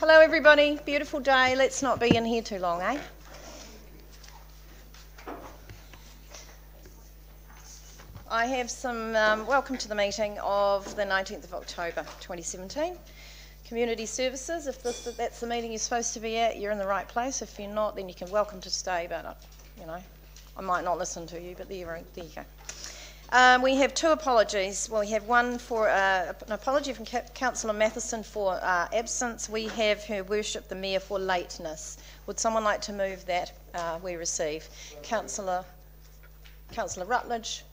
Hello everybody, beautiful day. Let's not be in here too long, eh? I have some welcome to the meeting of the 19th of October 2017. Community Services, if that's the meeting you're supposed to be at, you're in the right place. If you're not, then you can welcome to stay, but I might not listen to you, but there you go. We have two apologies. Well, we have one for an apology from Councillor Matheson for absence. We have Her Worship the Mayor for lateness. Would someone like to move that we receive? Councillor Rutledge,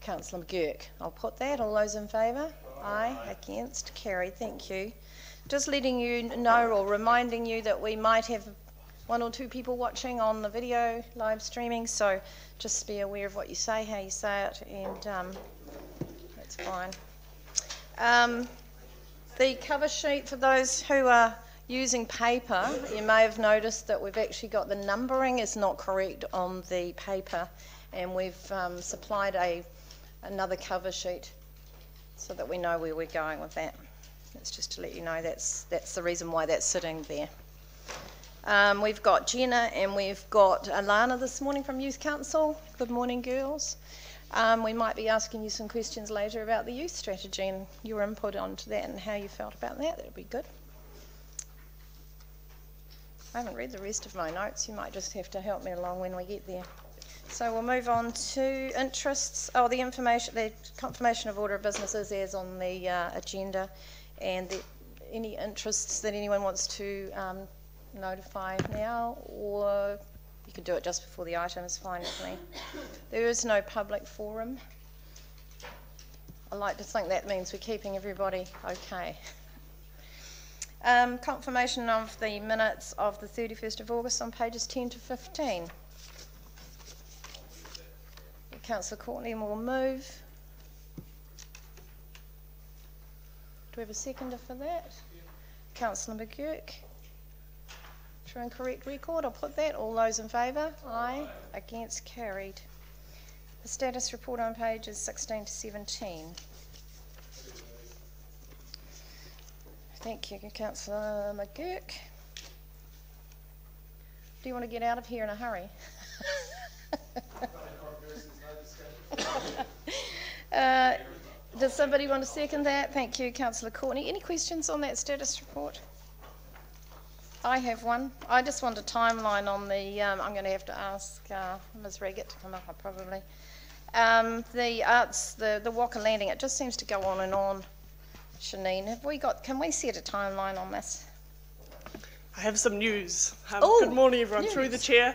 Councillor McGurk. I'll put that. All those in favour? Aye. Against? Carried. Thank you. Just letting you know or reminding you that we might have one or two people watching on the video live streaming, so just be aware of what you say, how you say it, and that's fine. The cover sheet, for those who are using paper, you may have noticed that we've actually got the numbering is not correct on the paper, and we've supplied another cover sheet so that we know where we're going with that. That's just to let you know that's the reason why that's sitting there. We've got Jenna and we've got Alana this morning from Youth Council. Good morning, girls. We might be asking you some questions later about the youth strategy and your input onto that and how you felt about that. That would be good. I haven't read the rest of my notes. You might just have to help me along when we get there. So we'll move on to interests. Oh, the confirmation of order of business is as on the agenda, and any interests that anyone wants to notify now, or you can do it just before the item, is fine with me. There is no public forum. I like to think that means we're keeping everybody okay. Confirmation of the minutes of the 31st of August on pages 10 to 15. Councillor Courtney will move. Do we have a seconder for that? Councillor McGurk. True and correct record, I'll put that. All those in favour? Aye. Against? Carried. The status report on pages 16 to 17. Thank you, Councillor McGurk. Do you want to get out of here in a hurry? Does somebody want to second that? Thank you, Councillor Courtney. Any questions on that status report? I have one. I just want a timeline on the, I'm going to have to ask Ms. Reggett to come up probably. The arts, the Walker Landing, it just seems to go on and on. Shanine, can we set a timeline on this? I have some news. Good morning everyone, news. Through the chair.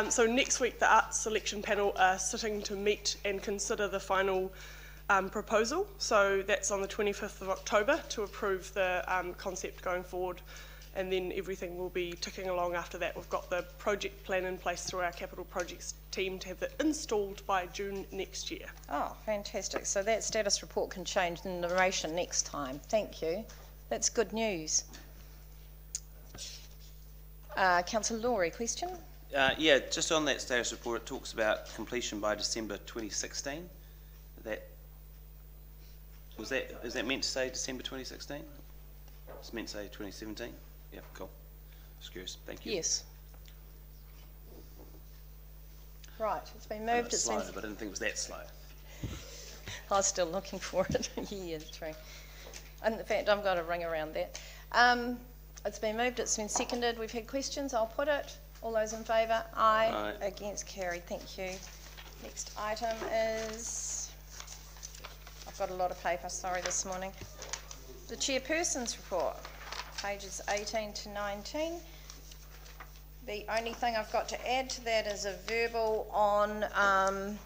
So next week the Arts Selection Panel are sitting to meet and consider the final proposal. So that's on the 25th of October to approve the concept going forward, and then everything will be ticking along after that. We've got the project plan in place through our capital projects team to have it installed by June next year. Oh, fantastic. So that status report can change the narration next time. Thank you. That's good news. Councillor Laurie, question? Yeah, just on that status report, it talks about completion by December 2016. Is that meant to say December 2016? It's meant to say 2017? Yeah, cool. Just curious. Thank you. Yes. Right, it's been moved. It's slow, but I didn't think it was that slow. I was still looking for it. Yeah, true. And in fact, I've got a ring around that. It's been moved, it's been seconded. We've had questions, I'll put it. All those in favour? Aye. Aye. Against? Carried. Thank you. Next item is, I've got a lot of paper, sorry, this morning. The Chairperson's report, pages 18 to 19. The only thing I've got to add to that is a verbal on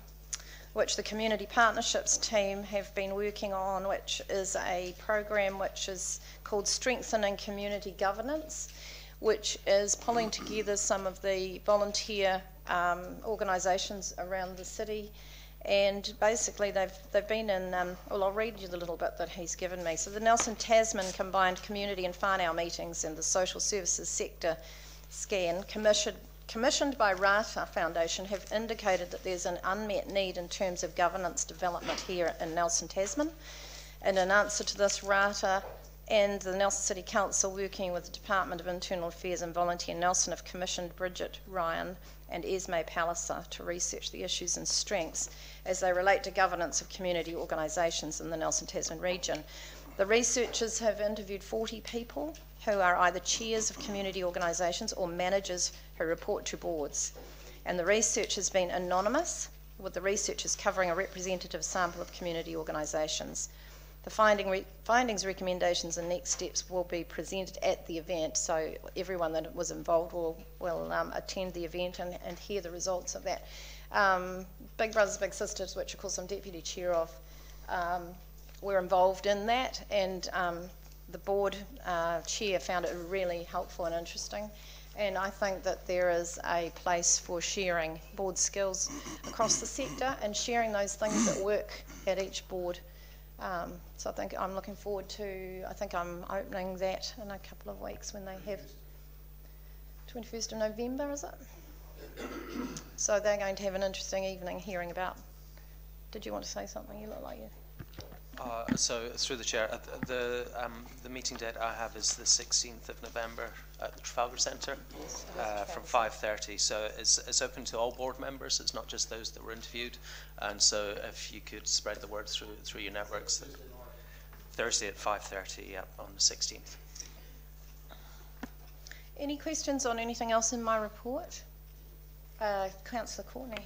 which the Community Partnerships team have been working on, which is a program which is called Strengthening Community Governance, which is pulling together some of the volunteer organisations around the city. And basically they've been in, well, I'll read you the little bit that he's given me. So the Nelson Tasman Combined Community and Whānau Meetings and the Social Services Sector Scan, commissioned by Rata Foundation, have indicated that there's an unmet need in terms of governance development here in Nelson Tasman. And in answer to this, Rata and the Nelson City Council, working with the Department of Internal Affairs and Volunteer Nelson, have commissioned Bridget Ryan and Esme Palliser to research the issues and strengths as they relate to governance of community organisations in the Nelson Tasman region. The researchers have interviewed 40 people who are either chairs of community organisations or managers who report to boards. And the research has been anonymous, with the researchers covering a representative sample of community organisations. The findings, recommendations and next steps will be presented at the event, so everyone that was involved will attend the event and hear the results of that. Big Brothers Big Sisters, which of course I'm deputy chair of, were involved in that, and the board chair found it really helpful and interesting. And I think that there is a place for sharing board skills across the sector and sharing those things that work at each board. So I think I'm looking forward to, I think I'm opening that in a couple of weeks when they have 21st of November, is it? So they're going to have an interesting evening hearing about. Did you want to say something? You look like you. So through the chair, the meeting date I have is the 16th of November at the Trafalgar Centre from 5:30. So it's open to all board members. It's not just those that were interviewed. And so if you could spread the word through your networks. Thursday at 5:30, yeah, on the 16th. Any questions on anything else in my report? Councillor Courtney.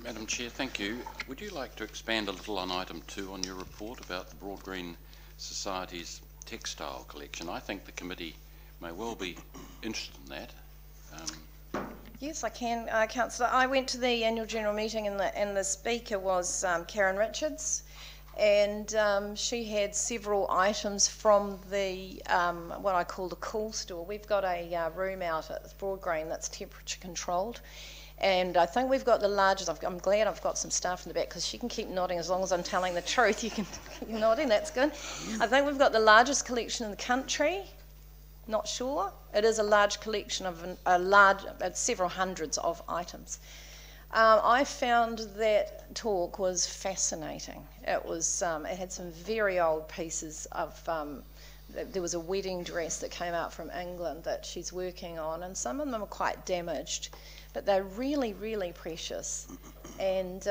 Madam Chair, thank you. Would you like to expand a little on item 2 on your report about the Broad Green Society's textile collection? I think the committee may well be interested in that. Yes, I can, Councillor. I went to the annual general meeting and the speaker was Karen Richards, and she had several items from the what I call the cool store. We've got a room out at Broad Green that's temperature controlled. And I think we've got the largest. I'm glad I've got some staff in the back because she can keep nodding as long as I'm telling the truth. You can keep nodding, that's good. I think we've got the largest collection in the country. Not sure. It is a large collection of several hundreds of items. I found that talk was fascinating. It was. It had some very old pieces of. There was a wedding dress that came out from England that she's working on, and some of them are quite damaged. But they're really, really precious. And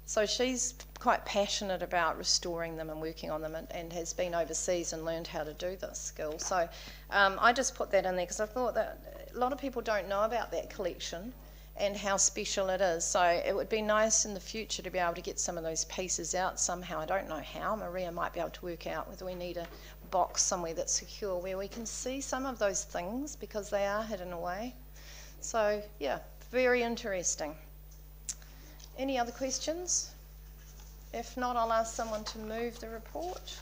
so she's quite passionate about restoring them and working on them and has been overseas and learned how to do this skill. So I just put that in there because I thought that a lot of people don't know about that collection and how special it is. So it would be nice in the future to be able to get some of those pieces out somehow. I don't know how. Maria might be able to work out whether we need a box somewhere that's secure where we can see some of those things because they are hidden away. So, yeah, very interesting. Any other questions? If not, I'll ask someone to move the report.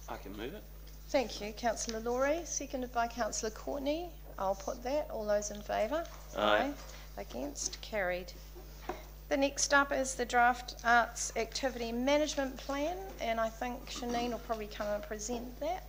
I can move it. Thank you, Councillor Laurie. Seconded by Councillor Courtney. I'll put that. All those in favour? Aye. Against? Carried. The next up is the Draft Arts Activity Management Plan, and I think Shanine will probably come and present that.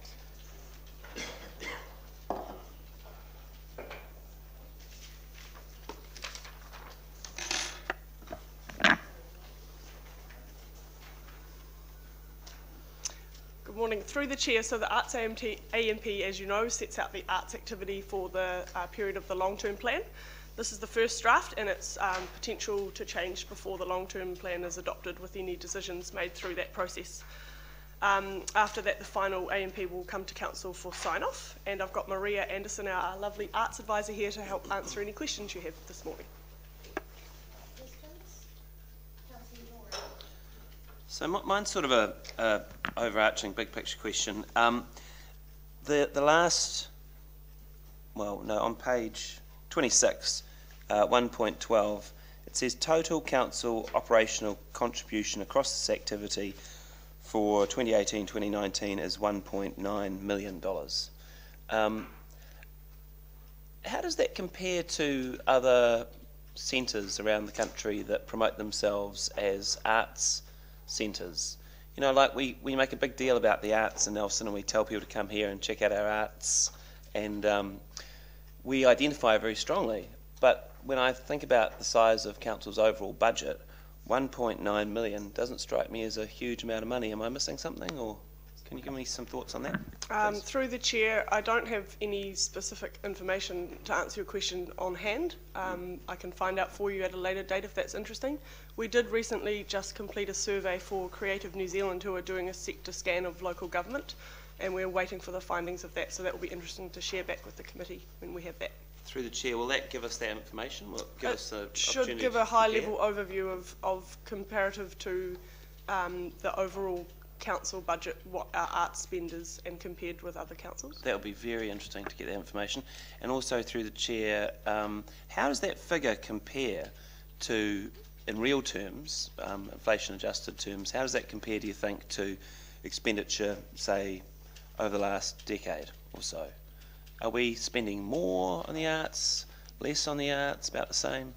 Good morning. Through the chair, so the Arts AMP, as you know, sets out the arts activity for the period of the long-term plan. This is the first draft and its potential to change before the long-term plan is adopted with any decisions made through that process. After that, the final AMP will come to Council for sign-off, and I've got Maria Anderson, our lovely arts advisor, here to help answer any questions you have this morning. So mine's sort of a overarching big picture question. The last, well, no, on page 26, 1.12, it says total council operational contribution across this activity for 2018-2019 is $1.9 million. How does that compare to other centres around the country that promote themselves as arts centres? You know, like we make a big deal about the arts in Nelson and we tell people to come here and check out our arts, and we identify very strongly. But when I think about the size of council's overall budget, 1.9 million doesn't strike me as a huge amount of money. Am I missing something, or? Can you give me some thoughts on that? Please? Through the chair, I don't have any specific information to answer your question on hand. I can find out for you at a later date if that's interesting. We did recently just complete a survey for Creative New Zealand, who are doing a sector scan of local government, and we're waiting for the findings of that, so that will be interesting to share back with the committee when we have that. Through the chair, will that give us that information? Will it give us the Should opportunity give to a high compare? level overview of comparative to the overall council budget, what our arts spend is, and compared with other councils. That would be very interesting to get that information. And also through the chair, how does that figure compare to, in real terms, inflation adjusted terms, how does that compare, do you think, to expenditure, say, over the last decade or so? Are we spending more on the arts, less on the arts, about the same?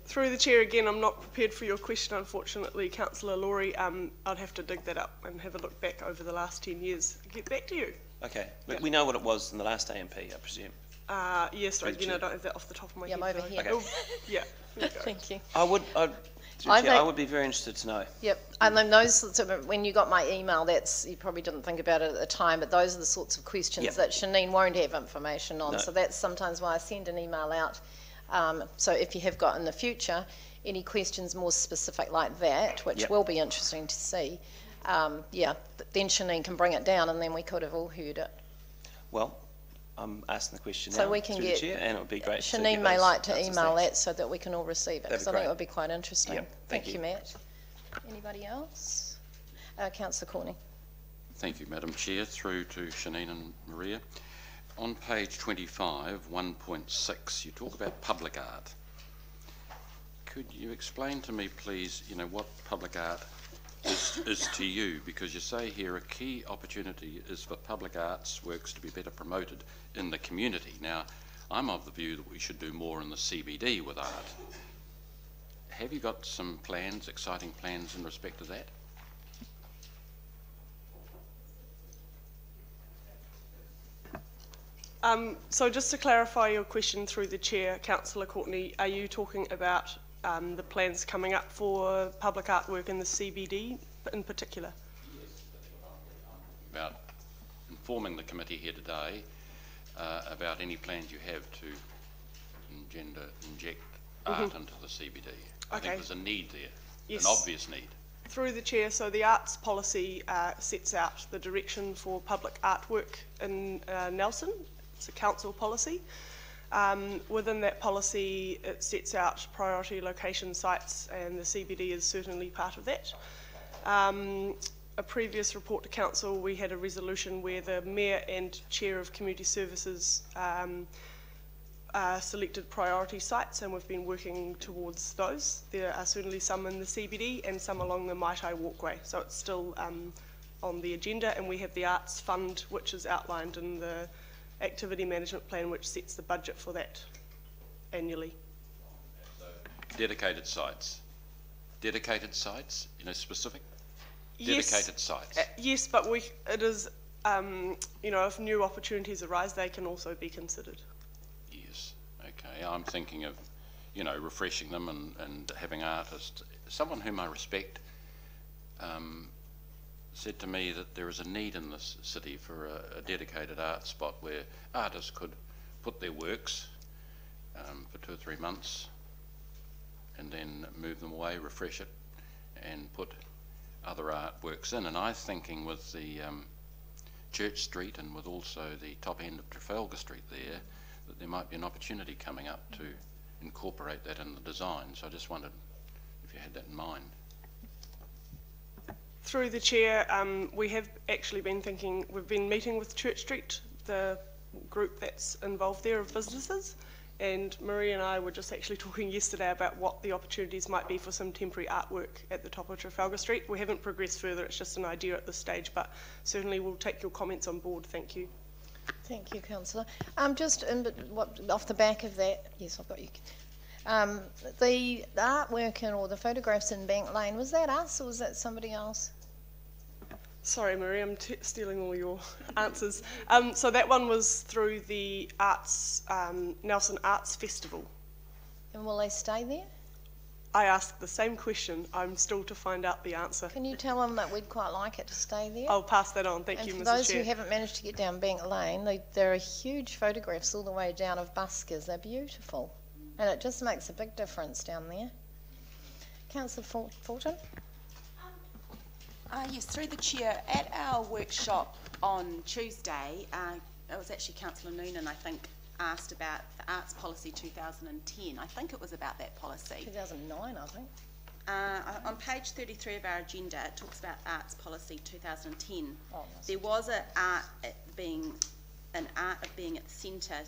Through the chair again, I'm not prepared for your question, unfortunately, Councillor Laurie. I'd have to dig that up and have a look back over the last 10 years and get back to you. Okay, but Yeah. we know what it was in the last AMP, I presume. Yes, Through the again, I chair. don't have that off the top of my Yeah, head. I'm over though. here. Okay. Oh, yeah, there you go. Thank you. I would think- be very interested to know. Yep, and then those sorts of, when you got my email, that's, you probably didn't think about it at the time, but those are the sorts of questions Yep. that Shanine won't have information on. No. So that's sometimes why I send an email out. So if you have got in the future any questions more specific like that, which Yep. will be interesting to see, then Shanine can bring it down and then we could have all heard it. Well, I'm asking the question So now we can through get- the chair, and it would be great to Shanine get may those like to answers. email Thanks. that so that we can all receive it, That'd because be I think it great. would be quite interesting. Yep, thank you. Matt. Anybody else? Councillor Corney. Thank you, Madam Chair. Through to Shanine and Maria. On page 25, 1.6, you talk about public art. Could you explain to me, please, what public art is to you? Because you say here a key opportunity is for public arts works to be better promoted in the community. Now, I'm of the view that we should do more in the CBD with art. Have you got some plans, exciting plans in respect to that? So just to clarify your question through the chair, Councillor Courtney, are you talking about the plans coming up for public artwork in the CBD in particular? About informing the committee here today about any plans you have to inject art into the CBD. I Okay. think there's a need there, Yes. an obvious need. Through the chair, so the arts policy sets out the direction for public artwork in Nelson. It's a council policy. Within that policy, it sets out priority location sites, and the CBD is certainly part of that. A previous report to council, we had a resolution where the mayor and chair of community services selected priority sites, and we've been working towards those. There are certainly some in the CBD and some along the Maitai Walkway, so it's still on the agenda, and we have the Arts Fund, which is outlined in the activity management plan, which sets the budget for that annually. Dedicated sites, specific? Yes. Dedicated sites. Yes, but it is, if new opportunities arise, they can also be considered. Yes, okay. I'm thinking of, refreshing them and having artists. Someone whom I respect said to me that there is a need in this city for a dedicated art spot where artists could put their works for 2 or 3 months and then move them away, refresh it, and put other artworks in. And I'm thinking with the Church Street and with also the top end of Trafalgar Street that there might be an opportunity coming up to incorporate that in the design. So I just wondered if you had that in mind. Through the chair, we have actually been thinking, we've been meeting with Church Street, the group that's involved there of businesses, and Marie and I were just actually talking yesterday about what the opportunities might be for some temporary artwork at the top of Trafalgar Street. We haven't progressed further, it's just an idea at this stage, but certainly we'll take your comments on board. Thank you. Thank you, Councillor. Just off the back of that, yes, I've got you. The artwork or the photographs in Bank Lane, was that us or was that somebody else? Sorry, Marie, I'm stealing all your answers. So that one was through the Arts, Nelson Arts Festival. And will they stay there? I asked the same question. I'm still to find out the answer. Can you tell them that we'd quite like it to stay there? I'll pass that on. Thank And you, for Mrs. those Chair. who haven't managed to get down Bank Lane, there are huge photographs all the way down of buskers. They're beautiful. And it just makes a big difference down there. Councillor Fulton? Yes, through the chair, at our workshop on Tuesday, it was actually Councillor Noonan, I think, asked about the Arts Policy 2010. I think it was about that policy. 2009, I think. On page 33 of our agenda, it talks about Arts Policy 2010. Oh, There was an art of being at the centre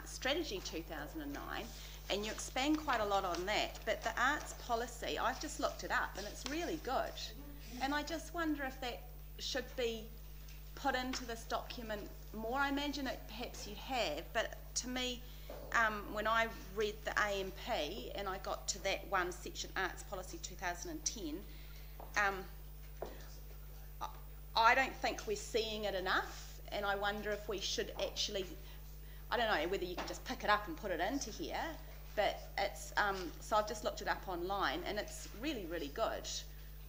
strategy 2009, and you expand quite a lot on that. But the arts policy, I've just looked it up, and it's really good. And I just wonder if that should be put into this document more. I imagine it perhaps you have, but to me, when I read the AMP and I got to that one section, Arts Policy 2010, I don't think we're seeing it enough, and I wonder if we should actually, I don't know whether you can just pick it up and put it into here, but it's, so I've just looked it up online, and it's really, really good.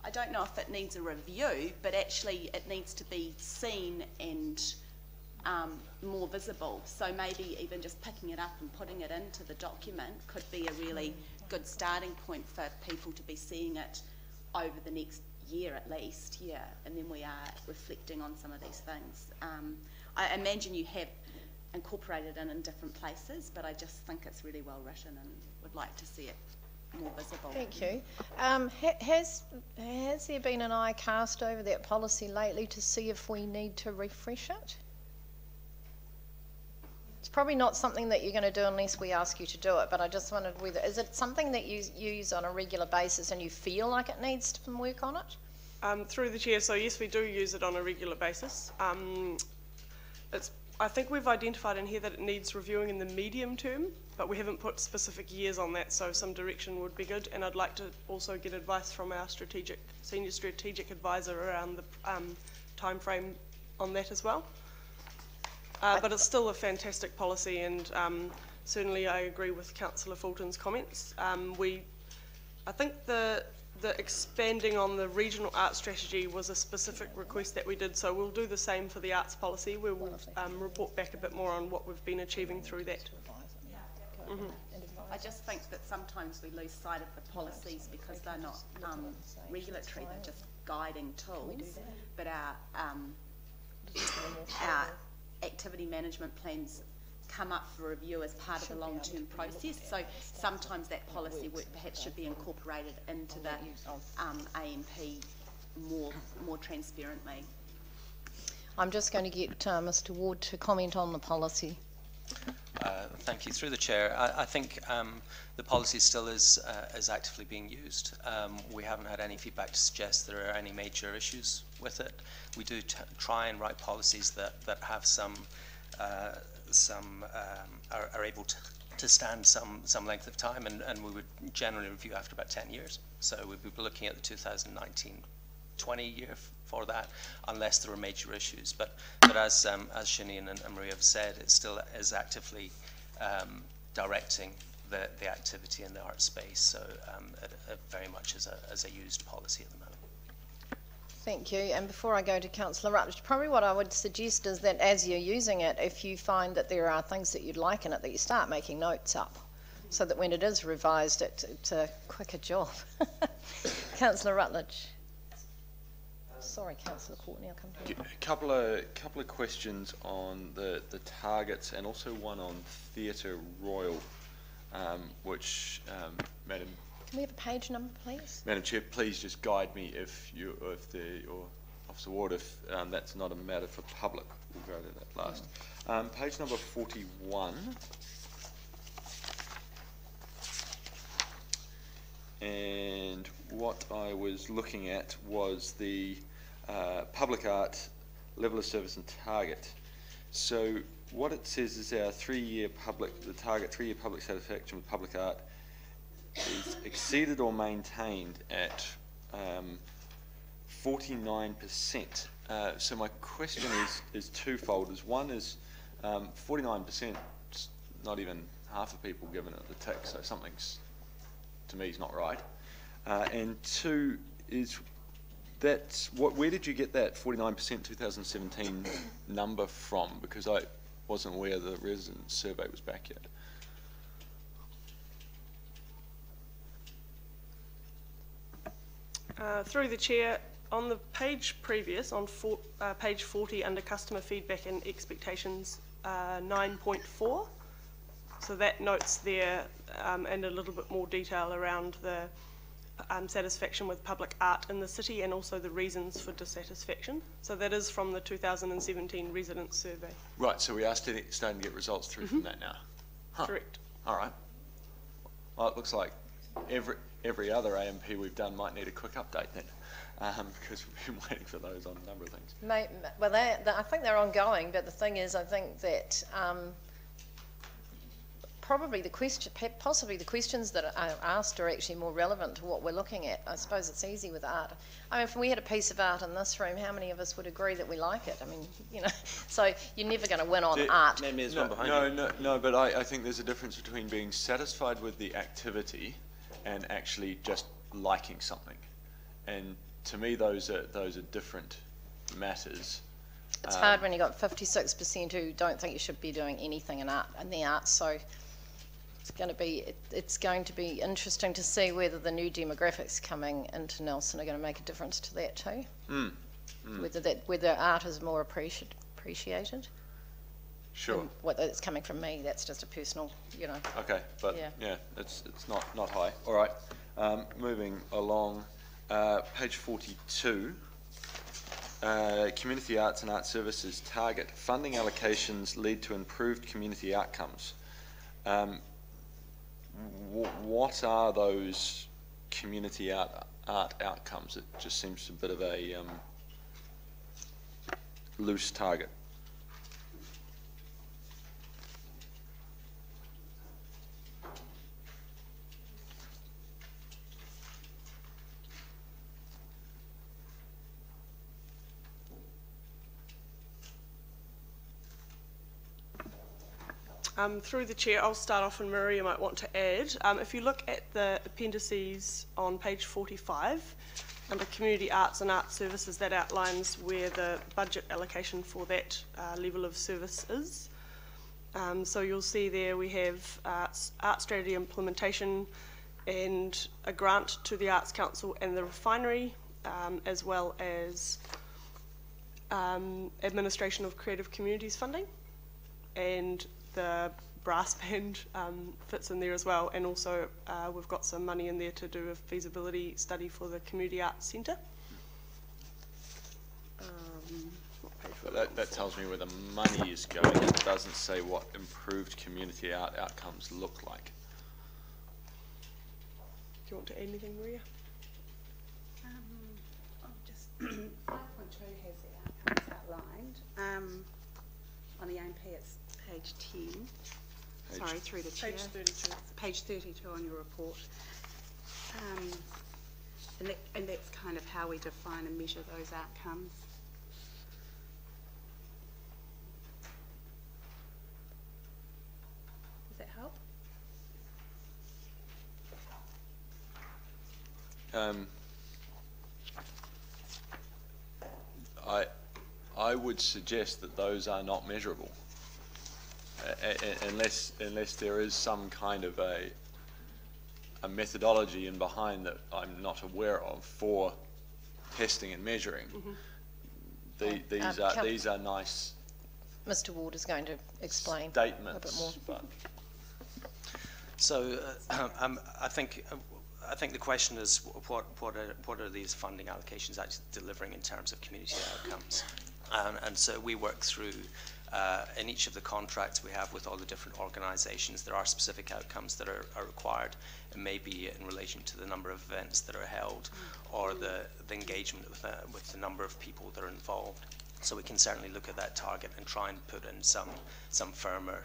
I don't know if it needs a review, but actually it needs to be seen and more visible. So maybe even just picking it up and putting it into the document could be a really good starting point for people to be seeing it over the next year at least, yeah. And then we are reflecting on some of these things. I imagine you have incorporated in different places, but I just think it's really well written and would like to see it more visible. Thank you. Has there been an eye cast over that policy lately to see if we need to refresh it? It's probably not something that you're going to do unless we ask you to do it, but I just wondered whether, is it something that you use on a regular basis and you feel like it needs some work on it? Through the chair, so yes, we do use it on a regular basis. I think we've identified in here that it needs reviewing in the medium term, but we haven't put specific years on that, so some direction would be good. And I'd like to also get advice from our senior strategic advisor around the time frame on that as well. But it's still a fantastic policy, and certainly I agree with Councillor Fulton's comments. I think the expanding on the regional art strategy was a specific request that we did, so we'll do the same for the arts policy, where we'll report back a bit more on what we've been achieving through that. Mm-hmm. I just think that sometimes we lose sight of the policies because they're not regulatory, they're just guiding tools. But our activity management plans come up for review as part of the long-term process, so sometimes that policy work perhaps should be incorporated into the AMP more transparently. I'm just going to get Mr. Ward to comment on the policy. Thank you. Through the chair, I think the policy still is actively being used. We haven't had any feedback to suggest there are any major issues with it. We do try and write policies that have are able to stand some length of time, and we would generally review after about 10 years. So we'd be looking at the 2019-20 year for that, unless there were major issues. But as Shanian and Maria have said, it still is actively directing the activity in the art space. So it very much is a used policy at the moment. Thank you. And before I go to Councillor Rutledge, probably what I would suggest is that as you're using it, if you find that there are things that you'd like in it, that you start making notes up, so that when it is revised, it's a quicker job. Councillor Rutledge. Sorry, Councillor Courtney, I'll come to you. A couple of questions on the targets, and also one on Theatre Royal, which, Madam. Can we have a page number, please? Madam Chair, please just guide me if or Officer Ward, if that's not a matter for public. We'll go to that last. Page number 41. And what I was looking at was the public art level of service and target. So what it says is our the target 3-year public satisfaction with public art is exceeded or maintained at 49%. So my question is twofold. One is 49%, not even half of people given it the tick, so something's to me is not right. And two is where did you get that 49% 2017 number from? Because I wasn't aware the resident survey was back yet. Through the chair, on the page previous, on page 40 under customer feedback and expectations, 9.4. So that notes there and a little bit more detail around the satisfaction with public art in the city and also the reasons for dissatisfaction. So that is from the 2017 resident survey. Right, so we are starting to get results through from that now. Huh. Correct. All right. Well, it looks like every other AMP we've done might need a quick update then, because we've been waiting for those on a number of things. Well, I think they're ongoing, but the thing is, I think that possibly the questions that are asked are actually more relevant to what we're looking at. I suppose it's easy with art. I mean, if we had a piece of art in this room, how many of us would agree that we like it? I mean, you know, so you're never going to win on art. Maybe there's one behind you. No, but I think there's a difference between being satisfied with the activity and actually just liking something. And to me, those are different matters. It's hard when you've got 56% who don't think you should be doing anything in the arts. So it's going to be interesting to see whether the new demographics coming into Nelson are going to make a difference to that too. Whether art is more appreciated. Sure. Whether it's coming from me, that's just a personal, you know. Okay, but yeah it's not high. All right, moving along, page 42. Community arts and art services target funding allocations lead to improved community outcomes. What are those community art outcomes? It just seems a bit of a loose target. Through the chair, I'll start off and Maria might want to add. If you look at the appendices on page 45, under community arts and art services, that outlines where the budget allocation for that level of service is. So you'll see there we have art strategy implementation and a grant to the Arts Council and the refinery, as well as administration of creative communities funding, and the brass band fits in there as well, and also we've got some money in there to do a feasibility study for the Community Arts Centre. But that tells me where the money is going. It doesn't say what improved community art outcomes look like. Do you want to add anything, Maria? Just 5.2 has the outcomes outlined. On the AMP it's page 10. Sorry, through the chair. Page 32. Page 32 on your report. And that's kind of how we define and measure those outcomes. Does that help? I would suggest that those are not measurable, unless there is some kind of a methodology in behind that I'm not aware of for testing and measuring. These are nice. Mr. Ward is going to explain statements, a bit more. But so I think the question is what are these funding allocations actually delivering in terms of community outcomes? And so we work through, in each of the contracts we have with all the different organisations, there are specific outcomes that are required. It may be in relation to the number of events that are held or the engagement with the number of people that are involved. So we can certainly look at that target and try and put in some firmer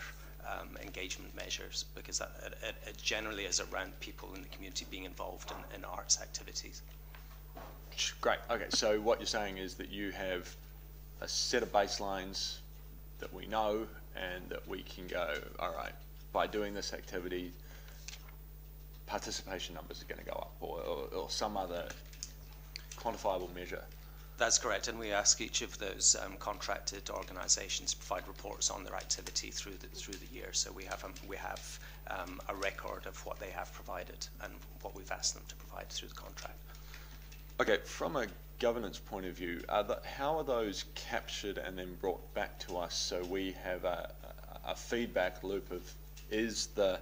engagement measures, because it generally is around people in the community being involved in arts activities. great. Okay, so what you're saying is that you have a set of baselines that we know and that we can go, all right, by doing this activity, participation numbers are going to go up, or some other quantifiable measure. That's correct, and we ask each of those contracted organisations to provide reports on their activity through the year. So we have a record of what they have provided and what we've asked them to provide through the contract. Okay, from a governance point of view, how are those captured and then brought back to us so we have a feedback loop of is the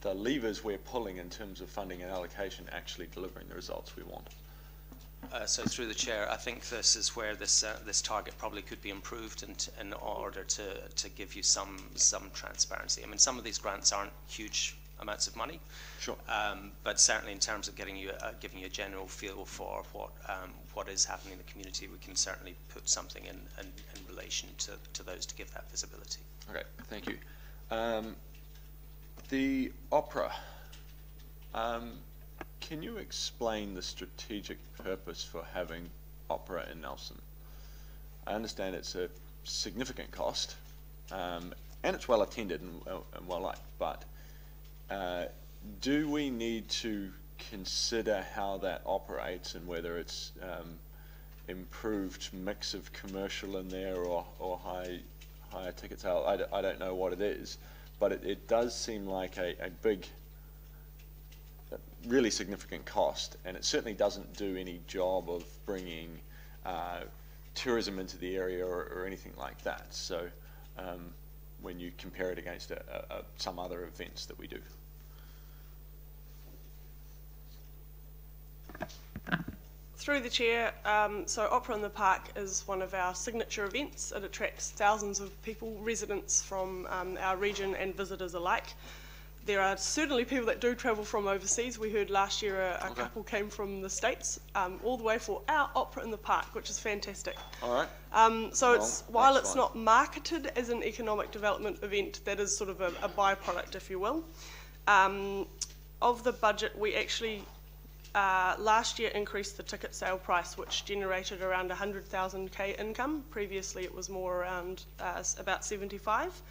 levers we're pulling in terms of funding and allocation actually delivering the results we want? So through the chair, I think this is where this target probably could be improved in order to give you some transparency. I mean, some of these grants aren't huge amounts of money, sure, but certainly in terms of giving you a general feel for what is happening in the community, we can certainly put something in relation to those to give that visibility. Okay, thank you. The opera. Can you explain the strategic purpose for having opera in Nelson? I understand it's a significant cost, and it's well attended and well liked, but do we need to consider how that operates and whether it's improved mix of commercial in there or higher ticket sale? I don't know what it is, but it does seem like a big, really significant cost, and it certainly doesn't do any job of bringing tourism into the area or anything like that. So when you compare it against some other events that we do. Through the chair, so Opera in the Park is one of our signature events. It attracts thousands of people, residents from our region and visitors alike. There are certainly people that do travel from overseas. We heard last year a couple came from the States, all the way for our Opera in the Park, which is fantastic. All right. So while it's not marketed as an economic development event, that is sort of a byproduct, if you will. Of the budget, we actually last year increased the ticket sale price, which generated around 100,000 K income. Previously it was more around about 75.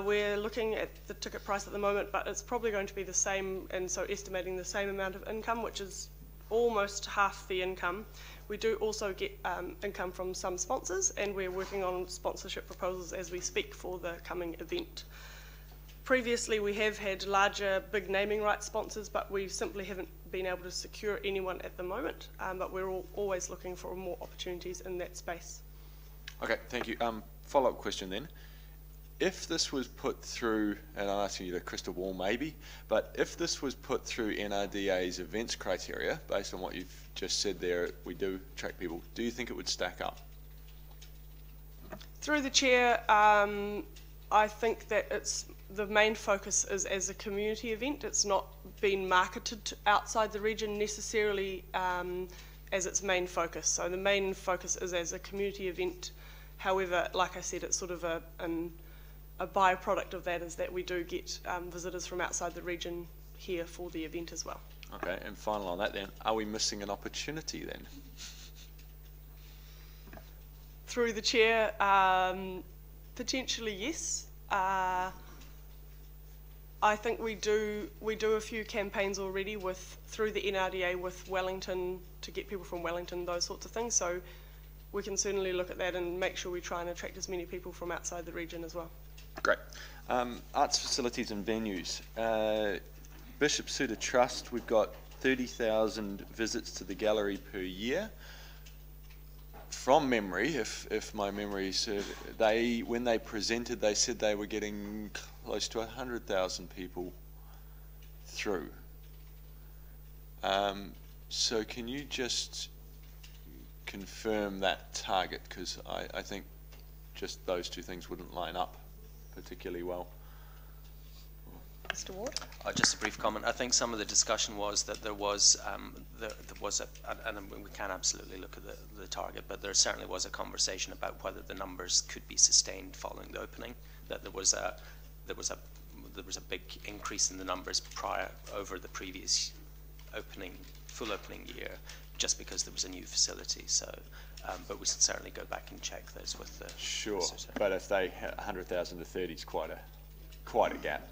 We're looking at the ticket price at the moment, but it's probably going to be the same, and so estimating the same amount of income, which is almost half the income. We do also get income from some sponsors, and we're working on sponsorship proposals as we speak for the coming event. Previously we have had larger big naming rights sponsors, but we simply haven't been able to secure anyone at the moment, but we're always looking for more opportunities in that space. Okay, thank you. Follow-up question then. If this was put through, and I'm asking you to crystal ball maybe, but if this was put through NRDA's events criteria, based on what you've just said there, we do attract people, do you think it would stack up? Through the chair, I think that the main focus is as a community event. It's not been marketed to outside the region necessarily as its main focus. So the main focus is as a community event. However, like I said, it's sort of a byproduct of that is that we do get visitors from outside the region here for the event as well. Okay, and final on that then, are we missing an opportunity then? Through the chair, potentially yes. I think we do a few campaigns already through the NRDA with Wellington to get people from Wellington, those sorts of things. So we can certainly look at that and make sure we try and attract as many people from outside the region as well. Great. Arts facilities and venues. Bishop Suda Trust, we've got 30,000 visits to the gallery per year. From memory, if my memory serves, when they presented, they said they were getting close to 100,000 people through. So can you just confirm that target? Because I think just those two things wouldn't line up particularly well. Mr. Ward? Just a brief comment. I think some of the discussion was that there was and we can absolutely look at the target, but there certainly was a conversation about whether the numbers could be sustained following the opening. That there was a big increase in the numbers over the previous full opening year, just because there was a new facility. So, but we should certainly go back and check those with the. Sure, but if they 100,000 to 30 is quite a gap.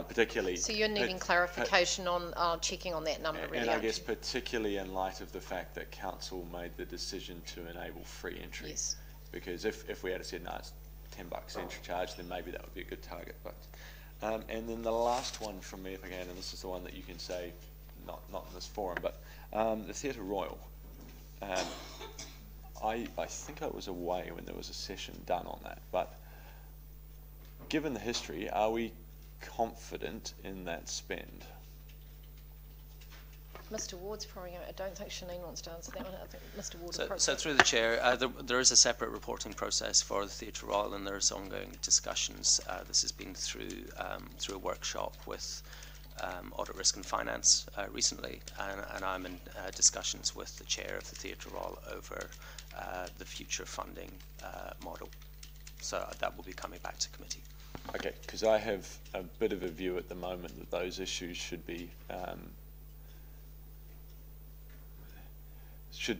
particularly. So you're needing clarification on checking on that number, really, And I aren't guess you? particularly in light of the fact that council made the decision to enable free entry. Yes. Because if we had said, no, it's $10 entry charge, then maybe that would be a good target. But and then the last one from me, if I can, and this is the one that you can say, not in this forum, but the Theatre Royal. I think I was away when there was a session done on that, but given the history, are we confident in that spend? Mr. Ward's probably going to, I don't think Shanine wants to answer that one. I think Mr. Ward So through the chair, there is a separate reporting process for the Theatre Royal, and there's ongoing discussions. This has been through a workshop with Audit Risk and Finance recently, and I'm in discussions with the chair of the Theatre Royal over the future funding model. So that will be coming back to committee. Okay, because I have a bit of a view at the moment that those issues should be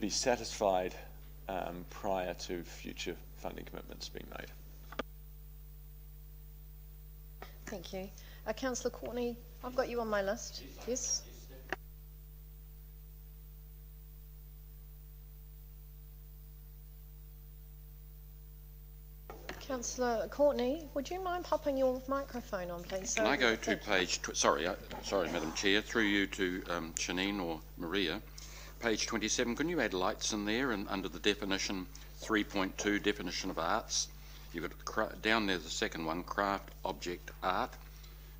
satisfied prior to future funding commitments being made. Thank you. Councillor Courtney, I've got you on my list. Yes? Councillor Courtney, would you mind popping your microphone on, please? Can I go to page, sorry, Madam Chair, through you to Shanine or Maria. Page 27, can you add lights in there, and under the definition 3.2, definition of arts, you've got down there the second one, craft, object, art,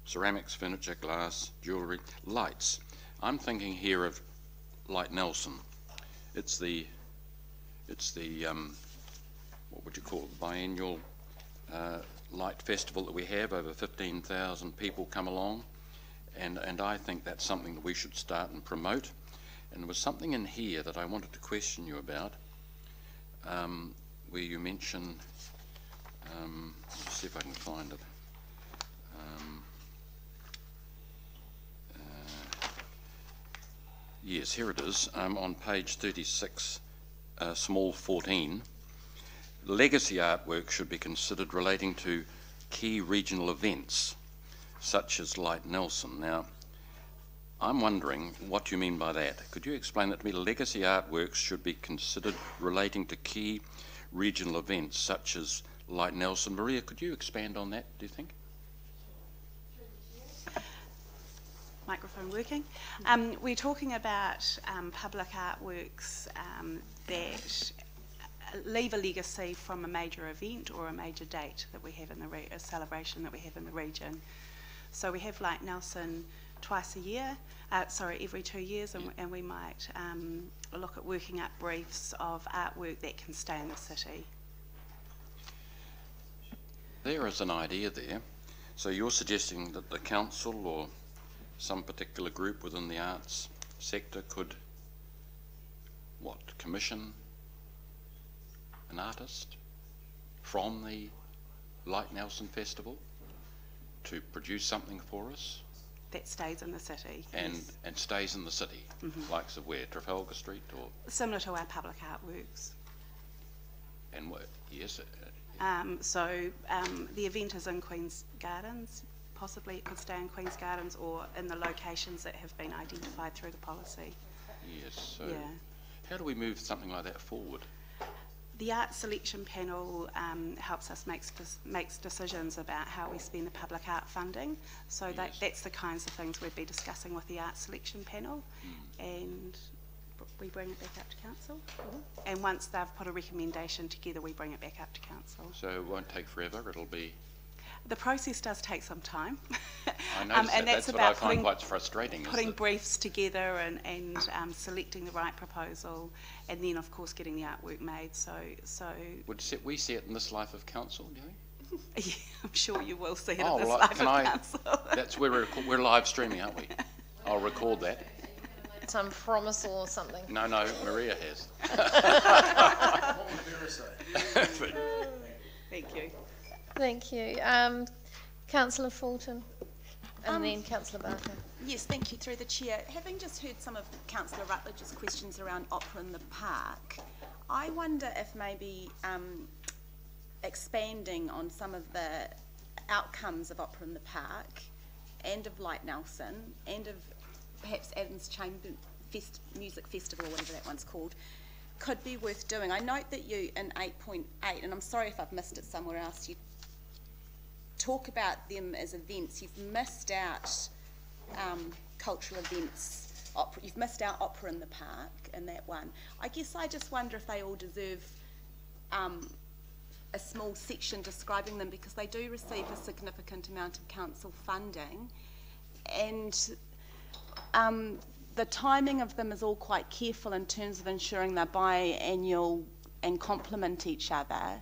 ceramics, furniture, glass, jewellery, lights. I'm thinking here of Light Nelson. It's the what would you call it, biennial light festival that we have. Over 15,000 people come along, and I think that's something that we should start and promote. And there was something in here that I wanted to question you about, where you mention, let's see if I can find it. Yes, here it is, on page 36, small 14. Legacy artwork should be considered relating to key regional events, such as Light Nelson. Now, I'm wondering what you mean by that. Could you explain that to me? Legacy artworks should be considered relating to key regional events, such as Light Nelson. Maria, could you expand on that, do you think? Microphone working. We're talking about public artworks that leave a legacy from a major event or a major date that we have in the a celebration that we have in the region. So we have Light Nelson twice a year, every 2 years, and we might look at working up briefs of artwork that can stay in the city. There is an idea there. So you're suggesting that the council or some particular group within the arts sector could, commission an artist from the Light Nelson Festival to produce something for us? That stays in the city. And yes. And stays in the city, likes of where, Trafalgar Street or? Similar to our public artworks. And what, yes. The event is in Queen's Gardens. Possibly it could stay in Queen's Gardens or in the locations that have been identified through the policy. Yes, so yeah. How do we move something like that forward? The art selection panel helps us makes decisions about how we spend the public art funding. So yes. That's the kinds of things we'd be discussing with the art selection panel, and we bring it back up to council. And once they've put a recommendation together, we bring it back up to council. So it won't take forever. It'll be. The process does take some time. I know, and that's what I find quite frustrating. Putting briefs together and selecting the right proposal, and then of course getting the artwork made. So. Would we see it in this life of council, do you? Yeah, I'm sure you will see it in this life of council. That's where we're live streaming, aren't we? I'll record that. Some promise or something. No, Maria has. What would Vera say? Thank you. Thank you. Councillor Fulton and then Councillor Barker. Yes, thank you, through the chair. Having just heard some of Councillor Rutledge's questions around opera in the park, I wonder if maybe expanding on some of the outcomes of opera in the park and of Light Nelson and of perhaps Adams Chamber Music Festival or whatever that one's called, could be worth doing. I note that you in 8.8, and I'm sorry if I've missed it somewhere else, you talk about them as events. You've missed out cultural events. You've missed out Opera in the Park in that one. I guess I just wonder if they all deserve a small section describing them, because they do receive a significant amount of council funding, and the timing of them is all quite careful in terms of ensuring they're biannual and complement each other.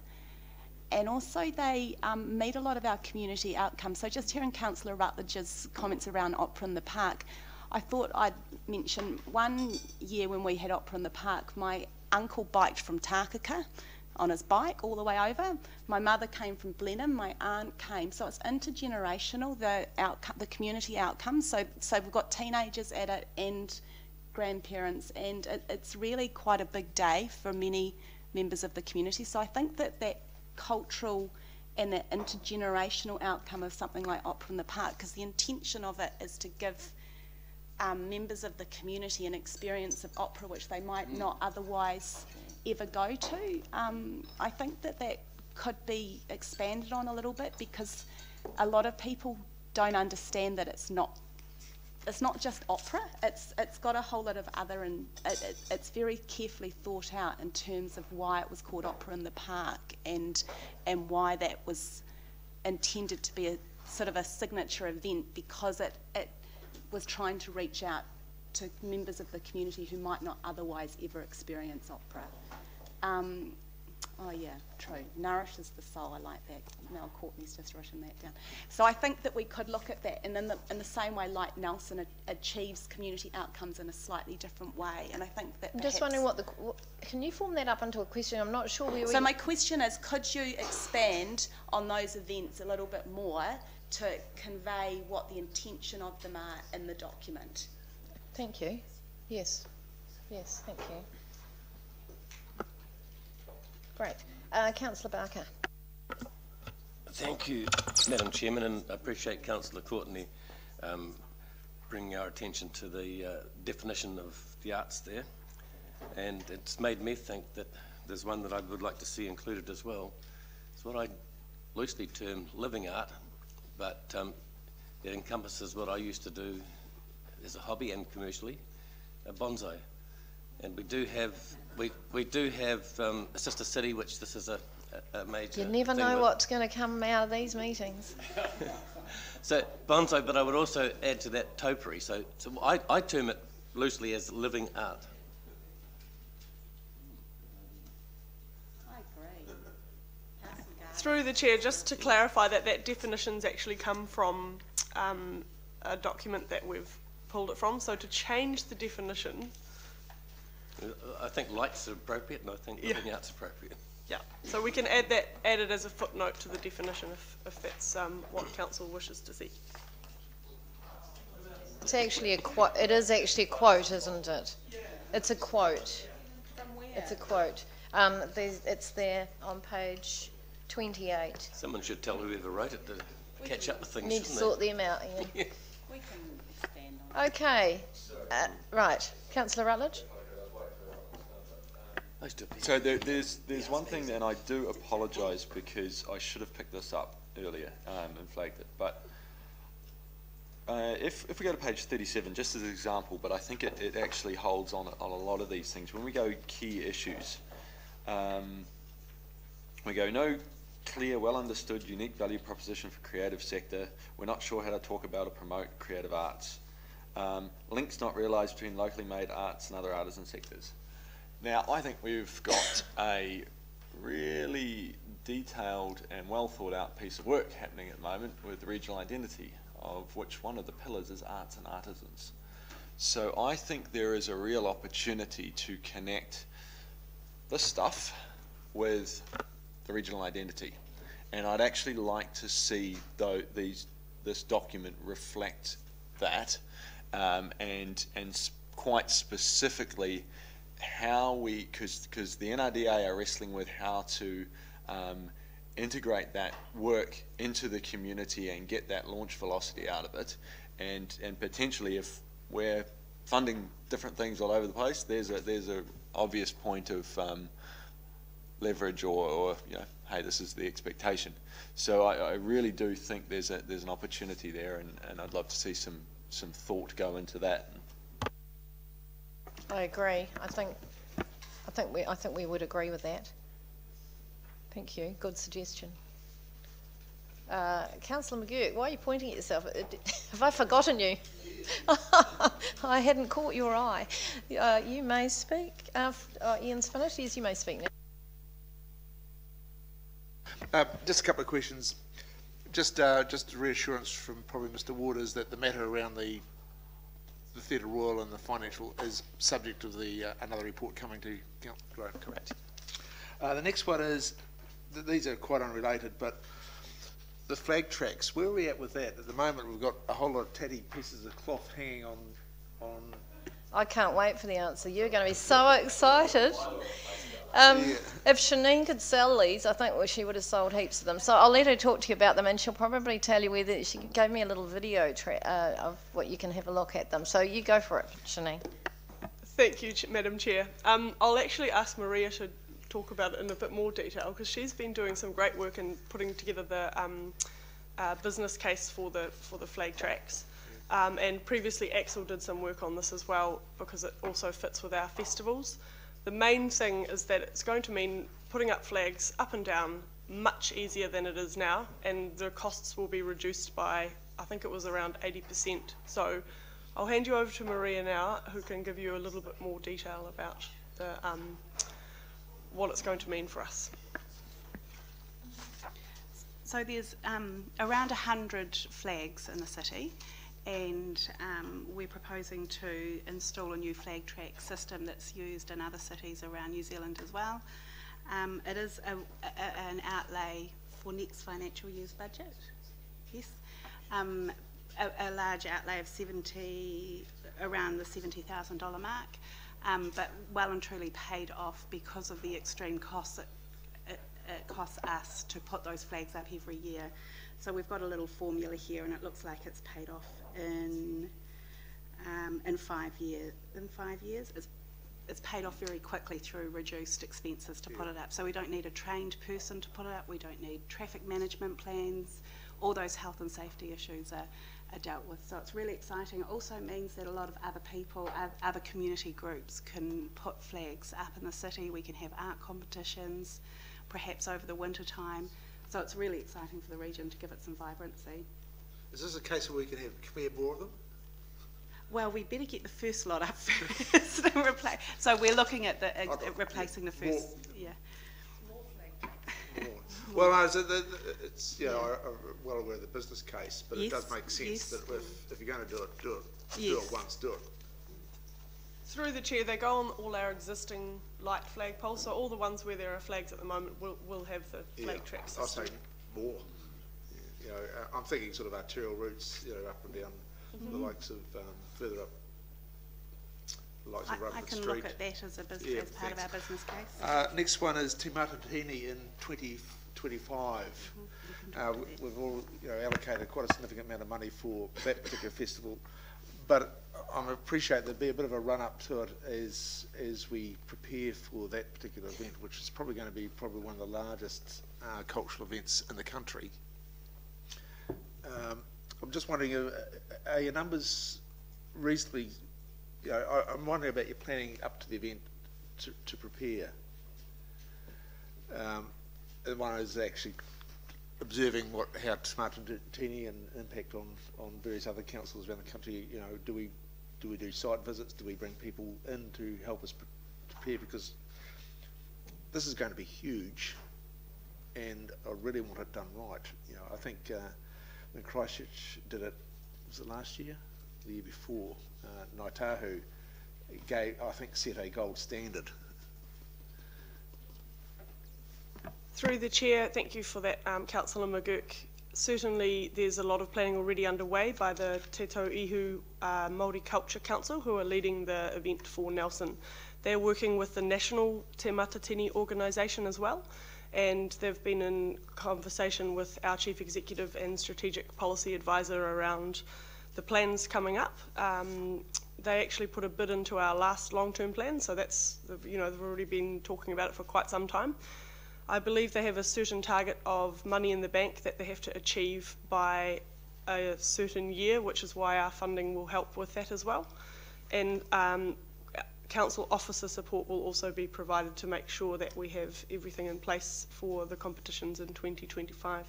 And also they meet a lot of our community outcomes. So just hearing Councillor Rutledge's comments around Opera in the Park, I thought I'd mention one year when we had Opera in the Park, my uncle biked from Tākaka on his bike all the way over. My mother came from Blenheim, my aunt came. So it's intergenerational, the community outcomes. So we've got teenagers at it and grandparents, and it's really quite a big day for many members of the community. So I think that cultural and that intergenerational outcome of something like Opera in the Park, because the intention of it is to give members of the community an experience of opera which they might not otherwise ever go to. I think that could be expanded on a little bit, because a lot of people don't understand that it's not just opera. It's got a whole lot of other, and it's very carefully thought out in terms of why it was called Opera in the Park, and why that was intended to be a sort of a signature event, because it was trying to reach out to members of the community who might not otherwise ever experience opera. Oh yeah, true. Nourishes the soul, I like that. Mel Courtney's just written that down. So I think that we could look at that, and in the same way Light Nelson achieves community outcomes in a slightly different way. And I think that I'm just wondering can you form that up into a question? I'm not sure where we... So my question is, could you expand on those events a little bit more to convey what the intention of them are in the document? Thank you. Yes, thank you. Great. Councillor Barker. Thank you, Madam Chairman, and I appreciate Councillor Courtney bringing our attention to the definition of the arts there. And it's made me think that there's one that I would like to see included as well. It's what I loosely term living art, but it encompasses what I used to do as a hobby and commercially, bonsai. And we do have a sister city, which this is a major. You never know what's going to come out of these meetings. So bonsai, but I would also add to that topiary. So I term it loosely as living art. I agree. Through the chair, just to clarify that definition's actually come from a document that we've pulled it from. So to change the definition, I think light's appropriate, and I think living art's appropriate. Yeah, so we can add it as a footnote to the definition if that's what council wishes to see. It's actually a quote. It is actually a quote, isn't it? It's a quote. From where? It's a quote. It's there on page 28. Someone should tell whoever wrote it to catch up with things. Need to sort them out. Yeah. We can expand on it. Okay. Right, Councillor Rutledge. So there's one thing, and I do apologise because I should have picked this up earlier and flagged it. But if we go to page 37, just as an example, but I think it actually holds on a lot of these things. When we go key issues, we go no clear, well understood, unique value proposition for creative sector. We're not sure how to talk about or promote creative arts. Links not realised between locally made arts and other artisan sectors. Now, I think we've got a really detailed and well thought out piece of work happening at the moment with the regional identity, of which one of the pillars is arts and artisans. So I think there is a real opportunity to connect this stuff with the regional identity. And I'd actually like to see this document reflect that, and quite specifically how we, because the NRDA are wrestling with how to integrate that work into the community and get that launch velocity out of it, and potentially if we're funding different things all over the place, there's a obvious point of leverage or hey, this is the expectation. So I really do think there's an opportunity there, and I'd love to see some thought go into that. I agree. I think we would agree with that. Thank you. Good suggestion. Councillor McGurk, why are you pointing at yourself? Have I forgotten you? I hadn't caught your eye. You may speak. Ian's finished. Yes, you may speak now. Just a couple of questions. Just reassurance from probably Mr. Waters that the matter around the Theatre Royal and the financial is subject to the another report coming to Council. Correct. The next one is, these are quite unrelated, but the flag tracks, where are we at with that? At the moment we've got a whole lot of tatty pieces of cloth hanging on. I can't wait for the answer. You're going to be so excited. If Shanine could sell these, I think she would have sold heaps of them. So I'll let her talk to you about them, and she'll probably tell you whether she gave me a little video of what you can have a look at them. So you go for it, Shanine. Thank you, Madam Chair. I'll actually ask Maria to talk about it in a bit more detail, because she's been doing some great work in putting together the business case for the flag tracks. And previously Axel did some work on this as well, because it also fits with our festivals. The main thing is that it's going to mean putting up flags up and down much easier than it is now, and the costs will be reduced by, I think it was around 80%. So I'll hand you over to Maria now, who can give you a little bit more detail about the, what it's going to mean for us. So there's around 100 flags in the city, and we're proposing to install a new flag track system that's used in other cities around New Zealand as well. It is an outlay for next financial year's budget, yes. A large outlay of around the $70,000 mark, but well and truly paid off because of the extreme costs that it costs us to put those flags up every year. So we've got a little formula here, and it looks like it's paid off in 5 years. In 5 years, it's paid off very quickly through reduced expenses to put it up. So we don't need a trained person to put it up. We don't need traffic management plans. All those health and safety issues are dealt with. So it's really exciting. It also means that a lot of other people, other community groups can put flags up in the city. We can have art competitions, perhaps over the winter time. So it's really exciting for the region to give it some vibrancy. Is this a case where can we have more of them? Well, we better get the first lot up first. So we're looking at replacing the first. Yeah. More. Well, no, it's I'm well aware of the business case, but yes, it does make sense yes. that if you're going to do it, yes. do it once, do it. Through the chair, they go on all our existing light flag poles, so all the ones where there are flags at the moment will have the flag track system. I was saying more. I'm thinking sort of arterial routes, up and down the likes of further up. I can look at that as as part of our business case. Next one is Te Matatini in 2025. We've all allocated quite a significant amount of money for that particular festival, but I appreciate there'll be a bit of a run up to it as we prepare for that particular event, which is probably going to be one of the largest cultural events in the country. I'm just wondering, are your numbers reasonably? I'm wondering about your planning up to the event to prepare. And one is actually observing how Te Matatini and impact on various other councils around the country. Do we do site visits? Do we bring people in to help us prepare? Because this is going to be huge, and I really want it done right. I think when Christchurch did it, was it last year? The year before, Naitahu set a gold standard. Through the chair, thank you for that, Councillor McGurk. Certainly there's a lot of planning already underway by the Te Tau Ihu Māori Culture Council, who are leading the event for Nelson. They're working with the National Te Matatini organisation as well, and they've been in conversation with our Chief Executive and Strategic Policy Advisor around the plans coming up. They actually put a bid into our last long-term plan, so that's, they've already been talking about it for quite some time. I believe they have a certain target of money in the bank that they have to achieve by a certain year, which is why our funding will help with that as well. And council officer support will also be provided to make sure that we have everything in place for the competitions in 2025.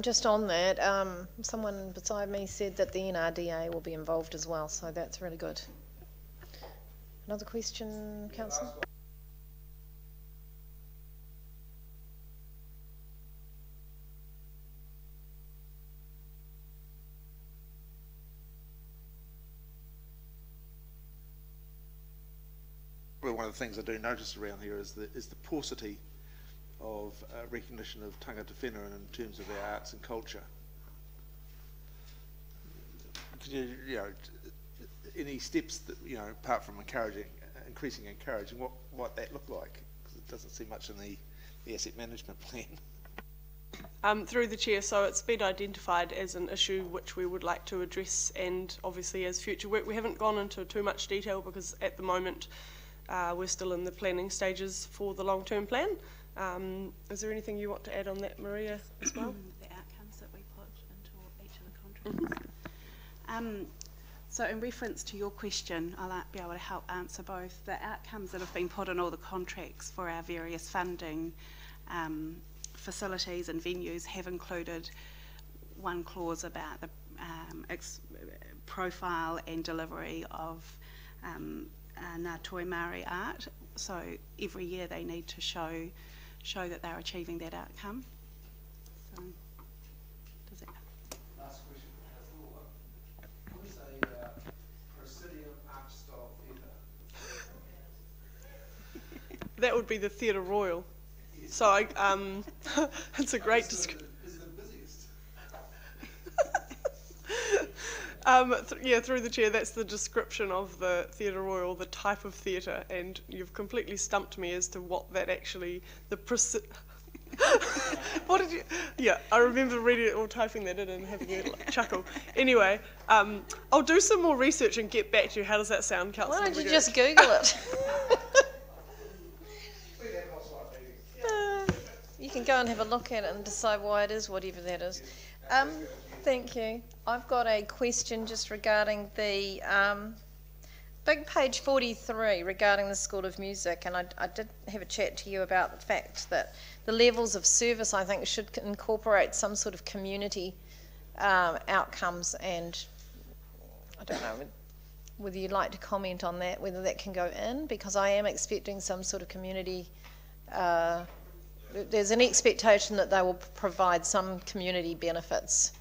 Just on that, someone beside me said that the NRDA will be involved as well, so that's really good. Another question, Councillor? Well, one of the things I do notice around here is the paucity of recognition of tangata whenua in terms of our arts and culture. Could you, any steps that, apart from increasing encouraging, what that look like? Because it doesn't see much in the asset management plan. Through the chair, so it's been identified as an issue which we would like to address, and obviously as future work. We haven't gone into too much detail because at the moment we're still in the planning stages for the long-term plan. Is there anything you want to add on that, Maria, as well? The outcomes that we put into each of the contracts. So in reference to your question, I'll be able to help answer both. The outcomes that have been put in all the contracts for our various funding facilities and venues have included one clause about the profile and delivery of Ngā Toi Māori art. So every year they need to show that they're achieving that outcome. So, does that... Last question. What is a Presidium art style theatre? That would be the Theatre Royal. So it's a great description. Is the busiest? Through the chair, that's the description of the Theatre Royal, the type of theatre, and you've completely stumped me as to what that actually, what did you, I remember reading it or typing that in and having a chuckle. Anyway, I'll do some more research and get back to you. How does that sound, Councillor? Why don't you just Google it? You can go and have a look at it and decide why it is whatever that is. Thank you. I've got a question just regarding the big page 43 regarding the School of Music, and I did have a chat to you about the fact that the levels of service, I think, should incorporate some sort of community outcomes, and I don't know whether you'd like to comment on that, whether that can go in, because I am expecting some sort of community there's an expectation that they will provide some community benefits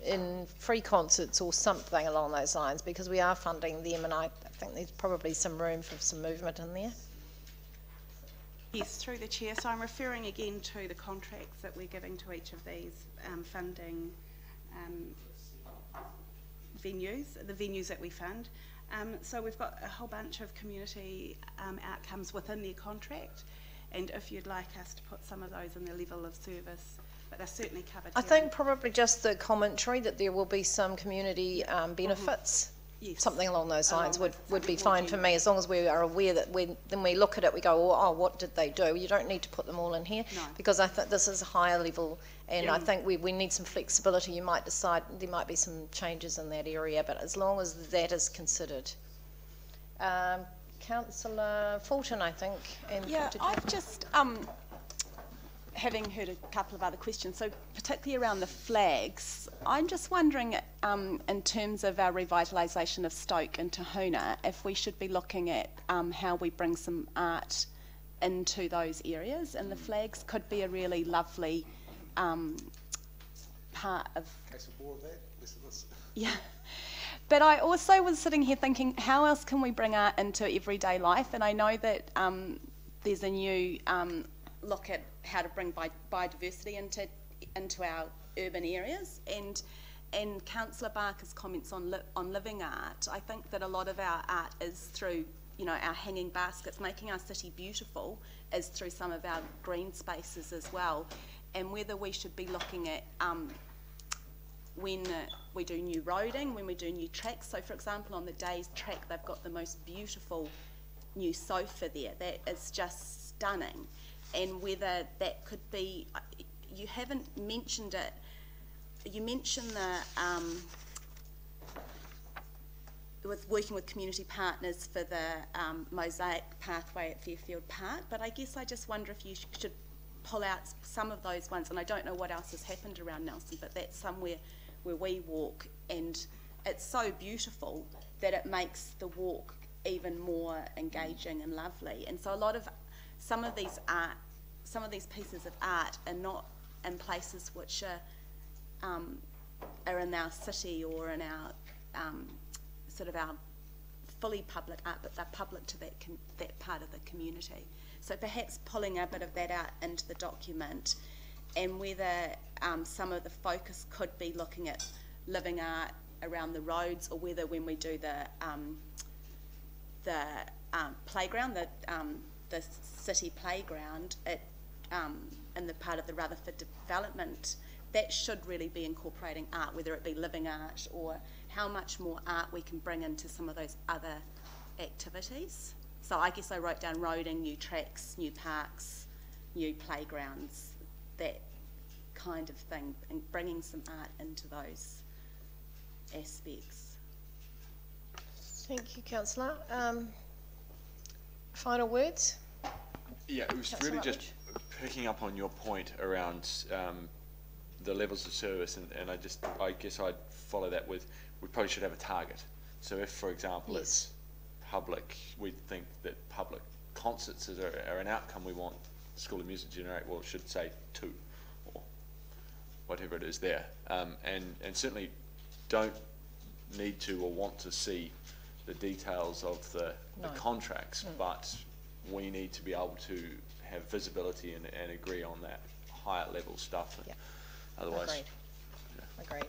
in free concerts or something along those lines, because we are funding them, and I think there's probably some room for some movement in there. Yes, through the chair. So I'm referring again to the contracts that we're giving to each of these funding venues, the venues that we fund. So we've got a whole bunch of community outcomes within their contract, and if you'd like us to put some of those in the level of service, but they're certainly covered. I think probably just the commentary that there will be some community benefits. Yes. Something along those lines would be fine for me, as long as we are aware that when we look at it, we go, oh, what did they do? You don't need to put them all in here, because I think this is a higher level, and I think we need some flexibility. You might decide there might be some changes in that area, but as long as that is considered. Councillor Fulton, I think. And I've just, having heard a couple of other questions, so particularly around the flags, I'm just wondering in terms of our revitalisation of Stoke and Tahuna, if we should be looking at how we bring some art into those areas, and the flags could be a really lovely part of... Case of more of that, less of this. Yeah. But I also was sitting here thinking, how else can we bring art into everyday life? And I know that there's a new look at how to bring biodiversity into our urban areas, and Councillor Barker's comments on living art. I think that a lot of our art is through you know, our hanging baskets, making our city beautiful is through some of our green spaces as well. And whether we should be looking at when we do new roading, when we do new tracks. So for example, on the Days track, they've got the most beautiful new sofa there. That is just stunning. And whether that could be, you haven't mentioned it, you mentioned the, with working with community partners for the mosaic pathway at Fairfield Park, but I guess I just wonder if you should pull out some of those ones, and I don't know what else has happened around Nelson, but that's somewhere where we walk, and it's so beautiful that it makes the walk even more engaging and lovely. And so a lot of some of these pieces of art are not in places which are in our city or in our sort of our fully public art, but they're public to that part of the community. So perhaps pulling a bit of that out into the document, and whether some of the focus could be looking at living art around the roads, or whether when we do the playground, the city playground in the part of the Rutherford development, that should really be incorporating art, whether it be living art or how much more art we can bring into some of those other activities. So I guess I wrote down roading, new tracks, new parks, new playgrounds, that kind of thing, and bringing some art into those aspects. Thank you, Councillor. Final words? Yeah, it was Councillor really just Rutledge. picking up on your point around the levels of service, and I guess I'd follow that with, we probably should have a target. So if, for example, Yes. it's public, we think that public concerts are an outcome we want School of Music to generate, well, it should say 2 or whatever it is there. And certainly don't need to or want to see the details of the contracts, but we need to be able to have visibility and agree on that higher level stuff. Yeah. Otherwise, Agreed.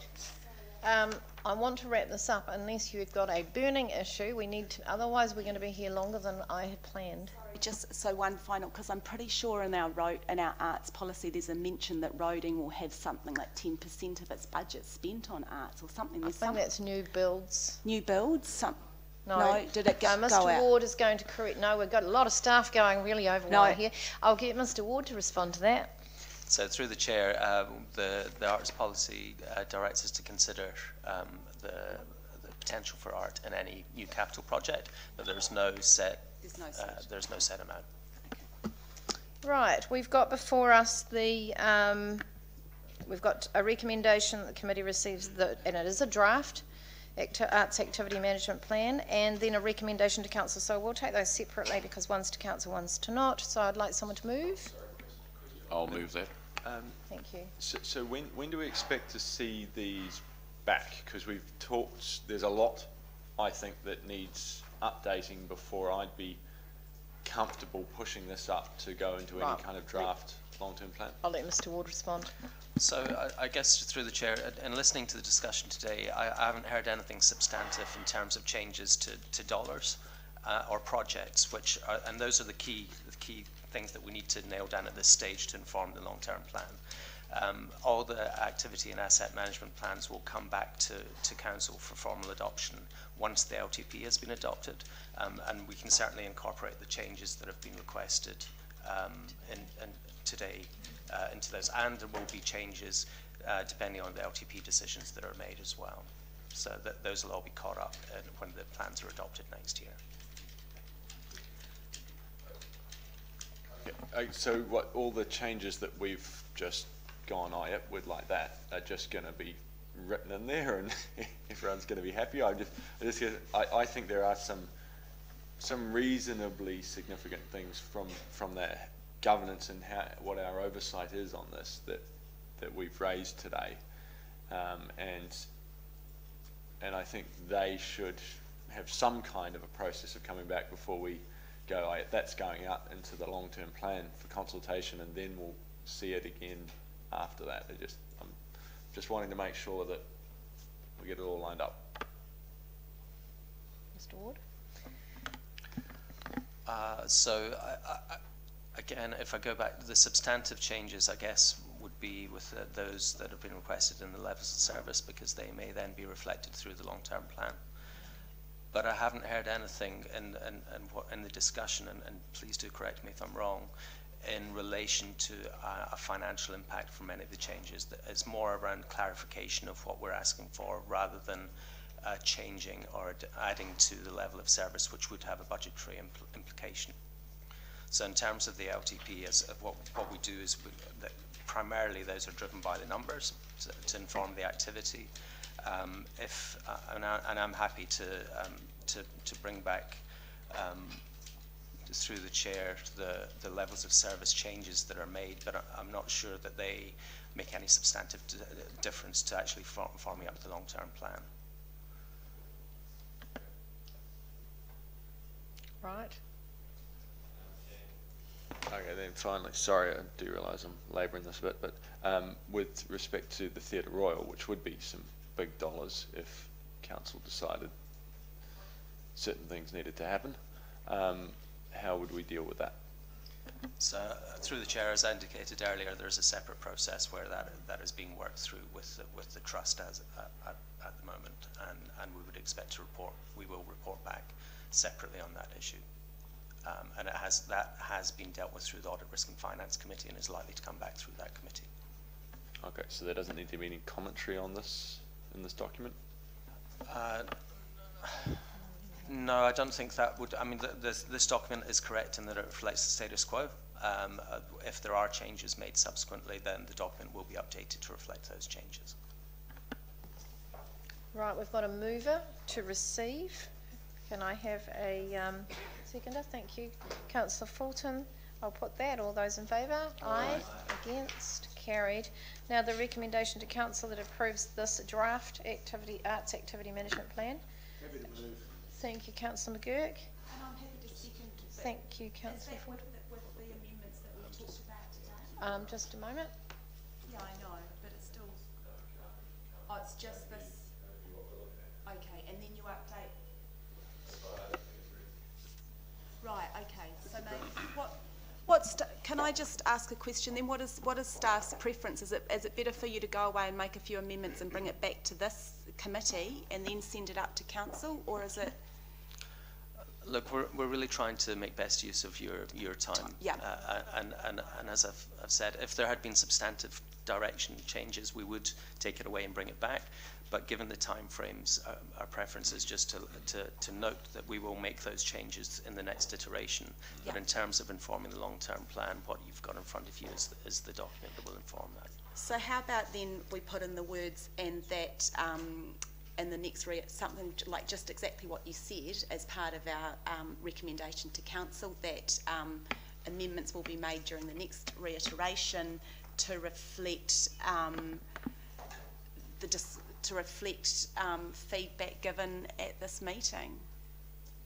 I want to wrap this up unless you've got a burning issue. We need to, otherwise we're going to be here longer than I had planned. Just so one final, because I'm pretty sure in our arts policy there's a mention that roading will have something like 10% of its budget spent on arts or something. I think that's new builds. New builds? No, did it go Mr. out? Ward is going to correct. No, we've got a lot of staff going really overwhelmed here. I'll get Mr. Ward to respond to that. So through the chair, the arts policy directs us to consider the potential for art in any new capital project, but there's no set amount. Right, we've got before us the we've got a recommendation that the committee receives, and it is a draft arts activity management plan, and then a recommendation to council. So we'll take those separately because one's to council, one's to not. So I'd like someone to move. I'll move that. Thank you. so when do we expect to see these back? Because we've talked, there's a lot I think that needs updating before I'd be comfortable pushing this up to go into any kind of draft long-term plan. I'll let Mr. Ward respond. So I guess through the chair, and listening to the discussion today, I haven't heard anything substantive in terms of changes to dollars or projects, and those are the key things that we need to nail down at this stage to inform the long-term plan. All the activity and asset management plans will come back to council for formal adoption once the LTP has been adopted, and we can certainly incorporate the changes that have been requested in today into those, and there will be changes depending on the LTP decisions that are made as well. So that those will all be caught up when the plans are adopted next year. So what, all the changes that we've just gone with like that are just going to be written in there and everyone's going to be happy? I think there are some reasonably significant things from that governance and what our oversight is on this that we've raised today, and I think they should have some kind of a process of coming back before we go, that's going out into the long-term plan for consultation, and then we'll see it again after that. I'm just wanting to make sure that we get it all lined up. Mr. Ward? Again, if I go back, the substantive changes, I guess, would be with those that have been requested in the levels of service, because they may then be reflected through the long-term plan. But I haven't heard anything in the discussion, and please do correct me if I'm wrong, in relation to a financial impact from any of the changes. It's more around clarification of what we're asking for, rather than changing or adding to the level of service, which would have a budgetary implication. So in terms of the LTP, what we do is primarily those are driven by the numbers to inform the activity. And I'm happy to bring back through the chair the levels of service changes that are made, but I'm not sure that they make any substantive difference to actually forming up the long-term plan. Right. Okay, then finally, sorry, I do realise I'm labouring this a bit, but with respect to the Theatre Royal, which would be some big dollars if council decided certain things needed to happen, how would we deal with that? So through the chair, as I indicated earlier, there's a separate process where that is being worked through with the trust at the moment, and we would expect to report. We will report back separately on that issue. And that has been dealt with through the Audit, Risk and Finance Committee, and is likely to come back through that committee. Okay, so there doesn't need to be any commentary on this in this document? No, I don't think that would. I mean, this document is correct in that it reflects the status quo. If there are changes made subsequently, then the document will be updated to reflect those changes. Right, we've got a mover to receive. Can I have a seconder? Thank you. Councillor Fulton, I'll put that. All those in favour? Aye. Against? Carried. Now the recommendation to council that approves this draft arts activity management plan. Happy to move. Thank you, Councillor McGurk. And I'm happy to second. Thank you, Councillor Ford. With the amendments that we've talked about today? Just a moment. Yeah, I know, but it's still, oh, it's just this. Okay, and then you update. Right, okay, so maybe, can I just ask a question then? What is staff's preference? Is it better for you to go away and make a few amendments and bring it back to this committee and then send it up to council, or is it? Look, we're really trying to make best use of your time. Yeah. And as I've said, if there had been substantive direction changes, we would take it away and bring it back. But given the time frames, our preference is just to note that we will make those changes in the next iteration. Yeah. But in terms of informing the long-term plan, what you've got in front of you is the document that will inform that. So how about then we put in the words, and that in the next something like just exactly what you said as part of our recommendation to council, that amendments will be made during the next reiteration to reflect feedback given at this meeting.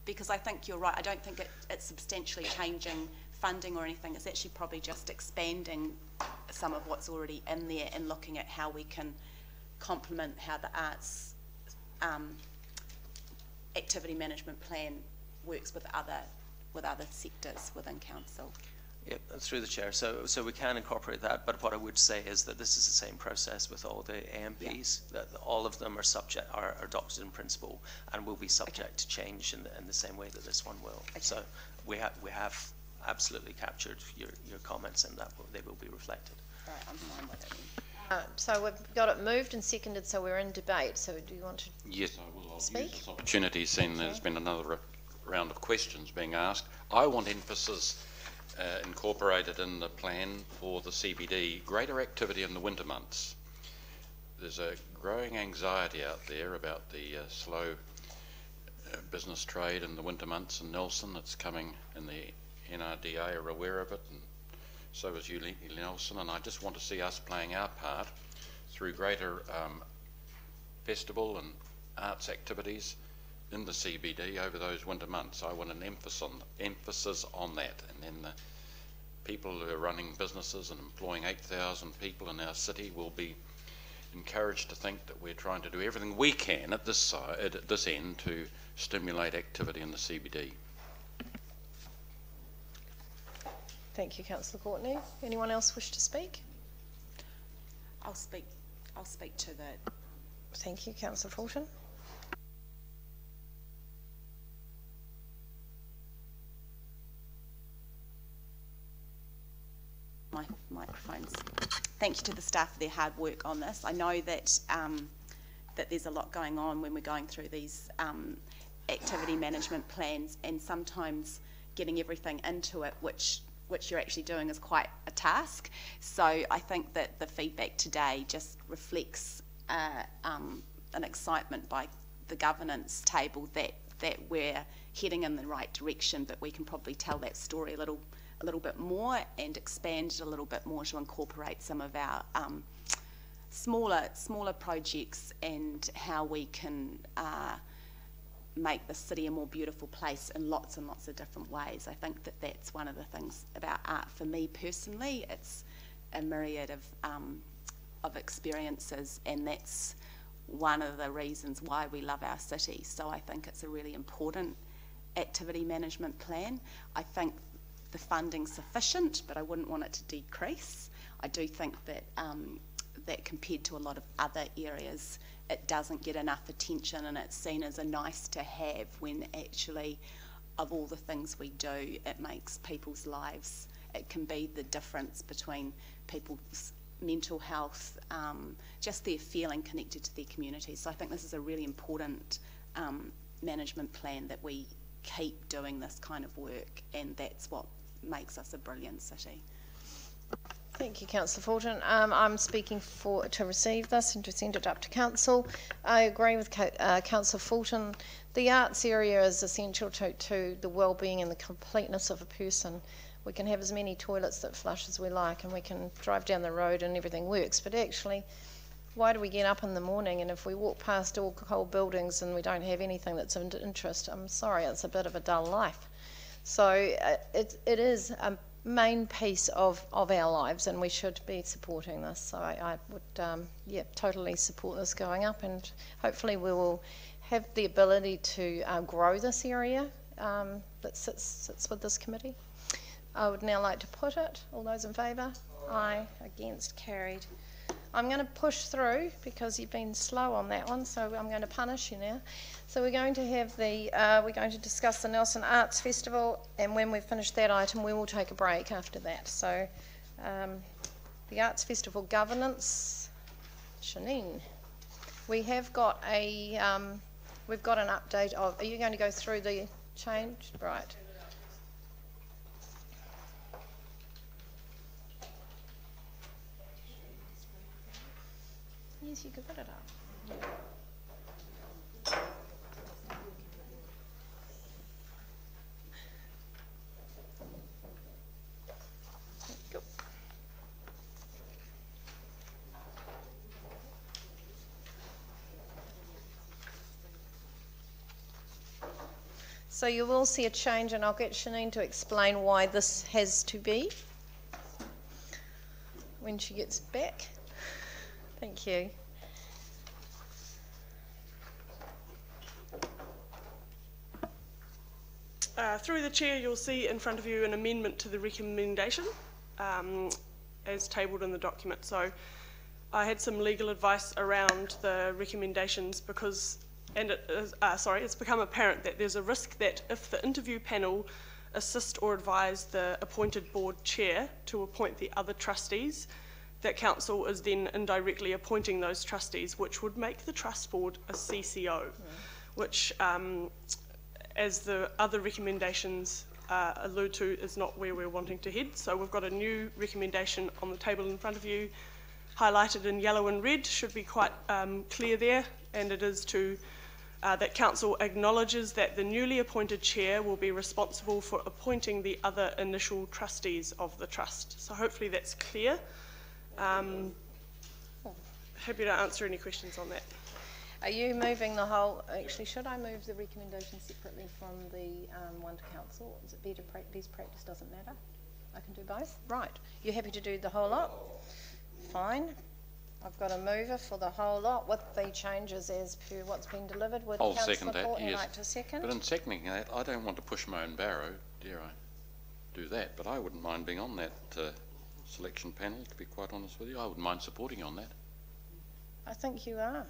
Because I think you're right, I don't think it's substantially changing funding or anything. It's actually probably just expanding some of what's already in there and looking at how we can complement how the arts activity management plan works with other sectors within council. Yep, through the chair. So we can incorporate that, but what I would say is that this is the same process with all the AMPs. Yeah. That all of them are adopted in principle and will be subject to change in the same way that this one will. Okay. So we have absolutely captured your comments, and that they will be reflected. Right, I'm fine with it. So we've got it moved and seconded, so we're in debate. So do you want to Yes, I will. I'll speak? use this opportunity, seeing there's been another round of questions being asked. I want emphasis incorporated in the plan for the CBD, greater activity in the winter months. There's a growing anxiety out there about the slow business trade in the winter months in Nelson. It's coming, and the NRDA are aware of it, and so is you, Nelson, and I just want to see us playing our part through greater festival and arts activities in the CBD over those winter months. I want an emphasis on that, and then the people who are running businesses and employing 8,000 people in our city will be encouraged to think that we're trying to do everything we can at this end to stimulate activity in the CBD. Thank you, Councillor Courtney. Anyone else wish to speak? I'll speak to the. Thank you, Councillor Fulton. My microphones. Thank you to the staff for their hard work on this. I know that that there's a lot going on when we're going through these activity management plans, and sometimes getting everything into it, which you're actually doing, is quite a task. So I think that the feedback today just reflects an excitement by the governance table that we're heading in the right direction, but we can probably tell that story a little bit more and expand it a little bit more to incorporate some of our smaller projects, and how we can make the city a more beautiful place in lots and lots of different ways. I think that that's one of the things about art for me personally. It's a myriad of experiences, and that's one of the reasons why we love our city. So I think it's a really important activity management plan. I think the funding's sufficient, but I wouldn't want it to decrease. I do think that that compared to a lot of other areas, it doesn't get enough attention, and it's seen as a nice to have, when actually, of all the things we do, it makes people's lives, it can be the difference between people's mental health, just their feeling connected to their communities. So I think this is a really important management plan, that we keep doing this kind of work, and that's what makes us a brilliant city. Thank you, Councillor Fulton. I'm speaking to receive this and to send it up to Council. I agree with Councillor Fulton. The arts area is essential to the well-being and the completeness of a person. We can have as many toilets that flush as we like, and we can drive down the road and everything works, but actually, why do we get up in the morning, and if we walk past all cold buildings and we don't have anything that's of interest, I'm sorry, it's a bit of a dull life. So it is a main piece of our lives, and we should be supporting this. So I would totally support this going up, and hopefully we will have the ability to grow this area that sits with this committee. I would now like to put it. All those in favour? Aye. Against? Carried. I'm going to push through because you've been slow on that one, so I'm going to punish you now. So we're going to have we're going to discuss the Nelson Arts Festival, and when we've finished that item, we will take a break after that. So the Arts Festival governance, Shanine. We have got we've got an update of. Are you going to go through the change? Right. Yes, you could put it up. Go. So you will see a change, and I'll get Shanine to explain why this has to be when she gets back. Thank you. Through the chair, you'll see in front of you an amendment to the recommendation as tabled in the document. So I had some legal advice around the recommendations because, and it is, it's become apparent that there's a risk that if the interview panel assist or advise the appointed board chair to appoint the other trustees, that council is then indirectly appointing those trustees, which would make the trust board a CCO, which, as the other recommendations allude to, is not where we're wanting to head. So we've got a new recommendation on the table in front of you, highlighted in yellow and red, should be quite clear there, and it is to that council acknowledges that the newly appointed chair will be responsible for appointing the other initial trustees of the trust. So hopefully that's clear. Happy to answer any questions on that. Are you moving the whole, actually, should I move the recommendation separately from the one to council? Is it best practice doesn't matter? I can do both? Right. You happy to do the whole lot? Fine. I've got a mover for the whole lot with the changes as per what's been delivered. Would I'll Councillor second that, Courtney yes. like to second? But in seconding that, I don't want to push my own barrow, do do that, but I wouldn't mind being on that selection panel, to be quite honest with you. I wouldn't mind supporting on that. I think you are.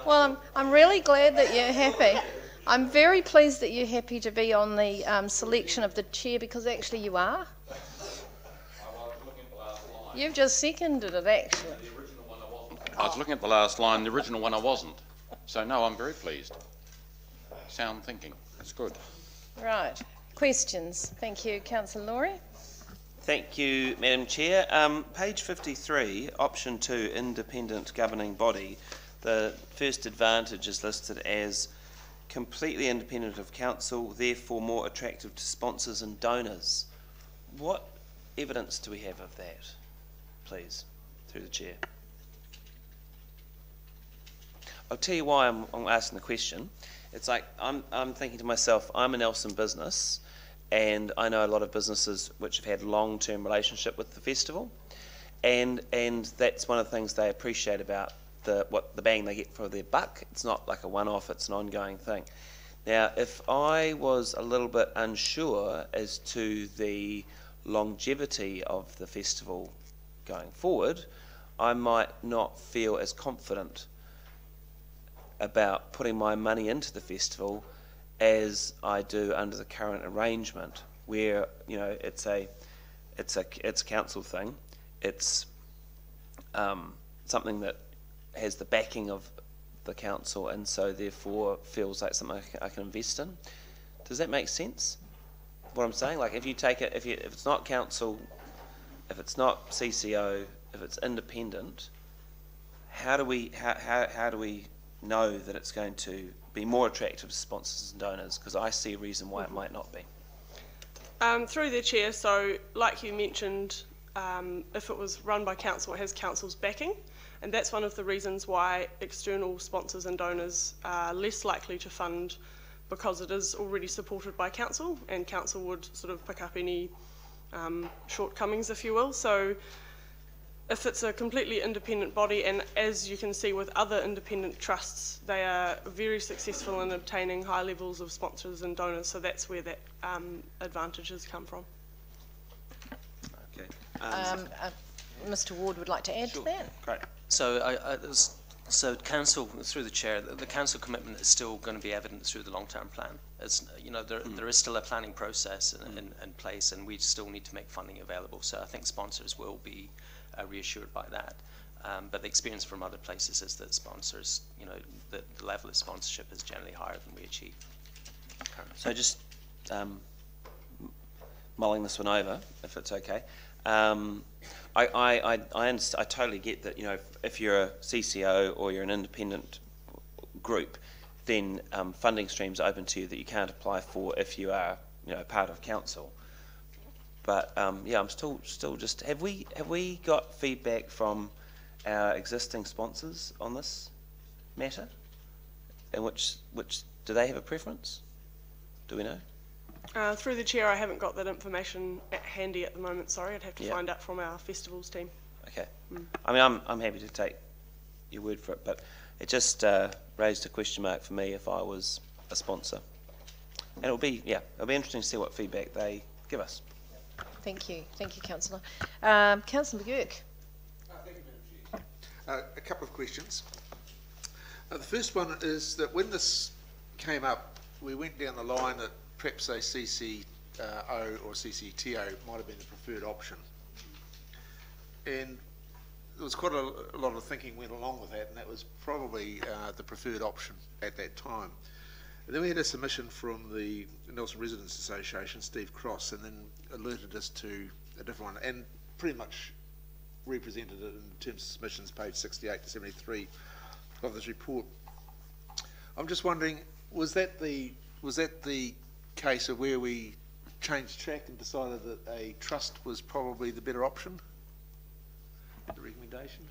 Well, I'm really glad that you're happy. I'm very pleased that you're happy to be on the selection of the chair, because actually you are. You've just seconded it, actually. I was looking at the last line, the original one I wasn't. So no, I'm very pleased. Sound thinking, that's good. Right. Questions? Thank you, Councillor Laurie. Thank you, Madam Chair. Page 53, option 2, independent governing body. The first advantage is listed as completely independent of council, therefore more attractive to sponsors and donors. What evidence do we have of that, please, through the chair? I'll tell you why I'm asking the question. It's like I'm thinking to myself, I'm a Nelson business, and I know a lot of businesses which have had long-term relationship with the festival, and that's one of the things they appreciate about the bang they get for their buck. It's not like a one-off, it's an ongoing thing. Now, if I was a little bit unsure as to the longevity of the festival going forward, I might not feel as confident about putting my money into the festival as I do under the current arrangement, where it's a council thing. It's something that has the backing of the council, and so therefore feels like something I can invest in. Does that make sense? What I'm saying, like if you take it, if it's not council, if it's not CCO, if it's independent, how do we know that it's going to be more attractive to sponsors and donors? Because I see a reason why it might not be. Through the chair, so like you mentioned, if it was run by council, it has council's backing, and that's one of the reasons why external sponsors and donors are less likely to fund, because it is already supported by council, and council would sort of pick up any shortcomings, if you will. So if it's a completely independent body, and as you can see with other independent trusts, they are very successful in obtaining high levels of sponsors and donors, so that's where that advantage has come from. Okay. Mr. Ward would like to add to that. Great. So council, through the chair, the council commitment is still going to be evident through the long-term plan. It's, there is still a planning process in place, and we still need to make funding available. So I think sponsors will be reassured by that. But the experience from other places is that sponsors, the level of sponsorship is generally higher than we achieve currently. So just mulling this one over, if it's okay. I totally get that, if you're a CCO or you're an independent group, then funding streams are open to you that you can't apply for if you are, part of council. But I'm still just, have we got feedback from our existing sponsors on this matter? And which do they have a preference? Do we know? Through the chair, I haven't got that information handy at the moment. Sorry, I'd have to find out from our festivals team. Okay. I mean, I'm happy to take your word for it, but it just raised a question mark for me if I was a sponsor. And it'll be interesting to see what feedback they give us. Thank you, Councillor. Councillor McGurk. Thank you, Madam Chair. A couple of questions. The first one is that when this came up, we went down the line that perhaps a CCO or CCTO might have been the preferred option. And there was quite a lot of thinking went along with that, and that was probably the preferred option at that time. And then we had a submission from the Nelson Residents Association, Steve Cross, and then alerted us to a different one, and pretty much represented it in terms of submissions, page 68 to 73 of this report. I'm just wondering, was that the case of where we changed track and decided that a trust was probably the better option? The recommendation?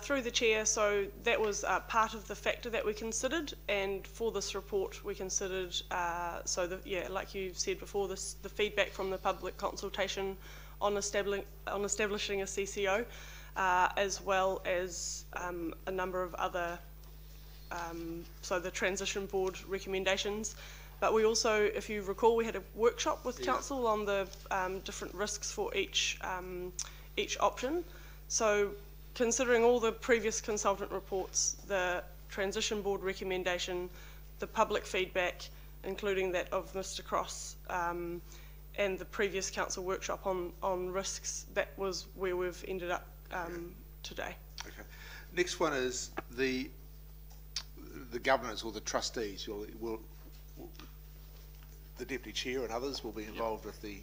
Through the chair, so that was part of the factor that we considered, and for this report we considered, like you said before, the feedback from the public consultation on establishing a CCO, as well as a number of other, so the transition board recommendations, But we also, if you recall, we had a workshop with council on the different risks for each option. So considering all the previous consultant reports, the transition board recommendation, the public feedback, including that of Mr. Cross, and the previous council workshop on risks, that was where we've ended up today. Okay. Next one is the governance or the trustees. The deputy chair and others will be involved with the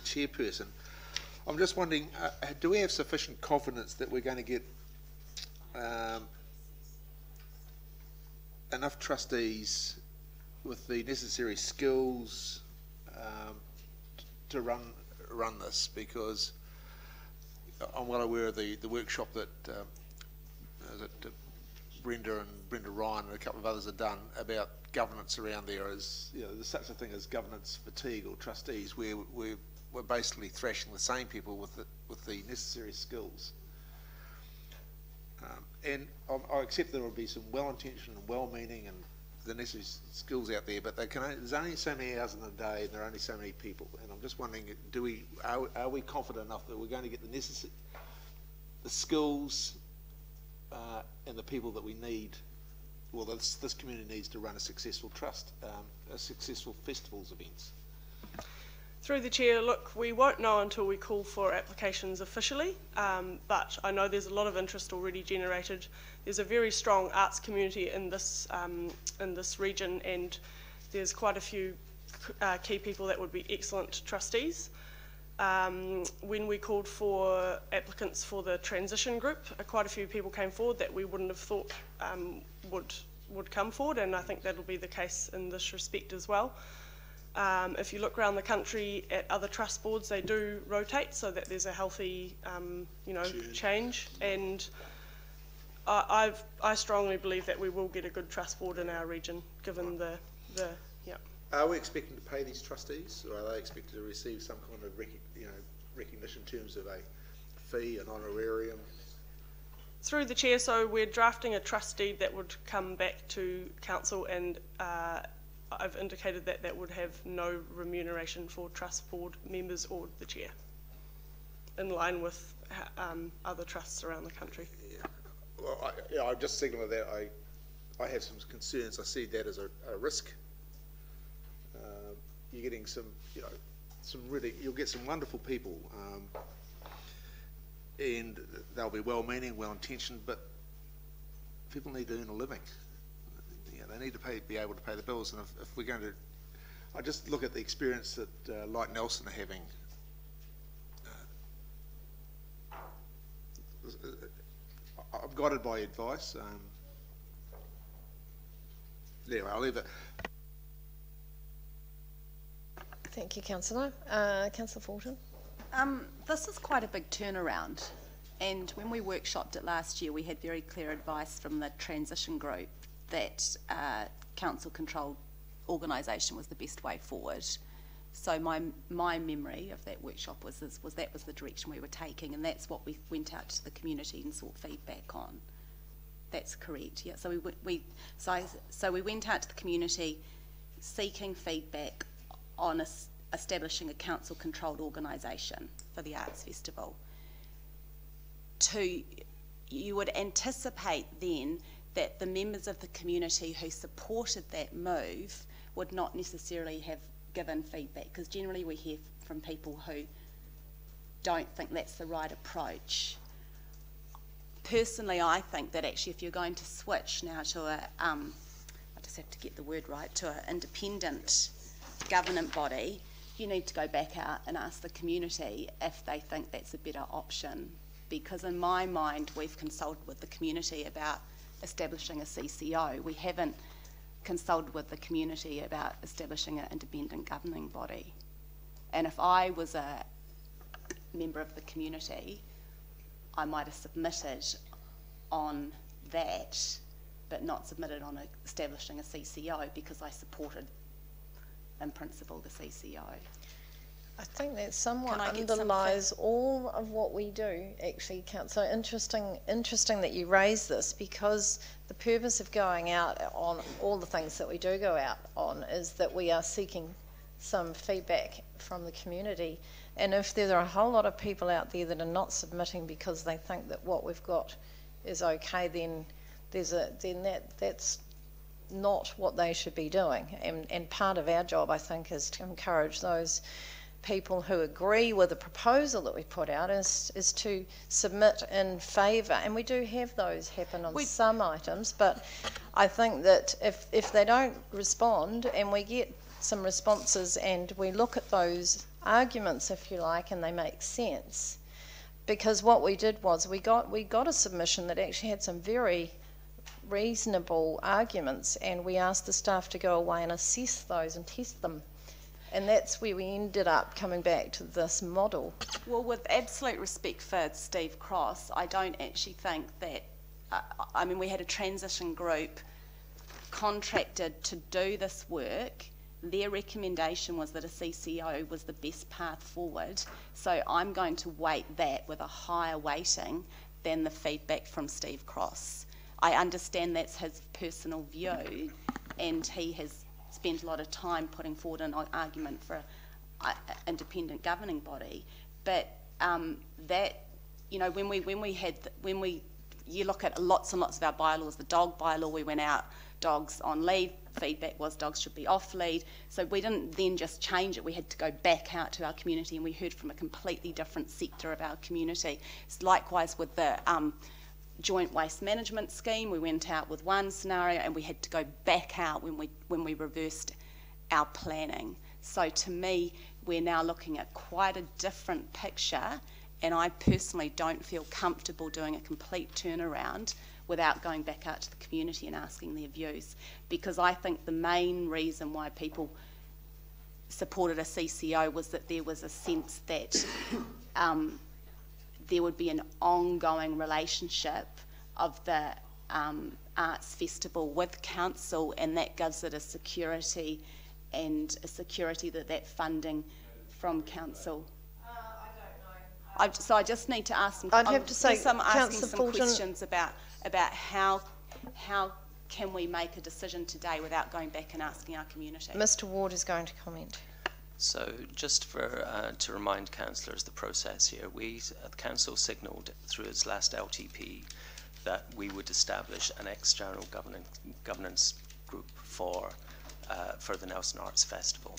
chairperson. I'm just wondering, do we have sufficient confidence that we're going to get enough trustees with the necessary skills to run this? Because I'm well aware of the workshop that Brenda Ryan and a couple of others have done about governance around there. As you know, there's such a thing as governance fatigue or trustees, where we're basically thrashing the same people with the necessary skills. And I accept there will be some well-intentioned and well-meaning and the necessary skills out there, but there's only so many hours in the day, and there are only so many people. And I'm just wondering, are we confident enough that we're going to get the skills and the people that we need? Well, this community needs to run a successful a successful festivals events. Through the chair, look, we won't know until we call for applications officially, but I know there's a lot of interest already generated. There's a very strong arts community in this region, and there's quite a few key people that would be excellent trustees. When we called for applicants for the transition group, quite a few people came forward that we wouldn't have thought would come forward, and I think that'll be the case in this respect as well. If you look around the country at other trust boards, they do rotate so that there's a healthy, change. And I strongly believe that we will get a good trust board in our region, given the. Are we expecting to pay these trustees, or are they expected to receive some kind of recognition in terms of a fee, an honorarium? Through the chair, so we're drafting a trust deed that would come back to council, and I've indicated that that would have no remuneration for trust board members or the chair, in line with other trusts around the country. Yeah. Well, I'm just signaling that I have some concerns. I see that as a risk. You're getting you'll get some wonderful people, and they'll be well-meaning, well-intentioned, but people need to earn a living. They need to be able to pay the bills, and if we're going to, I just look at the experience that Light Nelson are having. I'm guided by advice. Anyway, I'll leave it. Thank you, Councillor. Councillor Fulton. This is quite a big turnaround, and when we workshopped it last year, we had very clear advice from the transition group that council-controlled organisation was the best way forward. So my memory of that workshop was that was the direction we were taking, and that's what we went out to the community and sought feedback on. That's correct. Yeah. So we went out to the community seeking feedback on establishing a council-controlled organisation for the Arts Festival. You would anticipate then that the members of the community who supported that move would not necessarily have given feedback, because generally we hear from people who don't think that's the right approach. Personally, I think that actually if you're going to switch now to I just have to get the word right, to an independent government body, you need to go back out and ask the community if they think that's a better option. Because in my mind, we've consulted with the community about establishing a CCO. We haven't consulted with the community about establishing an independent governing body. And if I was a member of the community, I might have submitted on that, but not submitted on establishing a CCO, because I supported in principle the CCO. I think that somewhat Can I get some underlies all of what we do, actually, Councillor. Interesting that you raise this, because the purpose of going out on all the things that we do go out on is that we are seeking some feedback from the community. And if there are a whole lot of people out there that are not submitting because they think that what we've got is okay, then that's not what they should be doing. And part of our job, I think, is to encourage those people who agree with the proposal that we put out is to submit in favour, and we do have those happen on some items, but I think that if they don't respond and we get some responses and we look at those arguments, if you like, and they make sense, because what we did was we got a submission that actually had some very reasonable arguments, and we asked the staff to go away and assess those and test them. And that's where we ended up coming back to this model. Well, with absolute respect for Steve Cross, I don't actually think that, I mean, we had a transition group contracted to do this work. Their recommendation was that a CCO was the best path forward. So I'm going to weight that with a higher weighting than the feedback from Steve Cross. I understand that's his personal view, and he has spent a lot of time putting forward an argument for an independent governing body, but that, you know, when you look at lots and lots of our bylaws, the dog bylaw, we went out, dogs on lead, feedback was dogs should be off lead, so we didn't then just change it, we had to go back out to our community, and we heard from a completely different sector of our community. It's likewise with the joint waste management scheme, we went out with one scenario and we had to go back out when we reversed our planning. So to me, we're now looking at quite a different picture, and I personally don't feel comfortable doing a complete turnaround without going back out to the community and asking their views, because I think the main reason why people supported a CCO was that there was a sense that there would be an ongoing relationship of the arts festival with council, and that gives it a security, and a security that funding from council. I don't know. So I just need to ask some. I'd have to say, I'm asking Councillor some Fulton, questions about how can we make a decision today without going back and asking our community. Mr. Ward is going to comment. So just to remind councillors the process here, the council signalled through its last LTP that we would establish an external governance group for the Nelson Arts Festival.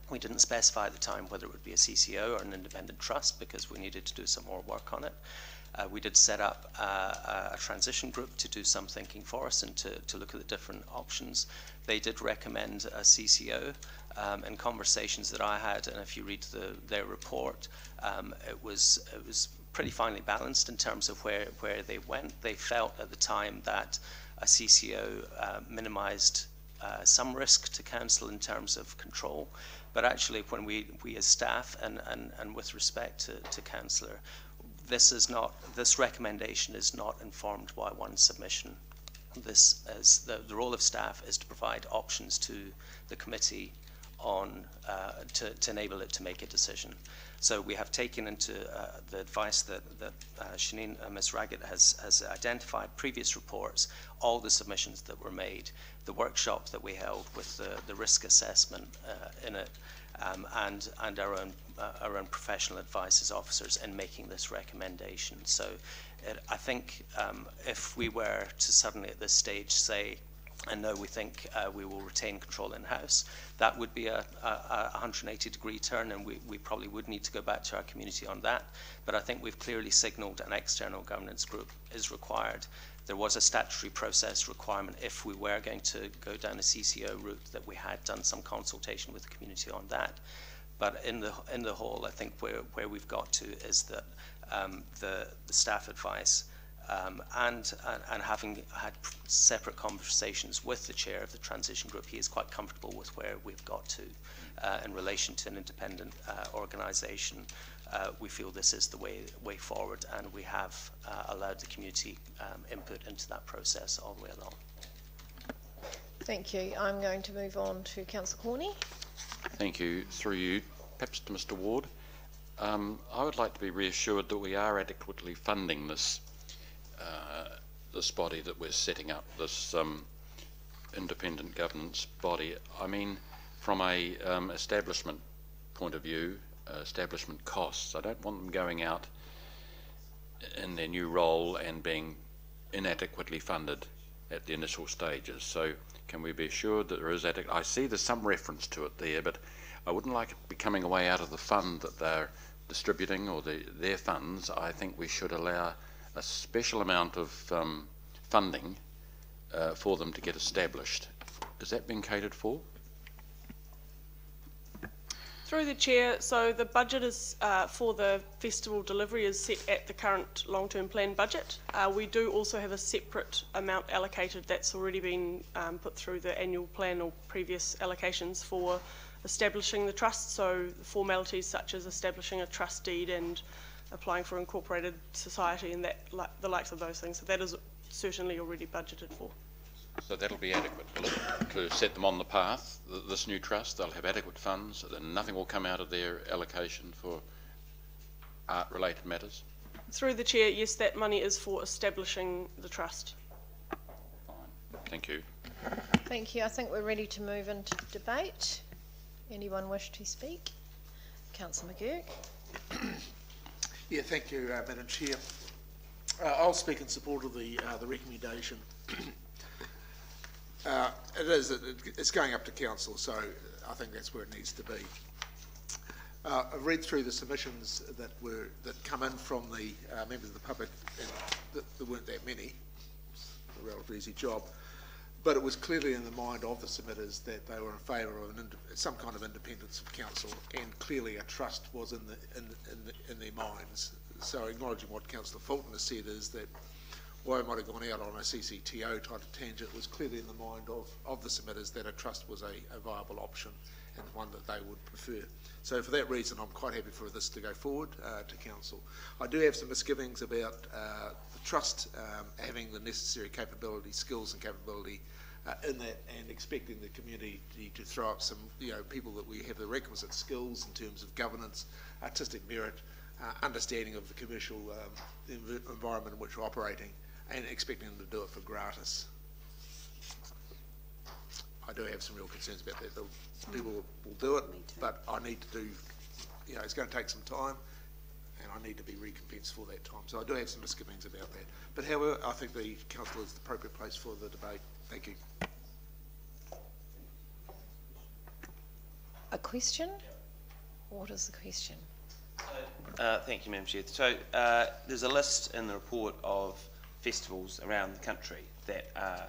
We didn't specify at the time whether it would be a CCO or an independent trust, because we needed to do some more work on it. We did set up a transition group to do some thinking for us and to look at the different options. They did recommend a CCO. In conversations that I had, and if you read their report, it was pretty finely balanced in terms of where they went. They felt at the time that a CCO minimised some risk to council in terms of control, but actually when we as staff and with respect to councillor, this recommendation is not informed by one submission. This is the role of staff is to provide options to the committee on to enable it to make a decision. So we have taken into the advice that Shanine, Ms. Raggett has identified, previous reports, all the submissions that were made, the workshop that we held with the risk assessment in it, and our own professional advice as officers in making this recommendation. So I think if we were to suddenly at this stage say, and no, we think we will retain control in-house, that would be a 180-degree turn, and we probably would need to go back to our community on that. But I think we've clearly signalled an external governance group is required. There was a statutory process requirement if we were going to go down a CCO route, that we had done some consultation with the community on that. But in the whole, I think where we've got to is that the staff advice, and having had separate conversations with the chair of the transition group, he is quite comfortable with where we've got to in relation to an independent organisation. We feel this is the way forward, and we have allowed the community input into that process all the way along. Thank you. I'm going to move on to Councillor Corney. Thank you. Through you, perhaps to Mr. Ward. I would like to be reassured that we are adequately funding this this body that we're setting up, this independent governance body. I mean, from a establishment point of view, establishment costs. I don't want them going out in their new role and being inadequately funded at the initial stages. So can we be assured that there is adequate? I see there's some reference to it there, but I wouldn't like it to be coming away out of the fund that they're distributing or their funds. I think we should allow a special amount of funding for them to get established. Is that being catered for? Through the chair, so the budget is for the festival delivery is set at the current long-term plan budget. We do also have a separate amount allocated that's already been put through the annual plan or previous allocations for establishing the trust. So formalities such as establishing a trust deed and applying for incorporated society and that, the likes of those things. So that is certainly already budgeted for. So that'll be adequate, will it, to set them on the path, this new trust? They'll have adequate funds, then nothing will come out of their allocation for art-related matters? Through the chair, yes, that money is for establishing the trust. Fine, thank you. Thank you. I think we're ready to move into debate. Anyone wish to speak? Councillor McGurk. Yeah, thank you, Madam Chair. I'll speak in support of the recommendation. It's going up to council, so I think that's where it needs to be. I've read through the submissions that come in from the members of the public, and there weren't that many. It's a relatively easy job, but it was clearly in the mind of the submitters that they were in favour of some kind of independence of council, and clearly a trust was in their minds. So acknowledging what Councillor Fulton has said is that why it might have gone out on a CCTO type of tangent was clearly in the mind of the submitters that a trust was a viable option and one that they would prefer. So for that reason, I'm quite happy for this to go forward to council. I do have some misgivings about the trust having the necessary capability, skills and capability in that, and expecting the community to throw up some, people that we have the requisite skills in terms of governance, artistic merit, understanding of the commercial environment in which we're operating, and expecting them to do it for gratis. I do have some real concerns about that. People will do it, but I need to do, it's going to take some time, and I need to be recompensed for that time. So I do have some misgivings about that. But however, I think the council is the appropriate place for the debate. Thank you. A question? What is the question? Thank you, Madam Chair. So there's a list in the report of festivals around the country that are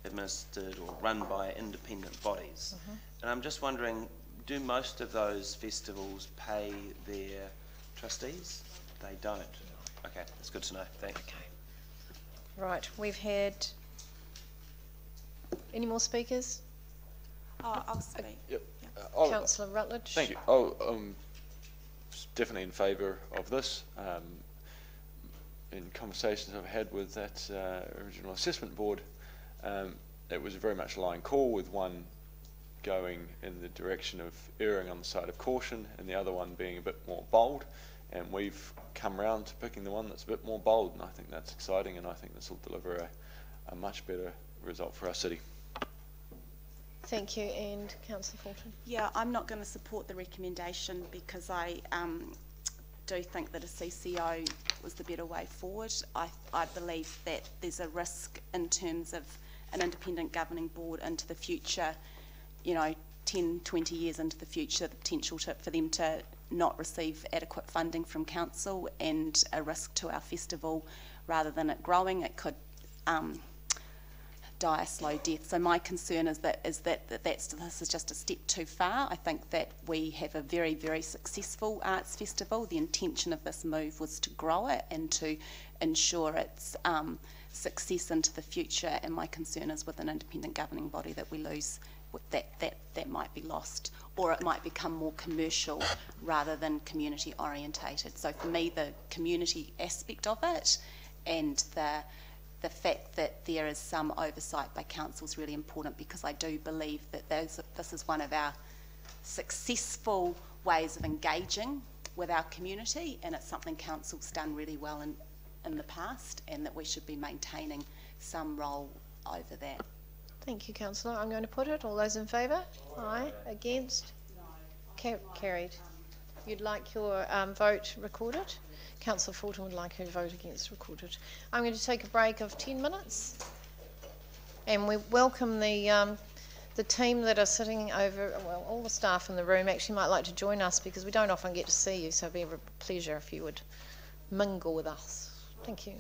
administered or run by independent bodies. And I'm just wondering, do most of those festivals pay their trustees? They don't. Okay, that's good to know. Thanks. Okay. Right, we've had... Any more speakers? I'll speak. Yep. Councillor Rutledge. Thank you. Definitely in favour of this. In conversations I've had with that original assessment board, it was very much a line call, with one going in the direction of erring on the side of caution and the other one being a bit more bold, and we've come round to picking the one that's a bit more bold, and I think that's exciting, and I think this will deliver a much better result for our city. Thank you. And Councillor Fulton. Yeah, I'm not going to support the recommendation because I do think that a CCO was the better way forward. I believe that there's a risk in terms of an independent governing board into the future, 10, 20 years into the future, the potential for them to not receive adequate funding from council, and a risk to our festival. Rather than it growing, it could die a slow death. So my concern is that this is just a step too far. I think that we have a very, very successful arts festival. The intention of this move was to grow it and to ensure its success into the future, and my concern is with an independent governing body that we lose, that might be lost, or it might become more commercial rather than community orientated. So for me, the community aspect of it and the fact that there is some oversight by council is really important, because I do believe that this is one of our successful ways of engaging with our community, and it's something council's done really well in the past, and that we should be maintaining some role over that. Thank you, Councillor. I'm going to put it. All those in favour? Aye. Against? Carried. You'd like your vote recorded? Councillor Fulton would like her vote against recorded. I'm going to take a break of 10 minutes, and we welcome the team that are sitting over, well, all the staff in the room actually might like to join us because we don't often get to see you, so it'd be a pleasure if you would mingle with us. Thank you.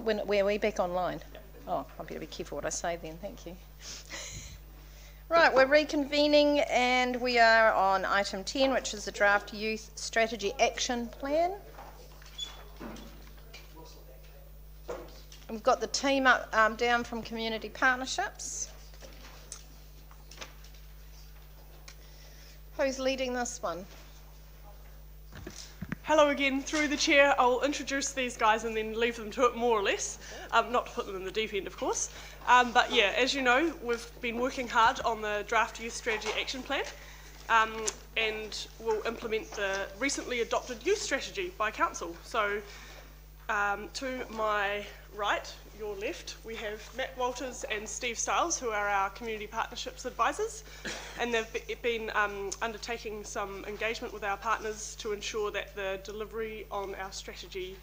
where are we back online? Oh, I better be careful what I say then, thank you. Right, we're reconvening and we are on item 10, which is the draft youth strategy action plan. We've got the team up, down from community partnerships. Who's leading this one? Hello again, through the chair. I'll introduce these guys and then leave them to it more or less. Not to put them in the deep end, of course. But yeah, as you know, we've been working hard on the draft youth strategy action plan, and we'll implement the recently adopted youth strategy by council. So to my right, your left, we have Matt Walters and Steve Stiles, who are our community partnerships advisors, and they've been undertaking some engagement with our partners to ensure that the delivery on our strategy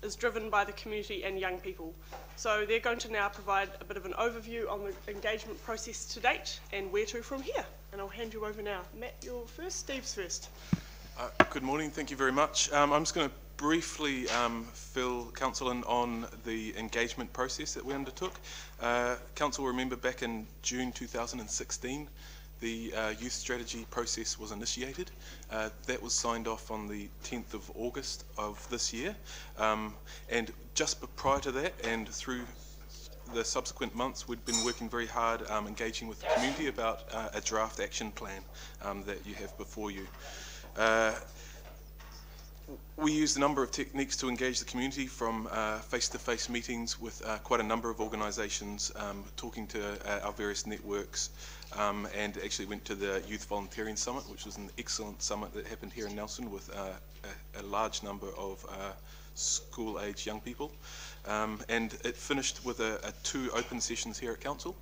is driven by the community and young people. So they're going to now provide a bit of an overview on the engagement process to date and where to from here. And I'll hand you over now. Matt, you're first, Steve's first. Good morning, thank you very much. I'm just going to briefly fill Council in on the engagement process that we undertook. Council will remember back in June 2016, the youth strategy process was initiated. That was signed off on the 10th of August of this year. And just prior to that and through the subsequent months, we'd been working very hard engaging with the community about a draft action plan that you have before you. We used a number of techniques to engage the community, from face-to-face meetings with quite a number of organisations, talking to our various networks, and actually went to the Youth Volunteering Summit, which was an excellent summit that happened here in Nelson with a large number of school-age young people. And it finished with two open sessions here at Council,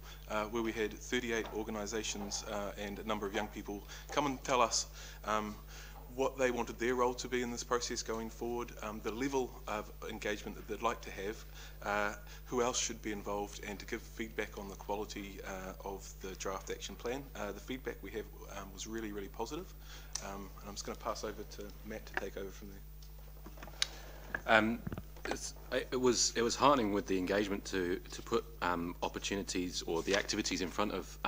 where we had 38 organisations and a number of young people come and tell us what they wanted their role to be in this process going forward, the level of engagement that they'd like to have, who else should be involved, and to give feedback on the quality of the draft action plan. The feedback we have was really, really positive. And I'm just going to pass over to Matt to take over from there. It was heartening with the engagement to put opportunities or the activities in front of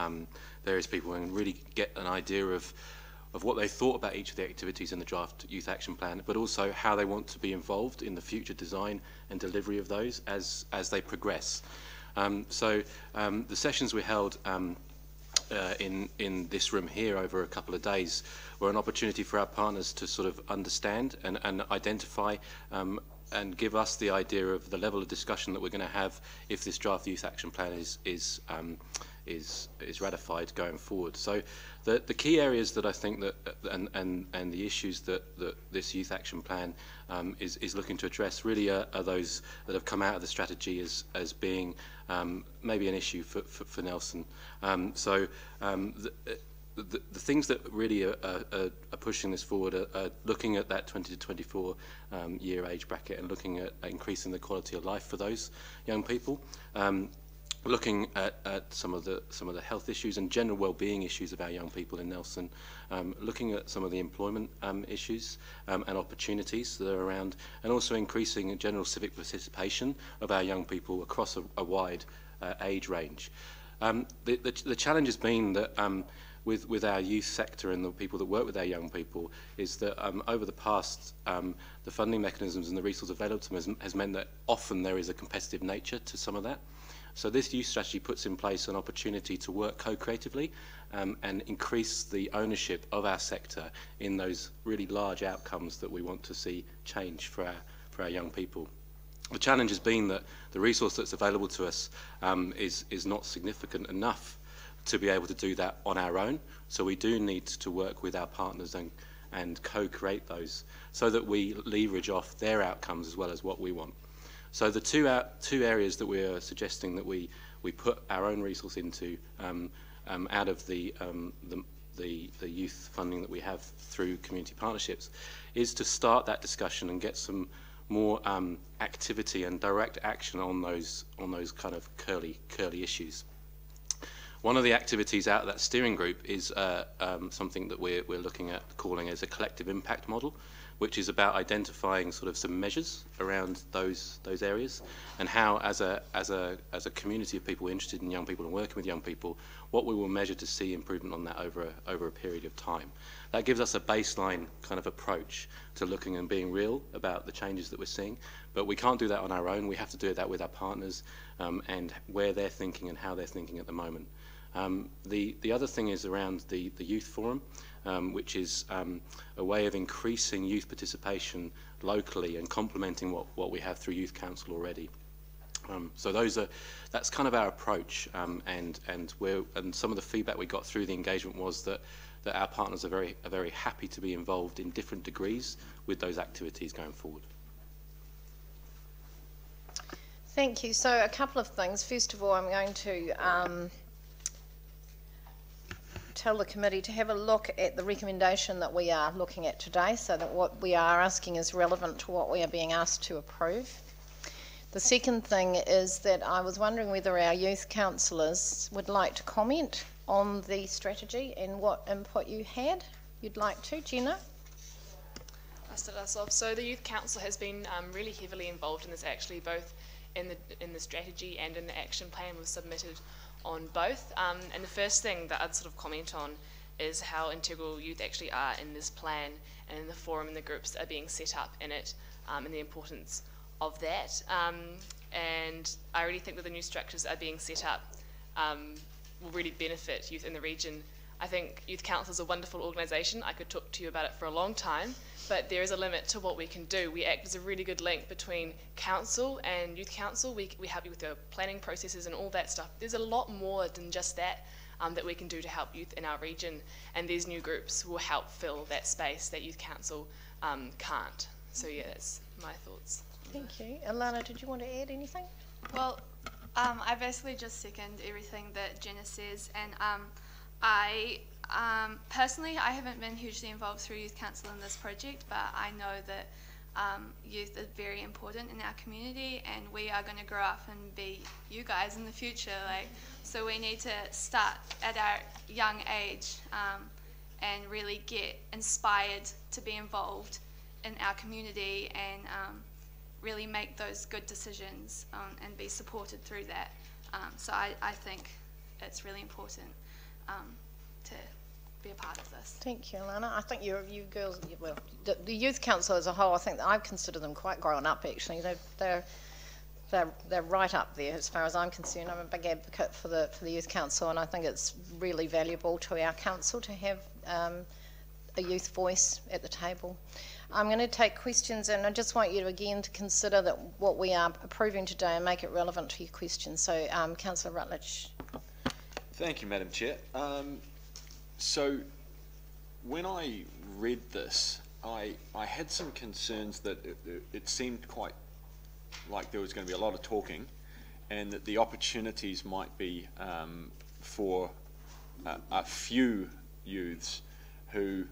various people and really get an idea of what they thought about each of the activities in the draft youth action plan, but also how they want to be involved in the future design and delivery of those as they progress. So the sessions we held in this room here over a couple of days were an opportunity for our partners to sort of understand and identify and give us the idea of the level of discussion that we're going to have if this draft youth action plan is ratified going forward. So the key areas that I think that and the issues that this youth action plan is looking to address really are those that have come out of the strategy as being maybe an issue for Nelson. The things that really are pushing this forward are looking at that 20 to 24 year age bracket and looking at increasing the quality of life for those young people. Looking at some of the health issues and general well-being issues of our young people in Nelson, looking at some of the employment issues and opportunities that are around, and also increasing general civic participation of our young people across a wide age range. The challenge has been that with our youth sector and the people that work with our young people is that over the past, the funding mechanisms and the resources available to them has meant that often there is a competitive nature to some of that. So this youth strategy puts in place an opportunity to work co-creatively and increase the ownership of our sector in those really large outcomes that we want to see change for our young people. The challenge has been that the resource that's available to us is not significant enough to be able to do that on our own. So we do need to work with our partners and co-create those so that we leverage off their outcomes as well as what we want. So the two areas that we're suggesting that we put our own resource into out of the youth funding that we have through community partnerships is to start that discussion and get some more activity and direct action on those kind of curly issues. One of the activities out of that steering group is something that we're looking at calling as a collective impact model, which is about identifying sort of some measures around those areas, and how as a community of people interested in young people and working with young people, what we will measure to see improvement on that over a period of time. That gives us a baseline kind of approach to looking and being real about the changes that we're seeing, but we can't do that on our own. We have to do that with our partners and where they're thinking and how they're thinking at the moment. The other thing is around the youth forum, which is a way of increasing youth participation locally and complementing what we have through Youth Council already. So that's kind of our approach, and some of the feedback we got through the engagement was that our partners are very happy to be involved in different degrees with those activities going forward. Thank you. So a couple of things. First of all, I'm going to tell the committee to have a look at the recommendation that we are looking at today, so that what we are asking is relevant to what we are being asked to approve. The second thing is that I was wondering whether our youth councillors would like to comment on the strategy and what input you'd like to. Jenna? I'll start us off. So the Youth Council has been really heavily involved in this, actually, both in the strategy and in the action plan we've submitted on both. And the first thing that I'd sort of comment on is how integral youth actually are in this plan and in the forum and the groups that are being set up in it, and the importance of that. And I really think that the new structures that are being set up will really benefit youth in the region. I think Youth Council is a wonderful organisation. I could talk to you about it for a long time, but there is a limit to what we can do. We act as a really good link between council and Youth Council. We help you with the planning processes and all that stuff. There's a lot more than just that that we can do to help youth in our region, and these new groups will help fill that space that Youth Council can't. So yeah, that's my thoughts. Thank you. Alana, did you want to add anything? Well, I basically just second everything that Jenna says, and I personally, I haven't been hugely involved through Youth Council in this project, but I know that youth is very important in our community, and we are going to grow up and be you guys in the future. So we need to start at our young age and really get inspired to be involved in our community and really make those good decisions and be supported through that. So I think it's really important to be a part of this. Thank you, Alana. I think you girls, well, the Youth Council as a whole, I think that I consider them quite grown up, actually. They're right up there as far as I'm concerned. I'm a big advocate for the Youth Council, and I think it's really valuable to our council to have a youth voice at the table. I'm going to take questions, and I just want you to again to consider that what we are approving today and make it relevant to your questions. So, Councillor Rutledge. Thank you, Madam Chair. So, when I read this, I had some concerns that it seemed quite like there was going to be a lot of talking, and that the opportunities might be for a few youths who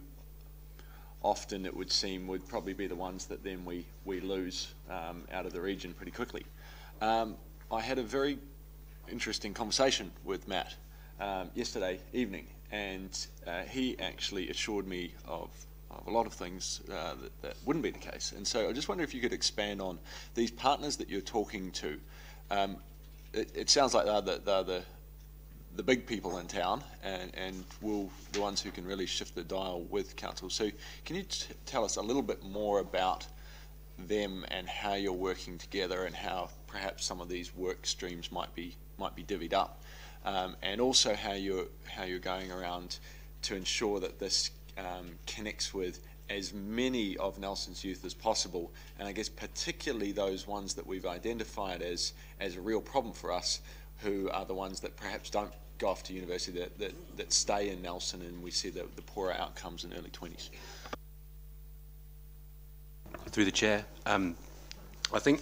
often it would seem would probably be the ones that then we lose out of the region pretty quickly. I had a very interesting conversation with Matt yesterday evening, and he actually assured me of a lot of things that wouldn't be the case. And so I just wonder if you could expand on these partners that you're talking to. It sounds like they're the big people in town, and the ones who can really shift the dial with council. So can you tell us a little bit more about them and how you're working together, and how perhaps some of these work streams might be divvied up, and also how you're going around to ensure that this connects with as many of Nelson's youth as possible, and I guess particularly those ones that we've identified as a real problem for us, who are the ones that perhaps don't go off to university, that stay in Nelson, and we see the poorer outcomes in early 20s. Through the chair, I think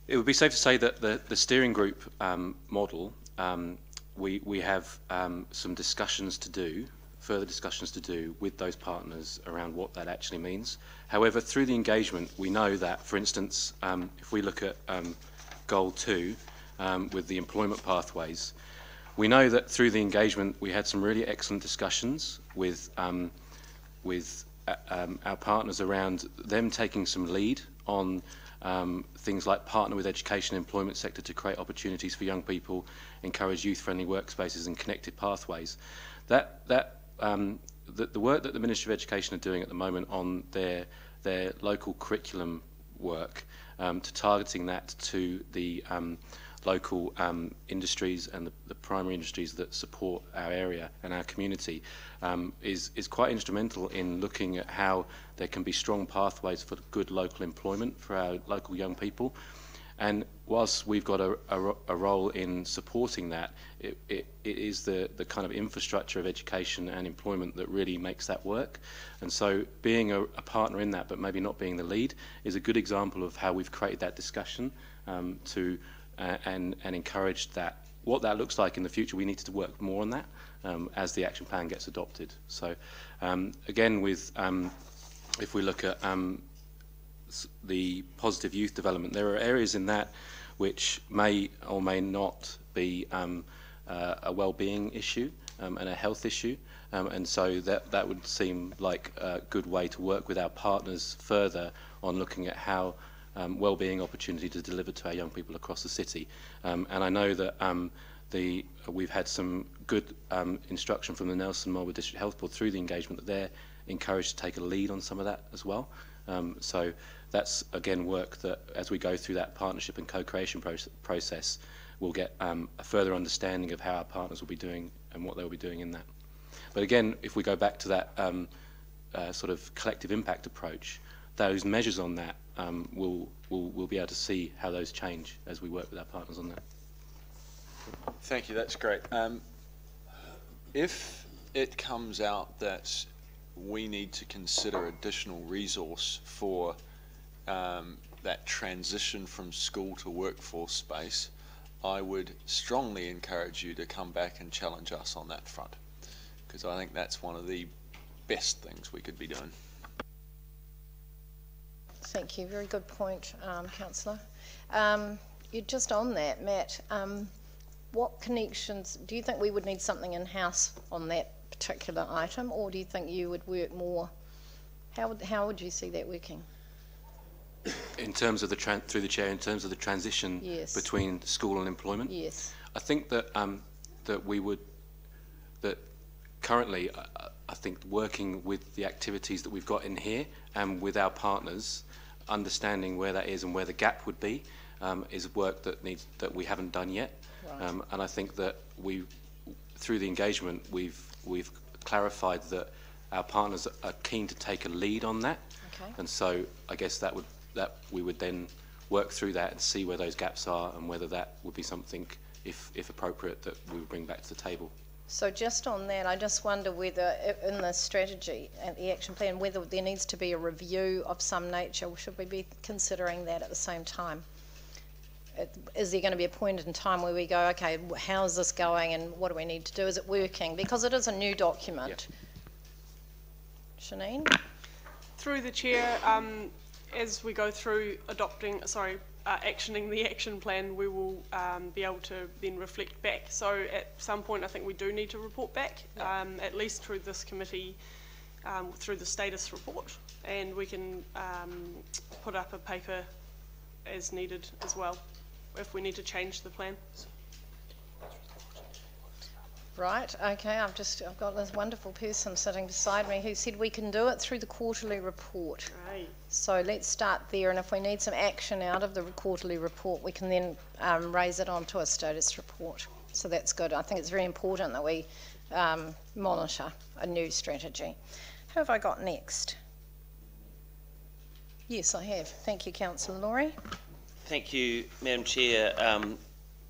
it would be safe to say that the steering group model, we have some discussions to do, further discussions to do with those partners around what that actually means. However, through the engagement, we know that, for instance, if we look at Goal 2 with the employment pathways, We know that through the engagement we had some really excellent discussions with our partners around them taking some lead on things like partner with education and employment sector to create opportunities for young people, encourage youth-friendly workspaces and connected pathways. The work that the Ministry of Education are doing at the moment on their local curriculum work, to targeting that to the local industries and the primary industries that support our area and our community, is quite instrumental in looking at how there can be strong pathways for good local employment for our local young people. And whilst we've got a role in supporting that, it is the kind of infrastructure of education and employment that really makes that work. And so being a partner in that, but maybe not being the lead, is a good example of how we've created that discussion and encouraged that. What that looks like in the future, we need to work more on that as the action plan gets adopted. So again, if we look at the positive youth development, there are areas in that which may or may not be a well-being issue and a health issue, and so that would seem like a good way to work with our partners further on looking at how well-being opportunity to deliver to our young people across the city. And I know that we've had some good instruction from the Nelson Marlborough District Health Board through the engagement that they're encouraged to take a lead on some of that as well. So that's again work that as we go through that partnership and co-creation process, we'll get a further understanding of how our partners will be doing and what they'll be doing in that. But again, if we go back to that sort of collective impact approach, those measures on that we'll be able to see how those change as we work with our partners on that. Thank you, that's great. If it comes out that we need to consider additional resource for that transition from school to workforce space, I would strongly encourage you to come back and challenge us on that front, because I think that's one of the best things we could be doing. Thank you. Very good point, Councillor. You're just on that, Matt. What connections, do you think we would need something in-house on that particular item, or do you think you would work more? How would you see that working? In terms of through the chair, in terms of the transition between school and employment? Yes. I think that that currently, I think working with the activities that we've got in here and with our partners, understanding where that is and where the gap would be, is work that we haven't done yet. Right. And I think that through the engagement, we've clarified that our partners are keen to take a lead on that. Okay. And so I guess that we would then work through that and see where those gaps are and whether that would be something, if appropriate, that we would bring back to the table. So just on that, I just wonder whether in the strategy and the action plan, whether there needs to be a review of some nature, or should we be considering that at the same time? Is there going to be a point in time where we go, okay, how's this going and what do we need to do? Is it working? Because it is a new document. Yeah. Shanine? Through the chair, as we go through actioning the action plan, we will be able to then reflect back. So at some point, I think we do need to report back, at least through this committee, through the status report, and we can put up a paper as needed as well, if we need to change the plan. Right, okay, I've got this wonderful person sitting beside me who said we can do it through the quarterly report. Right. So let's start there, and if we need some action out of the quarterly report, we can then raise it onto a status report. So that's good. I think it's very important that we monitor a new strategy. Who have I got next? Yes, I have. Thank you, Councillor Laurie. Thank you, Madam Chair.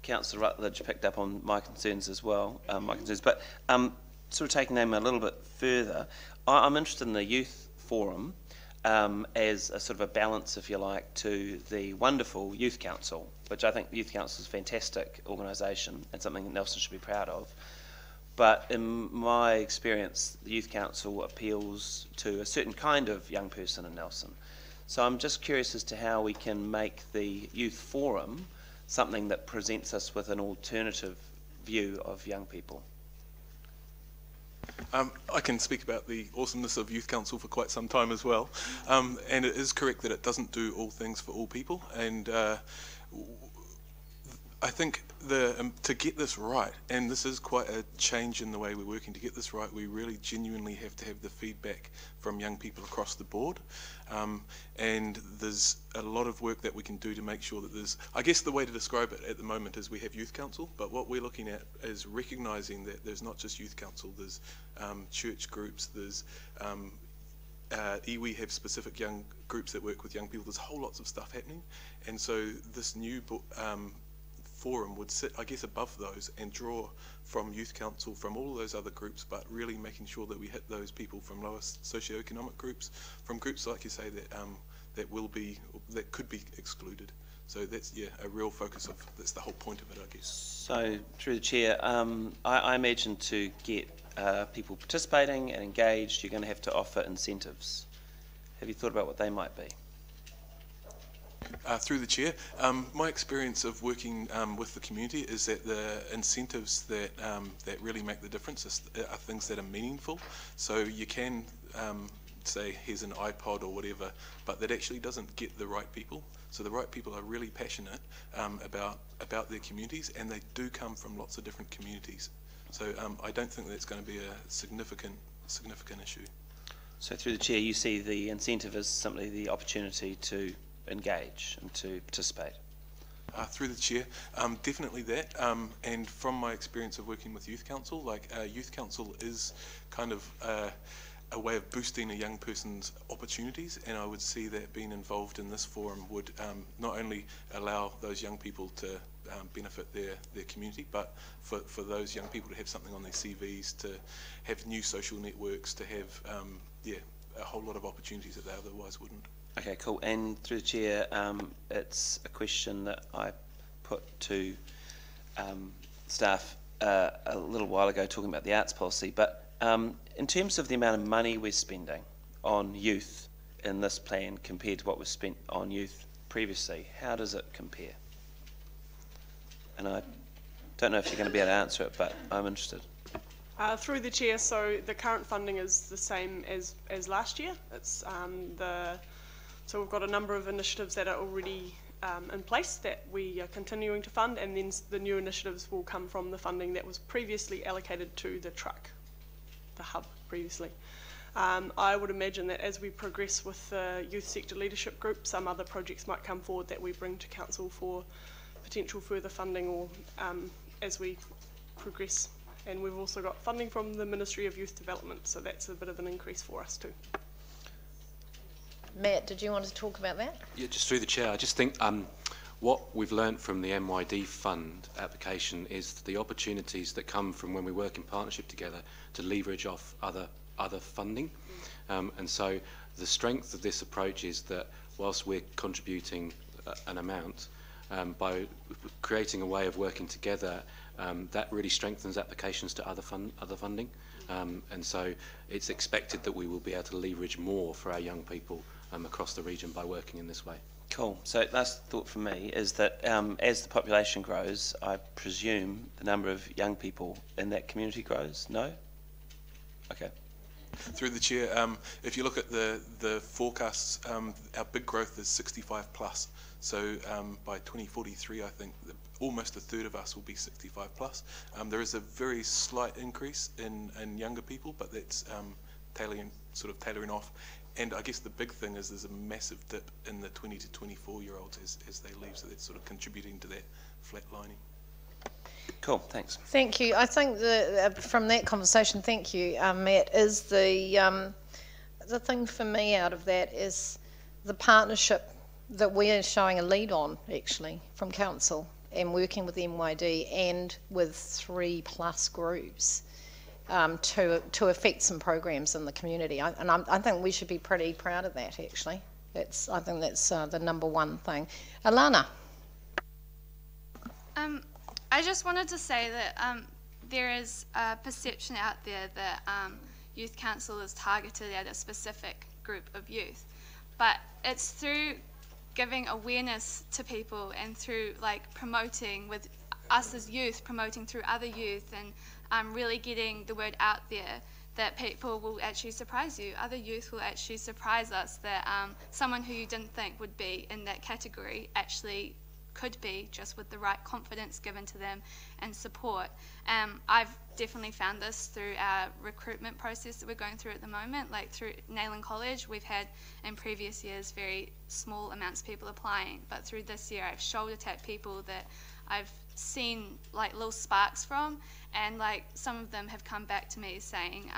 Councillor Rutledge picked up on my concerns as well, but sort of taking them a little bit further, I'm interested in the youth forum as a sort of a balance, if you like, to the wonderful Youth Council, which I think the Youth Council is a fantastic organisation and something that Nelson should be proud of. But in my experience, the Youth Council appeals to a certain kind of young person in Nelson. So I'm just curious as to how we can make the youth forum something that presents us with an alternative view of young people? I can speak about the awesomeness of Youth Council for quite some time as well, and it is correct that it doesn't do all things for all people, and I think to get this right, and this is quite a change in the way we're working, to get this right, we really genuinely have to have the feedback from young people across the board, and there's a lot of work that we can do to make sure that there's, I guess the way to describe it at the moment is we have Youth Council, but what we're looking at is recognising that there's not just Youth Council, there's church groups, there's iwi have specific young groups that work with young people, there's whole lots of stuff happening, and so this new forum would sit, I guess, above those and draw from Youth Council, from all those other groups, but really making sure that we hit those people from lower socioeconomic groups, from groups like you say that could be excluded. So that's a real focus that's the whole point of it, I guess. So through the chair, I imagine to get people participating and engaged, you're going to have to offer incentives. Have you thought about what they might be? Through the chair, my experience of working with the community is that the incentives that really make the difference are things that are meaningful. So you can say here's an iPod or whatever, but that actually doesn't get the right people. So the right people are really passionate about their communities, and they do come from lots of different communities. So I don't think that's going to be a significant issue. So through the chair, you see the incentive as simply the opportunity to engage and to participate? Through the chair, definitely that. And from my experience of working with Youth Council, Youth Council is kind of a way of boosting a young person's opportunities, and I would see that being involved in this forum would not only allow those young people to benefit their community, but for those young people to have something on their CVs, to have new social networks, to have a whole lot of opportunities that they otherwise wouldn't. Okay, cool. And through the chair, it's a question that I put to staff a little while ago talking about the arts policy, but in terms of the amount of money we're spending on youth in this plan compared to what was spent on youth previously, how does it compare? And I don't know if you're going to be able to answer it, but I'm interested. Through the chair, so the current funding is the same as last year. It's so we've got a number of initiatives that are already in place that we are continuing to fund, and then the new initiatives will come from the funding that was previously allocated to the hub previously. I would imagine that as we progress with the youth sector leadership group, some other projects might come forward that we bring to council for potential further funding, or as we progress. And we've also got funding from the Ministry of Youth Development, so that's a bit of an increase for us too. Matt, did you want to talk about that? Yeah, just through the chair, I just think what we've learnt from the MYD fund application is the opportunities that come from when we work in partnership together to leverage off other funding. And so the strength of this approach is that whilst we're contributing an amount, by creating a way of working together, that really strengthens applications to other funding. And so it's expected that we will be able to leverage more for our young people across the region by working in this way. Cool. So last thought from me is that as the population grows, I presume the number of young people in that community grows? No? Okay. Through the chair, if you look at the forecasts, our big growth is 65 plus. So by 2043, I think almost a third of us will be 65 plus. There is a very slight increase in younger people, but that's tailoring off. And I guess the big thing is there's a massive dip in the 20 to 24-year-olds as they leave, so that's sort of contributing to that flatlining. Cool, thanks. Thank you. I think from that conversation, thank you, Matt, is the thing for me out of that is the partnership that we're showing a lead on, actually, from Council and working with MYD and with 3+ groups to affect some programs in the community. I think we should be pretty proud of that, actually. I think that's the number one thing. Alana. I just wanted to say that there is a perception out there that Youth Council is targeted at a specific group of youth, but it's through giving awareness to people and through promoting with us as youth promoting through other youth and really getting the word out there that people will actually surprise you. Other youth will actually surprise us that someone who you didn't think would be in that category actually could be, just with the right confidence given to them and support. I've definitely found this through our recruitment process that we're going through at the moment. Like through Nayland College, we've had in previous years very small amounts of people applying, but through this year I've shoulder tapped people that I've seen like little sparks from, and like some of them have come back to me saying,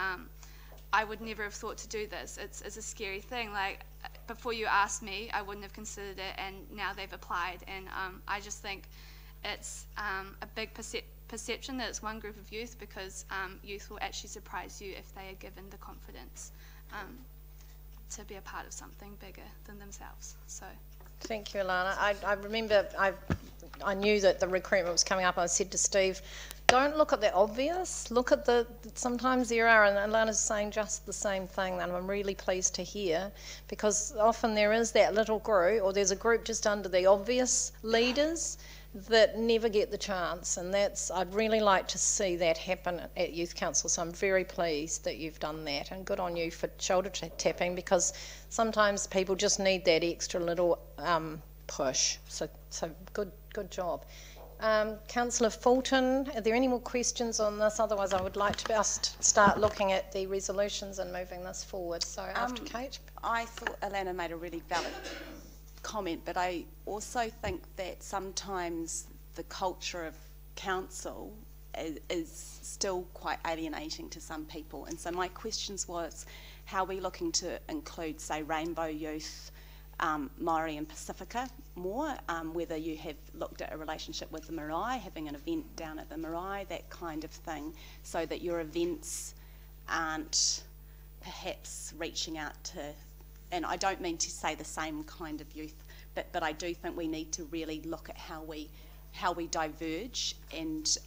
I would never have thought to do this. It's a scary thing. Like before you asked me, I wouldn't have considered it, and now they've applied. And I just think it's a big perception that it's one group of youth, because youth will actually surprise you if they are given the confidence to be a part of something bigger than themselves. So. Thank you, Alana. I remember I knew that the recruitment was coming up. I said to Steve, don't look at the obvious, look at sometimes there are, and Alana's saying just the same thing, and I'm really pleased to hear, because often there is that little group, or there's a group just under the obvious leaders that never get the chance, and I'd really like to see that happen at Youth Council, so I'm very pleased that you've done that, and good on you for shoulder tapping, because sometimes people just need that extra little push, so good job. Councillor Fulton, are there any more questions on this? Otherwise I would like to just start looking at the resolutions and moving this forward. So after Kate. I thought Alana made a really valid comment, but I also think that sometimes the culture of council is still quite alienating to some people, and so my questions was, how are we looking to include, say, Rainbow Youth, Māori and Pacifica more, whether you have looked at a relationship with the marae, having an event down at the marae, that kind of thing, so that your events aren't perhaps reaching out to, and I don't mean to say the same kind of youth, but I do think we need to really look at how we diverge and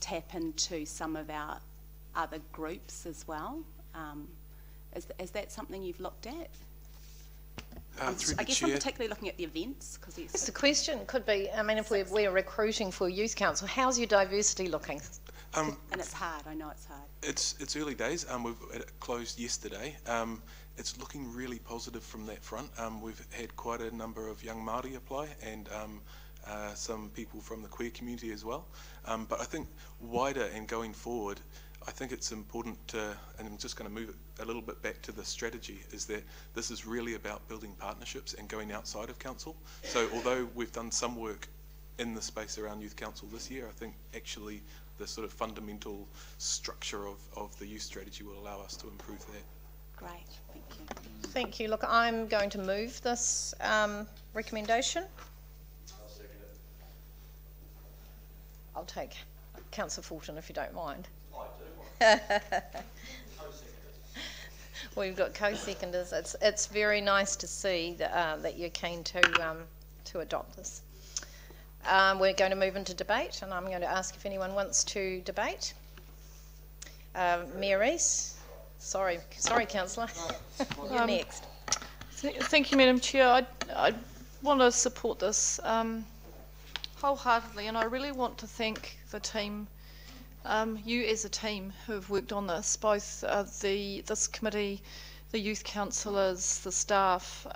tap into some of our other groups as well. Is that something you've looked at? I guess I'm particularly looking at the events, because it's the question could be, I mean, if we're recruiting for Youth Council, how's your diversity looking? And it's hard, I know it's hard. It's early days. It closed yesterday. It's looking really positive from that front. We've had quite a number of young Māori apply, and some people from the queer community as well. But I think wider and going forward, I think it's important to, and I'm just going to move it a little bit back to the strategy, is that this is really about building partnerships and going outside of council. So although we've done some work in the space around Youth Council this year, I think actually the sort of fundamental structure of the youth strategy will allow us to improve that. Great, thank you. Thank you. Look, I'm going to move this recommendation. I'll second it. I'll take Councillor Fulton if you don't mind. I do. We've got co-seconders. It's very nice to see that you're keen to adopt this. We're going to move into debate, and I'm going to ask if anyone wants to debate. Mayor Rees. Sorry, Councillor. You're next. Thank you, Madam Chair. I want to support this wholeheartedly, and I really want to thank the team, you as a team who have worked on this, both this committee, the youth councillors, the staff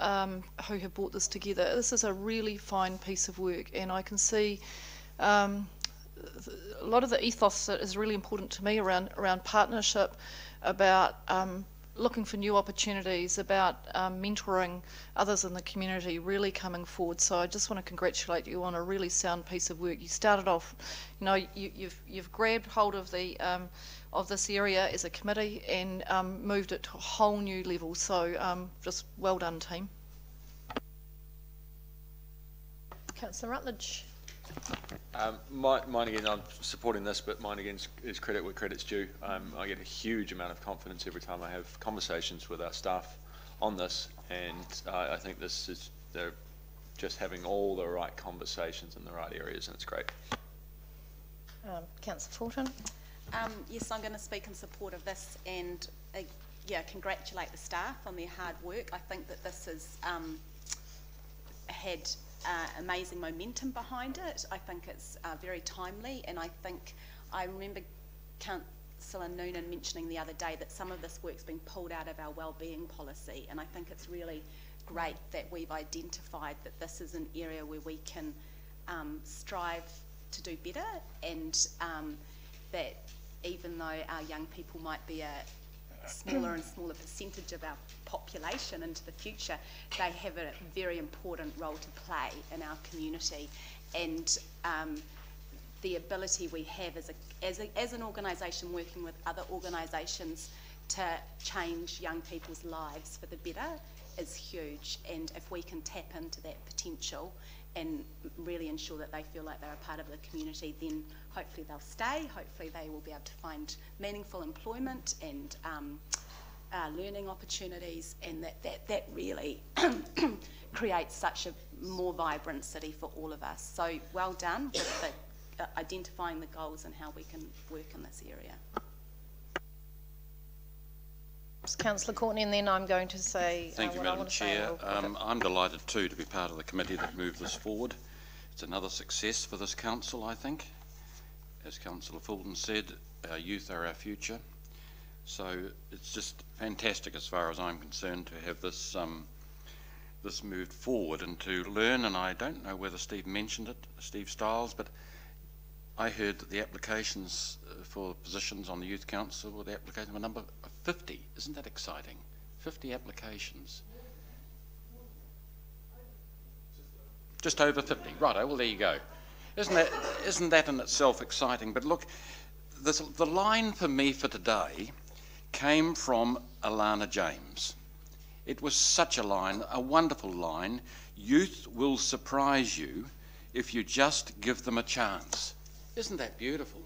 who have brought this together. This is a really fine piece of work, and I can see a lot of the ethos that is really important to me around partnership, about looking for new opportunities, about mentoring others in the community, really coming forward. So I just want to congratulate you on a really sound piece of work. You started off, you know, you've grabbed hold of the of this area as a committee and moved it to a whole new level. So just well done, team. Councillor Rutledge. Mine again, I'm supporting this, but mine again is credit where credit's due. I get a huge amount of confidence every time I have conversations with our staff on this, and I think they're just having all the right conversations in the right areas, and it's great. Councillor Fulton. Yes, I'm going to speak in support of this, and congratulate the staff on their hard work. I think that this has had amazing momentum behind it. I think it's very timely, and I remember Councillor Noonan mentioning the other day that some of this work's been pulled out of our wellbeing policy, and I think it's really great that we've identified that this is an area where we can strive to do better, and that even though our young people might be a smaller and smaller percentage of our population into the future, they have a very important role to play in our community, and the ability we have as an organisation working with other organisations to change young people's lives for the better is huge. And if we can tap into that potential and really ensure that they feel like they're a part of the community, then hopefully they'll stay, hopefully they will be able to find meaningful employment and learning opportunities, and that really creates such a more vibrant city for all of us. So well done with identifying the goals and how we can work in this area. Councillor Courtney, and then I'm going to say Thank you, what I Madam want to say. Chair. I'm delighted too to be part of the committee that moved this forward. It's another success for this council, I think. As Councillor Fulton said, our youth are our future. So it's just fantastic as far as I'm concerned to have this this moved forward and to learn, and I don't know whether Steve mentioned it, Steve Stiles, but I heard that the applications for positions on the Youth Council were the application of a number of 50. Isn't that exciting? 50 applications. Just over 50. Righto, well there you go. Isn't that in itself exciting? But look, the line for me for today came from Alana James. It was such a line, a wonderful line. Youth will surprise you if you just give them a chance. Isn't that beautiful?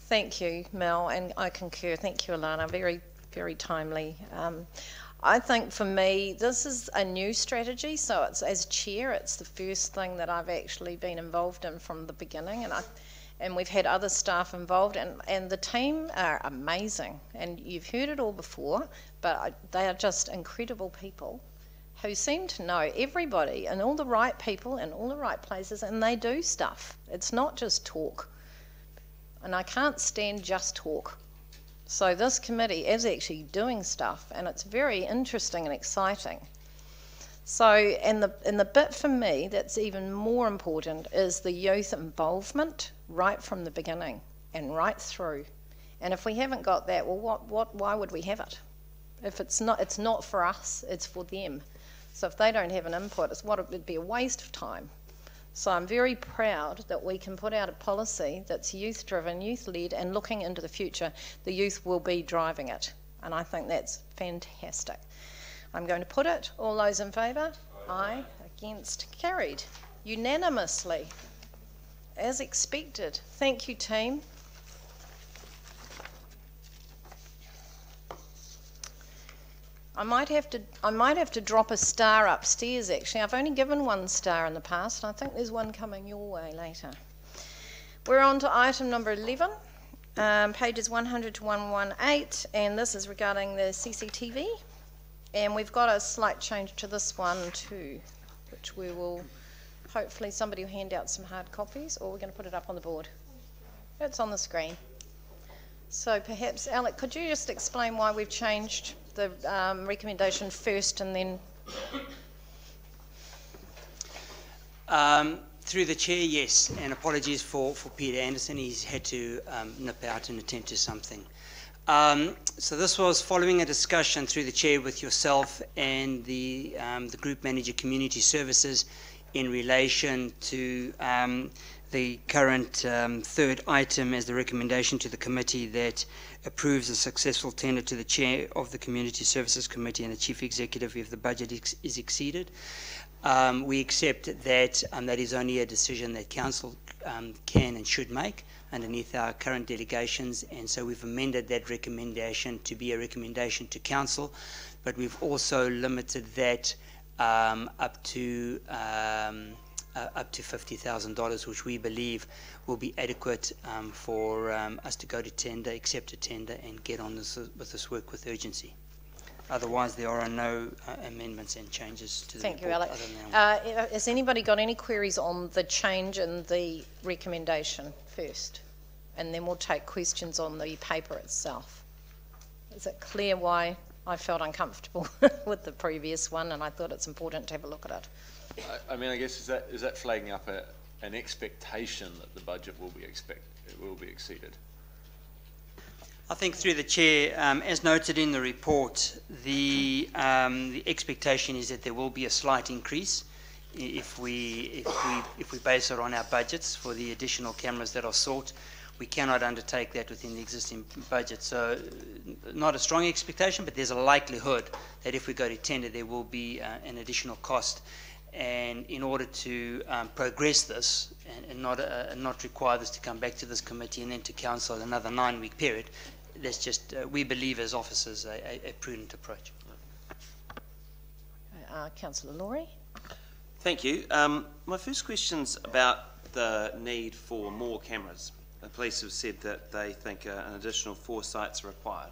Thank you, Mel, and I concur. Thank you, Alana. Very, very timely. I think for me, this is a new strategy, so it's, as chair, it's the first thing that I've actually been involved in from the beginning, and we've had other staff involved, and the team are amazing, and you've heard it all before, but they are just incredible people who seem to know everybody and all the right people in all the right places, and they do stuff. It's not just talk, and I can't stand just talk. So this committee is actually doing stuff, and it's very interesting and exciting. So, and the bit for me that's even more important is the youth involvement right from the beginning and right through. And if we haven't got that, well, why would we have it? If it's not for us, it's for them. So if they don't have an input, it'd be a waste of time. So I'm very proud that we can put out a policy that's youth-driven, youth-led, and looking into the future, the youth will be driving it. And I think that's fantastic. I'm going to put it. All those in favour? Aye. Against? Carried. Unanimously. As expected. Thank you, team. I might have to drop a star upstairs, actually. I've only given 1 star in the past, and I think there's one coming your way later. We're on to item number 11, pages 100 to 118, and this is regarding the CCTV. And we've got a slight change to this one too, which we will, hopefully somebody will hand out some hard copies, or we're going to put it up on the board. It's on the screen. So perhaps, Alec, could you just explain why we've changed the recommendation first and then... Through the chair, yes, and apologies for Peter Anderson. He's had to nip out and attend to something. So this was following a discussion through the chair with yourself and the group manager community services in relation to the current third item as the recommendation to the committee that approves a successful tender to the chair of the Community Services Committee and the Chief Executive if the budget is exceeded. We accept that that is only a decision that Council can and should make underneath our current delegations, and so we've amended that recommendation to be a recommendation to Council, but we've also limited that up to $50,000, which we believe will be adequate for us to go to tender, accept a tender, and get on with this work with urgency. Otherwise, there are no amendments and changes to the Thank you, report. Alec. Other than that. Has anybody got any queries on the change in the recommendation first? And then we'll take questions on the paper itself. Is it clear why I felt uncomfortable with the previous one, and I thought it's important to have a look at it? I mean, I guess is that flagging up an expectation that the budget will be exceeded? I think through the chair, as noted in the report, the expectation is that there will be a slight increase if we base it on our budgets for the additional cameras that are sought. We cannot undertake that within the existing budget. So not a strong expectation, but there's a likelihood that if we go to tender, there will be an additional cost. And in order to progress this and not require this to come back to this committee and then to council another 9-week period, that's just, we believe as officers, a prudent approach. Councillor Laurie? Thank you. My first question's about the need for more cameras. The police have said that they think an additional 4 sites are required.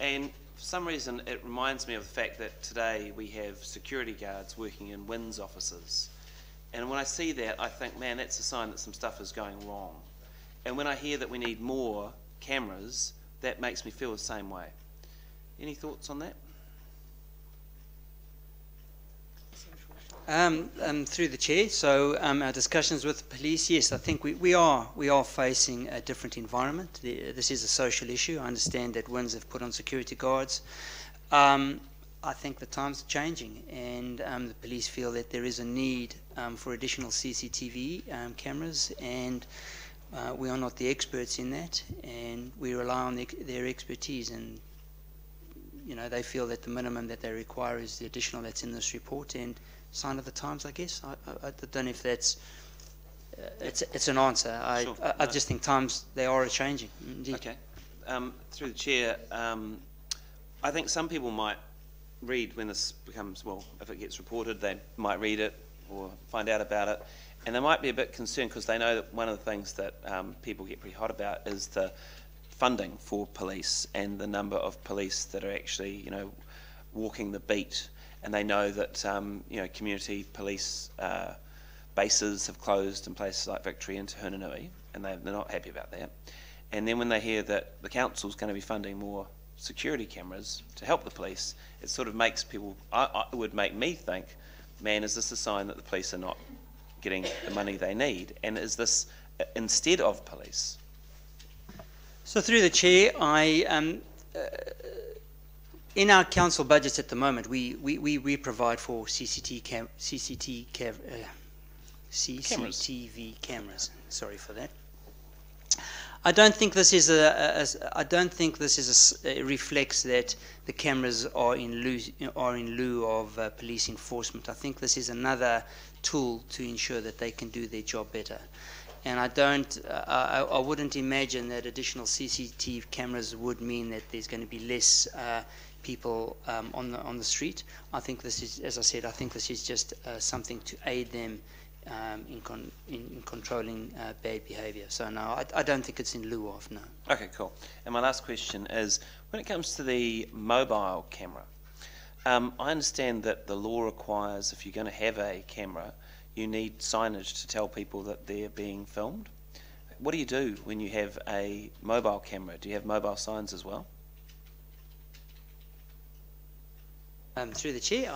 And for some reason, it reminds me of the fact that today we have security guards working in WINS offices. And when I see that, I think, man, that's a sign that some stuff is going wrong. And when I hear that we need more cameras, that makes me feel the same way. Any thoughts on that? Through the chair, so our discussions with the police, yes, I think we are facing a different environment. This is a social issue. I understand that WINS have put on security guards. I think the times are changing, and the police feel that there is a need for additional CCTV cameras, and we are not the experts in that, and we rely on their expertise, and they feel that the minimum that they require is the additional that's in this report, and sign of the times, I guess. I don't know if that's it's an answer. Sure. I just think times, they are changing. Indeed. Okay. Through the chair, I think some people might read when this becomes, well, if it gets reported, they might read it or find out about it, and they might be a bit concerned because they know that one of the things that people get pretty hot about is the funding for police and the number of police that are actually, walking the beat. And they know that community police bases have closed in places like Victory and Te Hunanui, and they're not happy about that. And then when they hear that the council's going to be funding more security cameras to help the police, it sort of makes people, it would make me think, man, is this a sign that the police are not getting the money they need? And is this instead of police? So through the chair, in our council budgets at the moment, we provide for CCTV cameras. Sorry for that. I don't think this is reflects that the cameras are in lieu of police enforcement. I think this is another tool to ensure that they can do their job better. And I wouldn't imagine that additional CCTV cameras would mean that there's going to be less people on the street. I think this is, as I said, I think this is just something to aid them in controlling bad behaviour. So no, I don't think it's in lieu of, no. Okay, cool. And my last question is, when it comes to the mobile camera, I understand that the law requires if you're going to have a camera, you need signage to tell people that they're being filmed. What do you do when you have a mobile camera? Do you have mobile signs as well? Through the chair,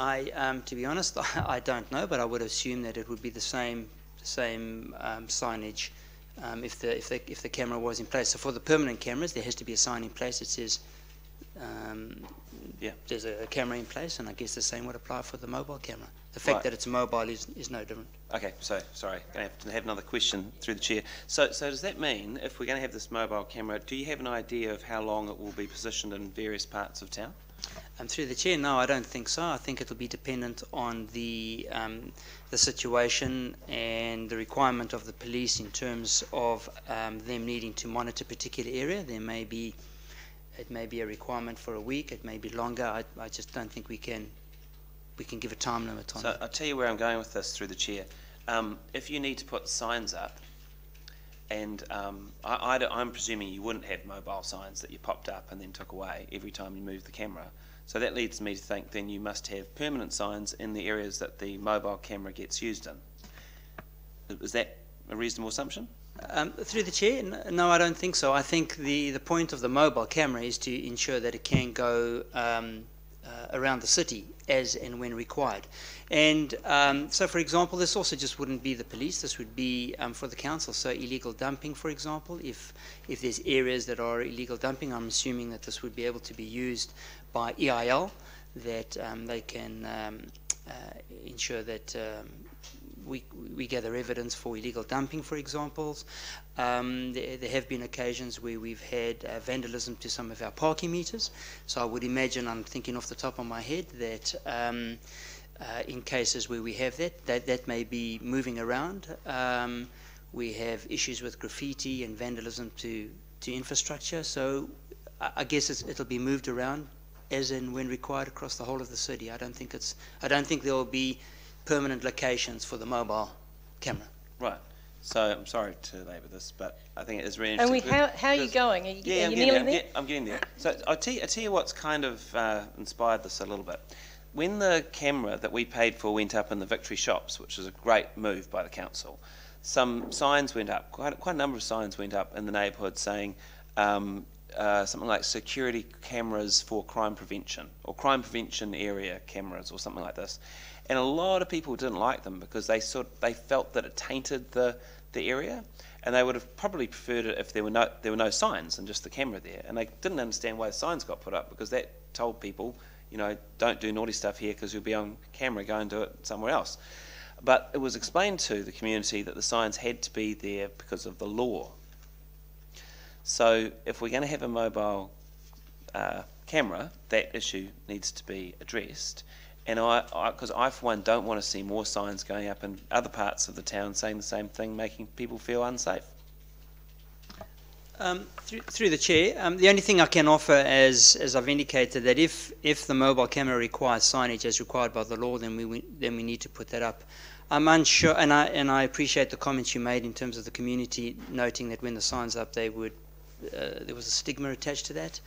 to be honest, I don't know, but I would assume that it would be the same signage if the camera was in place. So for the permanent cameras, there has to be a sign in place that says there's a camera in place, and I guess the same would apply for the mobile camera. The fact that it's mobile is no different. Okay, so sorry, going to have another question through the chair. So does that mean if we're going to have this mobile camera, do you have an idea of how long it will be positioned in various parts of town? Through the chair, no, I don't think so. I think it'll be dependent on the situation and the requirement of the police in terms of them needing to monitor a particular area. It may be a requirement for a week. It may be longer. I just don't think we can give a time limit on it. So I'll tell you where I'm going with this through the chair. If you need to put signs up, and I'm presuming you wouldn't have mobile signs that you popped up and then took away every time you moved the camera. So that leads me to think then you must have permanent signs in the areas that the mobile camera gets used in. Is that a reasonable assumption? Through the chair, no, I don't think so. I think the point of the mobile camera is to ensure that it can go around the city as and when required. And so, for example, this also just wouldn't be the police. This would be for the council. So illegal dumping, for example, if there's areas that are illegal dumping, I'm assuming that this would be able to be used by EIL, that they can ensure that we gather evidence for illegal dumping, for example. There have been occasions where we've had vandalism to some of our parking meters. So I would imagine, I'm thinking off the top of my head, that in cases where we have that may be moving around. We have issues with graffiti and vandalism to infrastructure. So I guess it'll be moved around as and when required across the whole of the city. I don't think there will be permanent locations for the mobile camera. Right. So I'm sorry to labour this, but I think it is really And interesting. how are you going? Are you, I'm nearly there? I'm getting there. So I'll tell you what's kind of inspired this a little bit. When the camera that we paid for went up in the Victory shops, which was a great move by the council, some signs went up, quite a number of signs went up in the neighbourhood saying something like security cameras for crime prevention, or crime prevention area cameras, or something like this. And a lot of people didn't like them because they felt that it tainted the area, and they would have probably preferred it if there were no signs and just the camera there. And they didn't understand why the signs got put up, because that told people, you know, don't do naughty stuff here because you'll be on camera, go and do it somewhere else. But it was explained to the community that the signs had to be there because of the law. So if we're going to have a mobile camera, that issue needs to be addressed. And because I for one don't want to see more signs going up in other parts of the town saying the same thing, making people feel unsafe. Through the chair, the only thing I can offer, as I've indicated, that if the mobile camera requires signage as required by the law, then we need to put that up. I'm unsure, and I appreciate the comments you made in terms of the community noting that when the sign's up, there was a stigma attached to that.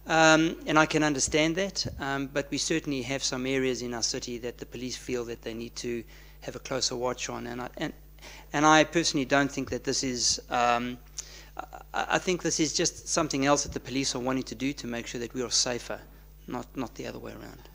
And I can understand that, but we certainly have some areas in our city that the police feel that they need to have a closer watch on, and I personally don't think that this is. I think this is just something else that the police are wanting to do to make sure that we are safer, not the other way around.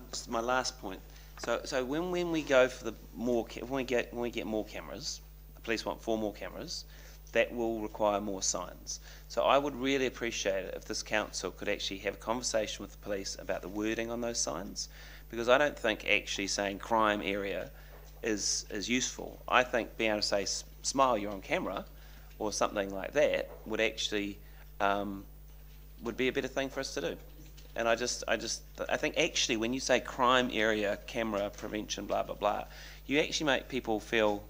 This is my last point. So when we go for the when we get more cameras, the police want 4 more cameras. That will require more signs. So I would really appreciate it if this council could actually have a conversation with the police about the wording on those signs, because I don't think actually saying crime area is useful. I think being able to say smile, you're on camera, or something like that would actually would be a better thing for us to do. And I think actually when you say crime area, camera prevention, blah blah blah, you actually make people feel,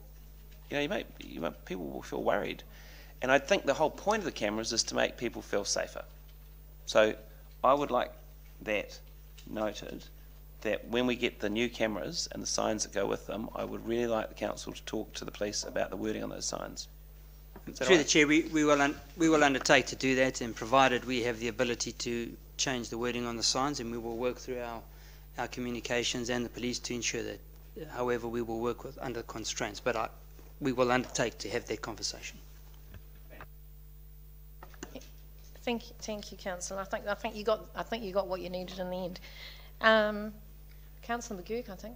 people will feel worried. And I think the whole point of the cameras is to make people feel safer. So I would like that noted, that when we get the new cameras and the signs that go with them, I would really like the council to talk to the police about the wording on those signs. Through the chair, we will undertake to do that, and provided we have the ability to change the wording on the signs, and we will work through our communications and the police to ensure that. However, we will work under constraints, but we will undertake to have that conversation. Thank you, Councillor. I think you got what you needed in the end. Councillor McGurk, I think.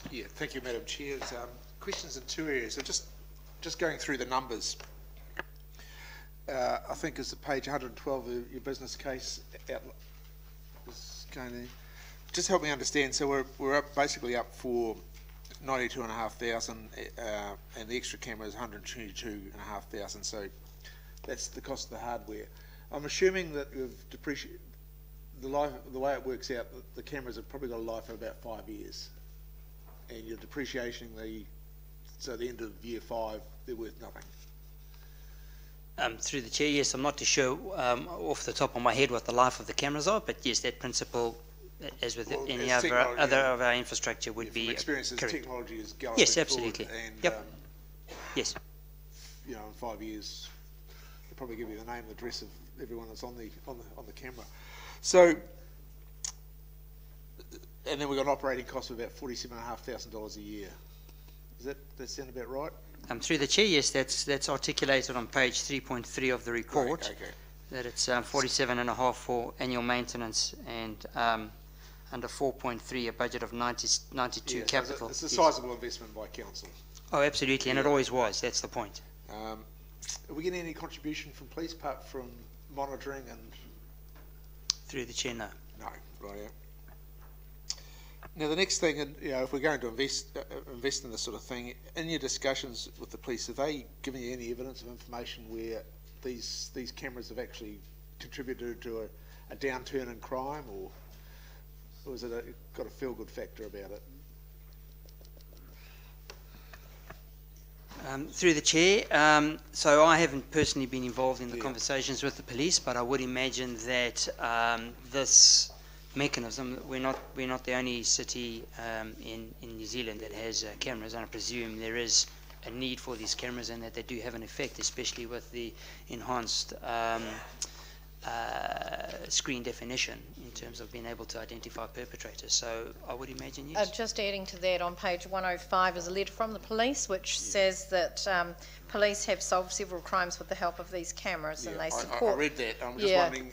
Yeah, thank you, Madam Chair. Questions in 2 areas. So just going through the numbers. I think is the page 112 of your business case is going to just help me understand. So we're basically up for 92,500, and the extra camera is 122,500. So that's the cost of the hardware. I'm assuming that you've depreciated the way it works out. The cameras have probably got a life of about 5 years, and you're depreciating so at the end of year 5 they're worth nothing. Through the chair, yes, I'm not too sure off the top of my head what the life of the cameras are, but yes, that principle, as with any other of our infrastructure, would be experiences. Correct. Technology is going yes, forward, absolutely. And yep. Yes. In 5 years, they'll probably give you the name and address of everyone that's on the camera. So and then we've got an operating cost of about $47,500 a year. Does that sound about right? Through the chair, yes, that's articulated on page 3.3 of the report. Right, okay. That it's 47.5 for annual maintenance and under 4.3 a budget of 92 Yeah, capital. So it's a sizable investment by council. Oh, absolutely, and it always was. That's the point. Are we getting any contribution from police apart from monitoring and? Through the chair, no. No, right. Yeah. Now the next thing, and if we're going to invest in this sort of thing, in your discussions with the police, have they given you any evidence of information where these cameras have actually contributed to a downturn in crime, or has it got a feel-good factor about it? Through the chair, so I haven't personally been involved in the conversations with the police, but I would imagine that this mechanism, we're not the only city in New Zealand that has cameras, and I presume there is a need for these cameras and that they do have an effect, especially with the enhanced screen definition in terms of being able to identify perpetrators. So I would imagine yes. Just adding to that, on page 105 is a letter from the police which says that police have solved several crimes with the help of these cameras, and they support. I read that. I'm just wondering.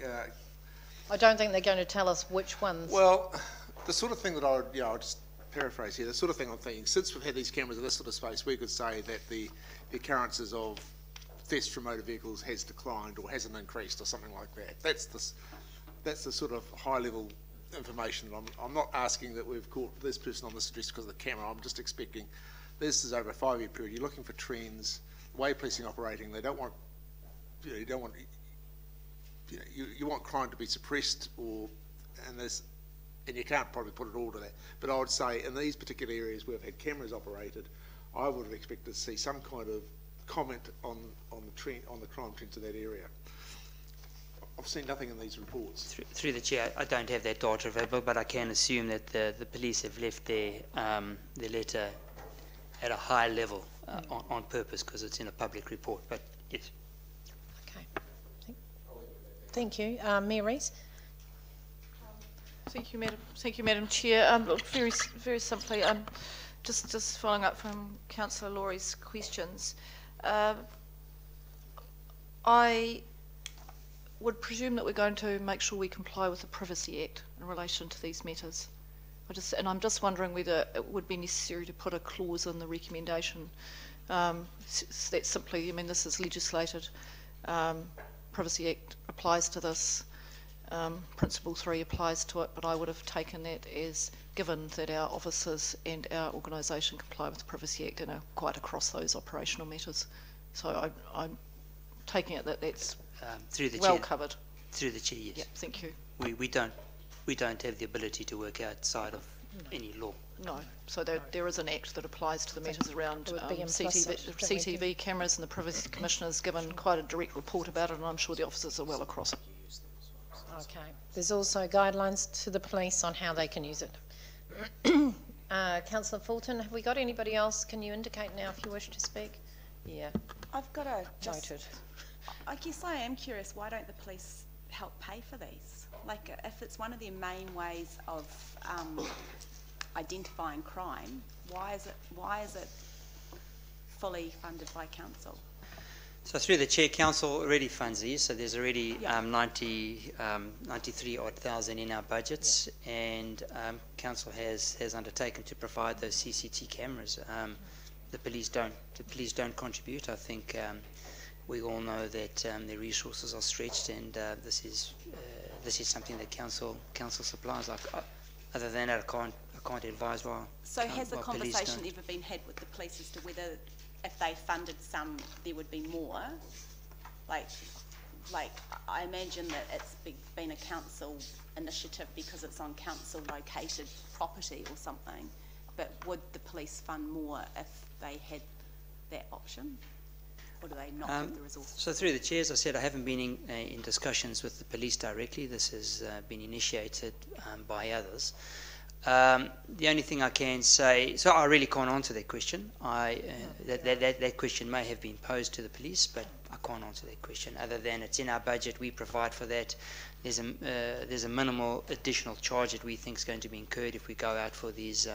I don't think they're going to tell us which ones. Well, the sort of thing that I'll just paraphrase here, the sort of thing I'm thinking, since we've had these cameras in this sort of space, we could say that the occurrences of thefts from motor vehicles has declined or hasn't increased or something like that. That's the sort of high-level information. I'm not asking that we've caught this person on this address because of the camera. I'm just expecting this is over a 5-year period. You're looking for trends, the way policing operating. They don't want, you don't want. You want crime to be suppressed, and you can't probably put it all to that. But I would say in these particular areas where we've had cameras operated, I would have expected to see some kind of comment on the trend, on the crime trends of that area. I've seen nothing in these reports. Through the chair, I don't have that data available, but I can assume that the police have left their letter at a high level on purpose because it's in a public report. But yes. Thank you. Mayor Rees. Thank you, Madam Chair. Look, very simply, just following up from Councillor Laurie's questions. I would presume that we're going to make sure we comply with the Privacy Act in relation to these matters. I'm just wondering whether it would be necessary to put a clause in the recommendation that simply, I mean, this is legislated. Privacy Act applies to this, Principle 3 applies to it, but I would have taken that as given that our officers and our organisation comply with the Privacy Act and are quite across those operational matters. So I'm taking it that that's through the well chair, covered. Through the chair, yes. Yeah, thank you. We don't have the ability to work outside of any law. No, so there is an act that applies to the matters around CTV cameras, and the Privacy Commissioner's given quite a direct report about it, and I'm sure the officers are well across it. Okay. There's also guidelines to the police on how they can use it. Councillor Fulton, have we got anybody else? Can you indicate now if you wish to speak? Yeah. I've got a noted. I guess I am curious, why don't the police help pay for these? Like, if it's one of their main ways of identifying crime, why is it fully funded by council? So through the chair, council already funds these. So there's already 93 odd thousand in our budgets, and council has undertaken to provide those CCT cameras. The police don't contribute. I think we all know that their resources are stretched, and this is something that council supplies. Other than that, I can't advise why. So has a conversation ever been had with the police as to whether, if they funded some, there would be more? Like I imagine that it's been a council initiative because it's on council located property or something. But would the police fund more if they had that option? Or do they not have the resources? So through the chair, as I said, I haven't been in discussions with the police directly. This has been initiated by others. The only thing I can say, so I really can't answer that question. That question may have been posed to the police, but I can't answer that question, other than it's in our budget, we provide for that. There's a minimal additional charge that we think is going to be incurred if we go out for these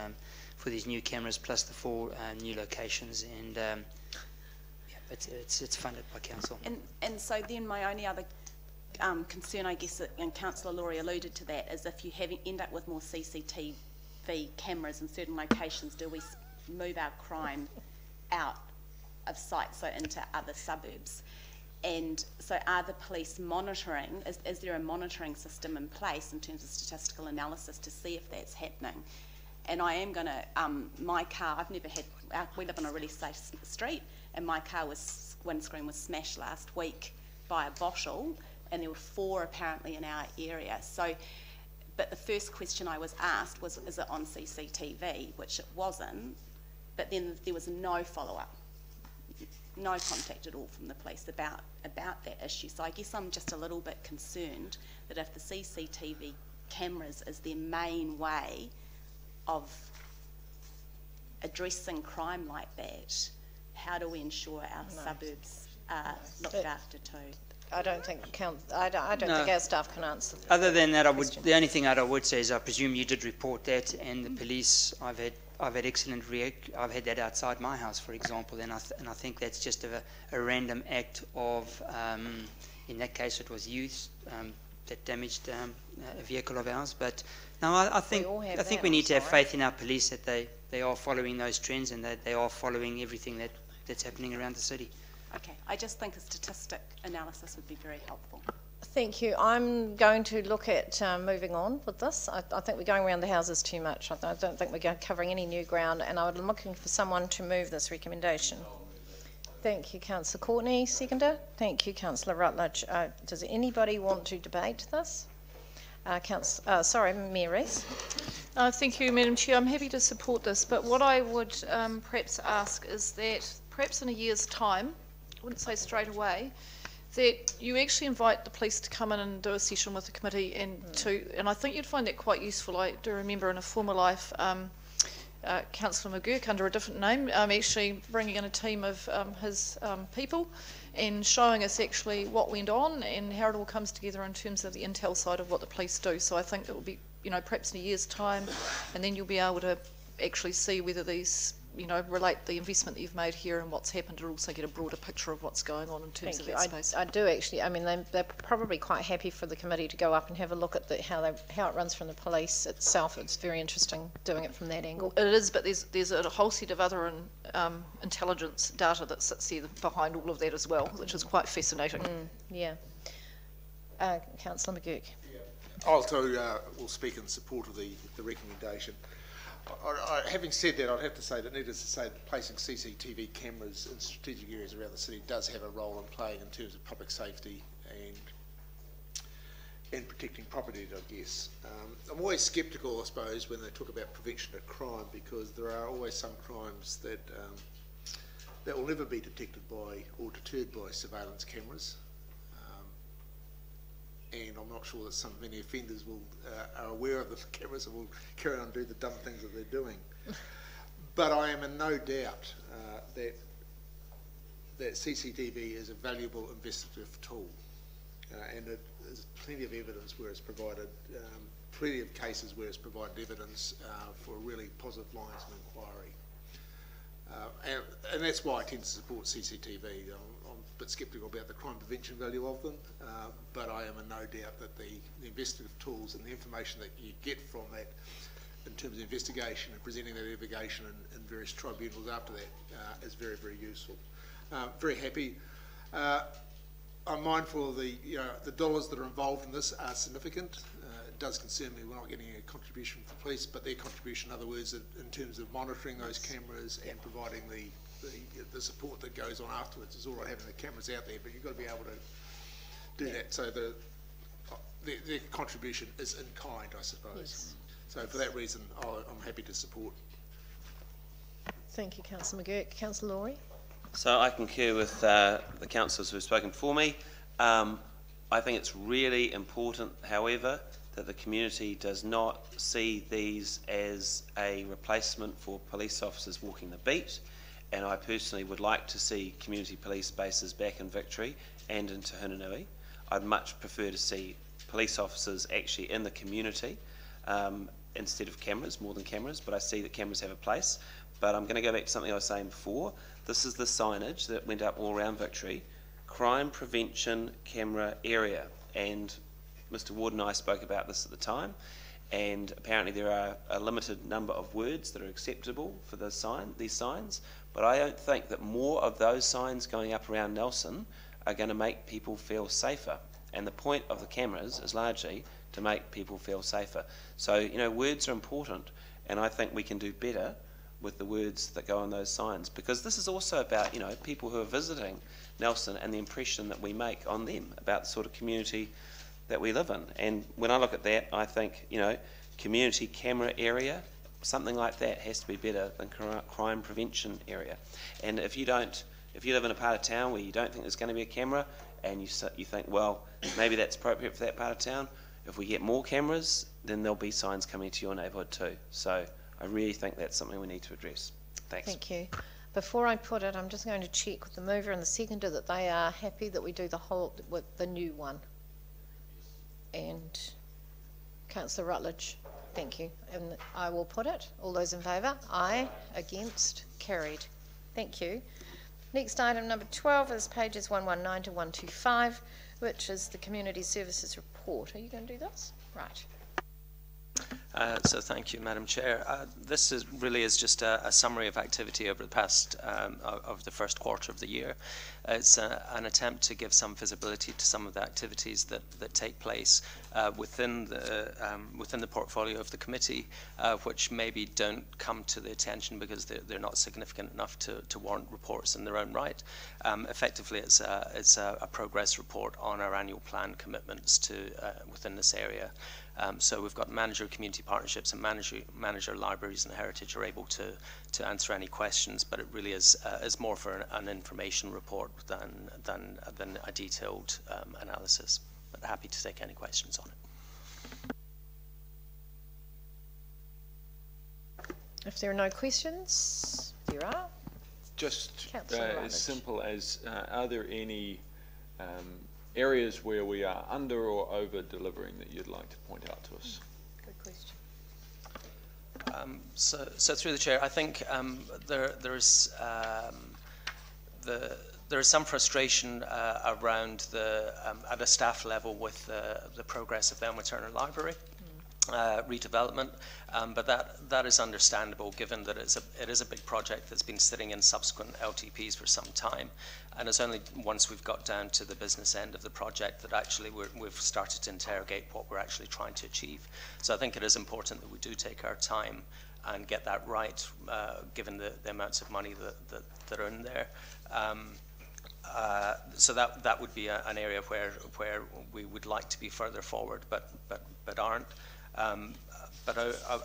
new cameras, plus the 4 new locations, and it's funded by council. And so then my only other concern, I guess, and Councillor Laurie alluded to that, is if you end up with more CCTV cameras in certain locations, do we move our crime out of sight, so into other suburbs? And so are the police monitoring, is there a monitoring system in place in terms of statistical analysis to see if that's happening? And I am going to, my car, I've never had, we live on a really safe street, and my car windscreen was smashed last week by a bottle, and there were 4 apparently in our area. So, but the first question I was asked was, is it on CCTV, which it wasn't, but then there was no follow-up, no contact at all from the police about that issue. So I guess I'm just a little bit concerned that if the CCTV cameras is their main way of addressing crime like that, how do we ensure our suburbs are looked after too? I don't think think our staff can answer that. Other than that, the only thing I would say is I presume you did report that, and the police, I've had excellent I've had that outside my house, for example, and I think that's just a random act of, in that case it was youth that damaged a vehicle of ours. But no, I think we need to have faith in our police that they are following those trends, and that they are following everything that's happening around the city. Okay, I just think a statistic analysis would be very helpful. Thank you. I'm going to look at moving on with this. I think we're going around the houses too much. I don't think we're covering any new ground, and I'm looking for someone to move this recommendation. Thank you, Councillor Courtney. Seconder. Thank you, Councillor Rutledge. Does anybody want to debate this? Mayor Rees. Thank you, Madam Chair. I'm happy to support this, but what I would perhaps ask is that perhaps in a year's time, I wouldn't say straight away, that you actually invite the police to come in and do a session with the committee, and I think you'd find that quite useful. I do remember in a former life, Councillor McGurk, under a different name, actually bringing in a team of his people and showing us actually what went on and how it all comes together in terms of the intel side of what the police do. So I think it will be, perhaps in a year's time, and then you'll be able to actually see whether these, relate the investment that you've made here and what's happened, and also get a broader picture of what's going on in terms of that space. I do actually. I mean, they're probably quite happy for the committee to go up and have a look at how it runs from the police itself. It's very interesting doing it from that angle. It is, but there's a whole set of other intelligence data that sits there behind all of that as well, which is quite fascinating. Yeah. Councillor McGurk. I also will speak in support of the recommendation. Having said that, I'd have to say that needless to say that placing CCTV cameras in strategic areas around the city does have a role in playing in terms of public safety and protecting property, I guess. I'm always sceptical, I suppose, when they talk about prevention of crime, because there are always some crimes that will never be detected by or deterred by surveillance cameras. And I'm not sure that many offenders are aware of the cameras and will carry on and do the dumb things that they're doing. But I am in no doubt that CCTV is a valuable investigative tool, and there's plenty of evidence where it's provided, plenty of cases where it's provided evidence for really positive lines of inquiry. And that's why I tend to support CCTV. I'm a bit sceptical about the crime prevention value of them, but I am in no doubt that the investigative tools and the information that you get from that in terms of investigation and presenting that investigation in various tribunals after that is very, very useful. Very happy. I'm mindful of the dollars that are involved in this are significant. It does concern me we're not getting a contribution from police, but their contribution, in other words, in terms of monitoring those cameras and providing the support that goes on afterwards. It's all right having the cameras out there, but you've got to be able to do that. So their contribution is in kind, I suppose. Yes. So for that reason, I'm happy to support. Thank you, Councillor McGurk. Councillor Laurie. So I concur with the councillors who have spoken for me. I think it's really important, however, that the community does not see these as a replacement for police officers walking the beat, and I personally would like to see community police bases back in Victory and in Te Hunanui. I'd much prefer to see police officers actually in the community instead of cameras, more than cameras, but I see that cameras have a place. But I'm going to go back to something I was saying before. This is the signage that went up all around Victory, crime prevention camera area, and Mr. Ward and I spoke about this at the time, and apparently there are a limited number of words that are acceptable for these signs, but I don't think that more of those signs going up around Nelson are going to make people feel safer. And the point of the cameras is largely to make people feel safer. So, you know, words are important, and I think we can do better with the words that go on those signs, because this is also about, you know, people who are visiting Nelson and the impression that we make on them about the sort of community that we live in. And when I look at that, I think, you know, community camera area, something like that has to be better than crime prevention area. And if you live in a part of town where you don't think there's going to be a camera, and you think, well, maybe that's appropriate for that part of town, if we get more cameras, then there'll be signs coming to your neighbourhood too. So I really think that's something we need to address. Thanks. Thank you. Before I put it, I'm just going to check with the mover and the seconder that they are happy that we do the whole, with the new one. And Councillor Rutledge, thank you. And I will put it. All those in favour? Aye. Against? Carried. Thank you. Next item, number 12, is pages 119 to 125, which is the Community Services Report. Are you going to do this? Right. So thank you, Madam Chair. This really is just a summary of activity over the past, of the first quarter of the year. It's an attempt to give some visibility to some of the activities that take place within the portfolio of the committee, which maybe don't come to the attention because they're not significant enough to warrant reports in their own right. Effectively, it's a progress report on our annual plan commitments to within this area. So we've got manager community partnerships and manager libraries and heritage are able to answer any questions, but it really is more for an information report than a detailed analysis. But happy to take any questions on it. If there are no questions, there are. Just Councillor as simple as, are there any areas where we are under or over delivering that you'd like to point out to us? Good question. So through the chair, I think there is some frustration around at a staff level with the progress of the Elmer Turner Library redevelopment, but that is understandable given that it is a big project that's been sitting in subsequent LTPs for some time, and it's only once we've got down to the business end of the project that actually we've started to interrogate what we're actually trying to achieve. So I think it is important that we do take our time and get that right, given the amounts of money that are in there. So that would be an area where we would like to be further forward, but aren't. But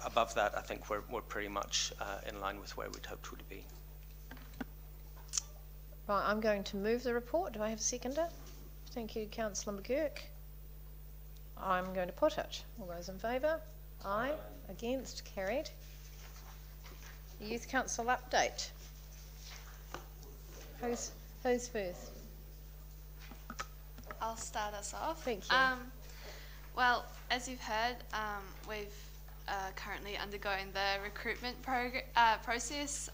above that, I think we're pretty much in line with where we'd hoped to be. Right, I'm going to move the report. Do I have a seconder? Thank you, Councillor McGurk. I'm going to put it. All those in favour? Aye. Against? Carried. Youth Council update. Who's first? I'll start us off. Thank you. Well, as you've heard, we've currently undergoing the recruitment process,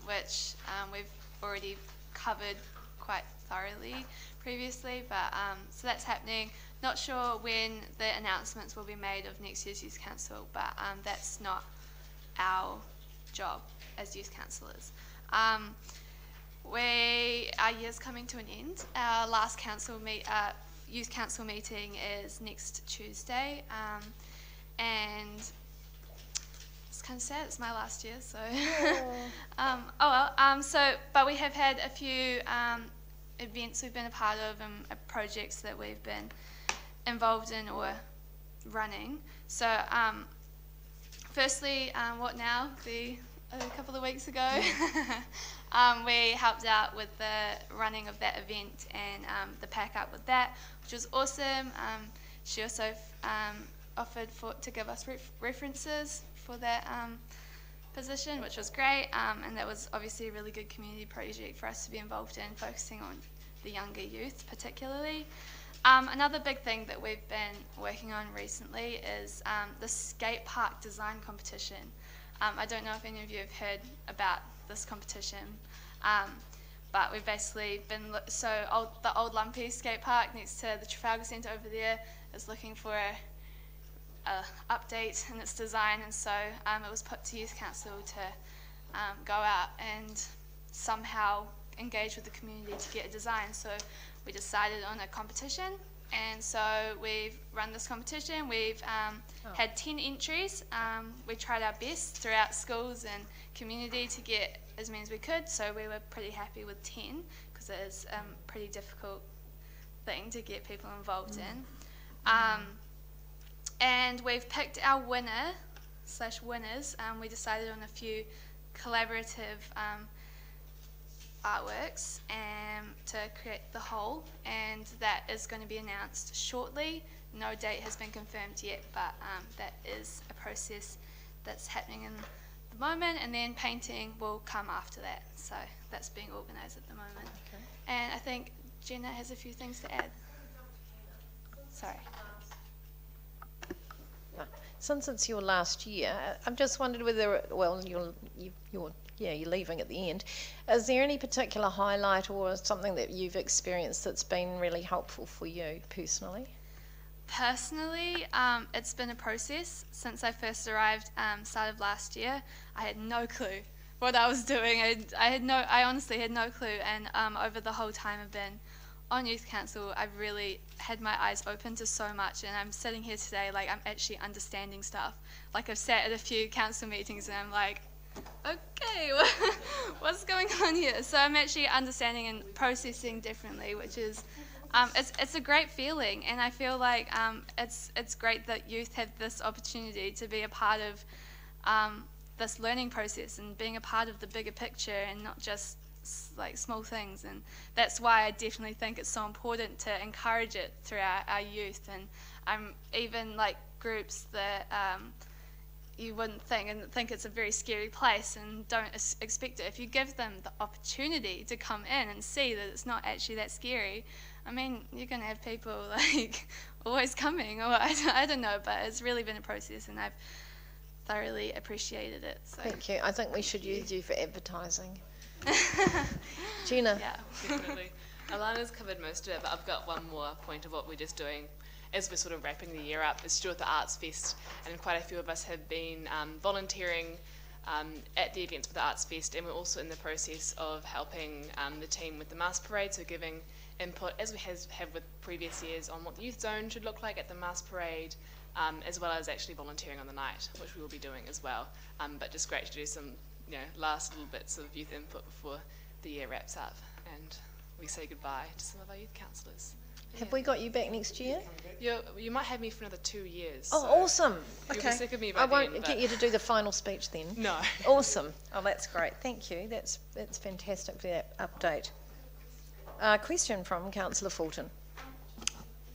which we've already covered quite thoroughly previously, but so that's happening. Not sure when the announcements will be made of next year's Youth Council, but that's not our job as Youth Councillors. Our year's coming to an end. Our last Youth Council meeting is next Tuesday, and it's kind of sad. It's my last year, so but we have had a few events we've been a part of and projects that we've been involved in or running. So firstly, what now? A couple of weeks ago, we helped out with the running of that event and the pack up with that, which was awesome. She also offered to give us references for that position, which was great, and that was obviously a really good community project for us to be involved in, focusing on the younger youth particularly. Another big thing that we've been working on recently is the skate park design competition. I don't know if any of you have heard about this competition, but we've basically been, the old Lumpy skate park next to the Trafalgar Centre over there is looking for a update in its design, and so it was put to Youth Council to go out and somehow engage with the community to get a design. So we decided on a competition, and so we've run this competition. We've had 10 entries. We tried our best throughout schools and community to get as many as we could, so we were pretty happy with 10 because it is a pretty difficult thing to get people involved in. And we've picked our winner/winners. We decided on a few collaborative artworks to create the whole, and that is going to be announced shortly. No date has been confirmed yet, but that is a process that's happening in the moment, and then painting will come after that. So that's being organised at the moment. Okay. And I think Jenna has a few things to add. Sorry. Since it's your last year, I've just wondered whether, well, you're leaving at the end. Is there any particular highlight or something that you've experienced that's been really helpful for you personally? Personally, it's been a process. Since I first arrived, start of last year, I had no clue what I was doing. I honestly had no clue, and over the whole time I've been on Youth Council, I've really had my eyes open to so much, and I'm sitting here today like I'm actually understanding stuff. Like I've sat at a few council meetings and I'm like, okay, what's going on here? So I'm actually understanding and processing differently, which is, it's a great feeling, and I feel like it's great that youth have this opportunity to be a part of this learning process and being a part of the bigger picture and not just like small things. And that's why I definitely think it's so important to encourage it throughout our youth, and even like groups that you wouldn't think it's a very scary place and don't expect it. If you give them the opportunity to come in and see that it's not actually that scary, I mean, you're going to have people like always coming, or I don't know, but it's really been a process, and I've thoroughly appreciated it. So. Thank you. I think we should use you for advertising. Gina. Yeah, definitely. Alana's covered most of it, but I've got one more point of what we're just doing as we're sort of wrapping the year up. It's to do with the Arts Fest, and quite a few of us have been volunteering at the events for the Arts Fest, and we're also in the process of helping the team with the mask parade, so giving input, as we have with previous years, on what the youth zone should look like at the mask parade, as well as actually volunteering on the night, which we will be doing as well. But just great to do some last little bits of youth input before the year wraps up and we say goodbye to some of our youth councillors. Have we got you back next year? You might have me for another 2 years. Oh, so awesome. You'll Okay. be sick of me by I won't then, get you to do the final speech then. No. Awesome. Oh, that's great. Thank you. That's fantastic for that update. Question from Councillor Fulton.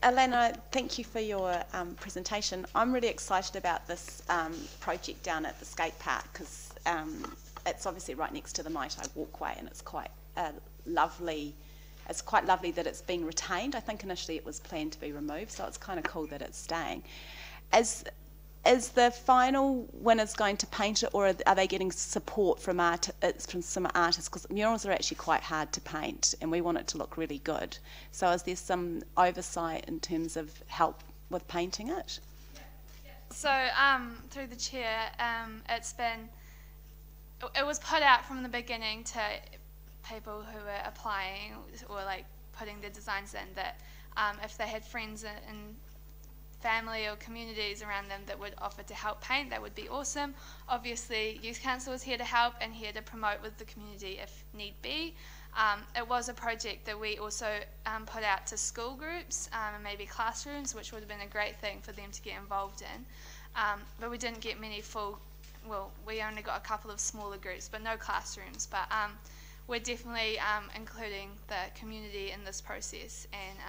Alana, thank you for your presentation. I'm really excited about this project down at the skate park, because it's obviously right next to the Maitai walkway, and it's quite lovely. It's quite lovely that it's being retained. I think initially it was planned to be removed, so it's kind of cool that it's staying. Is the final winners going to paint it, or are they getting support from some artists? Because murals are actually quite hard to paint, and we want it to look really good. So is there some oversight in terms of help with painting it? So through the chair, it was put out from the beginning to people who were applying or like putting their designs in, that if they had friends and family or communities around them that would offer to help paint, that would be awesome. Obviously, Youth Council is here to help and here to promote with the community if need be. It was a project that we also put out to school groups and maybe classrooms, which would have been a great thing for them to get involved in. But we didn't get many we only got a couple of smaller groups, but no classrooms. But we're definitely including the community in this process, and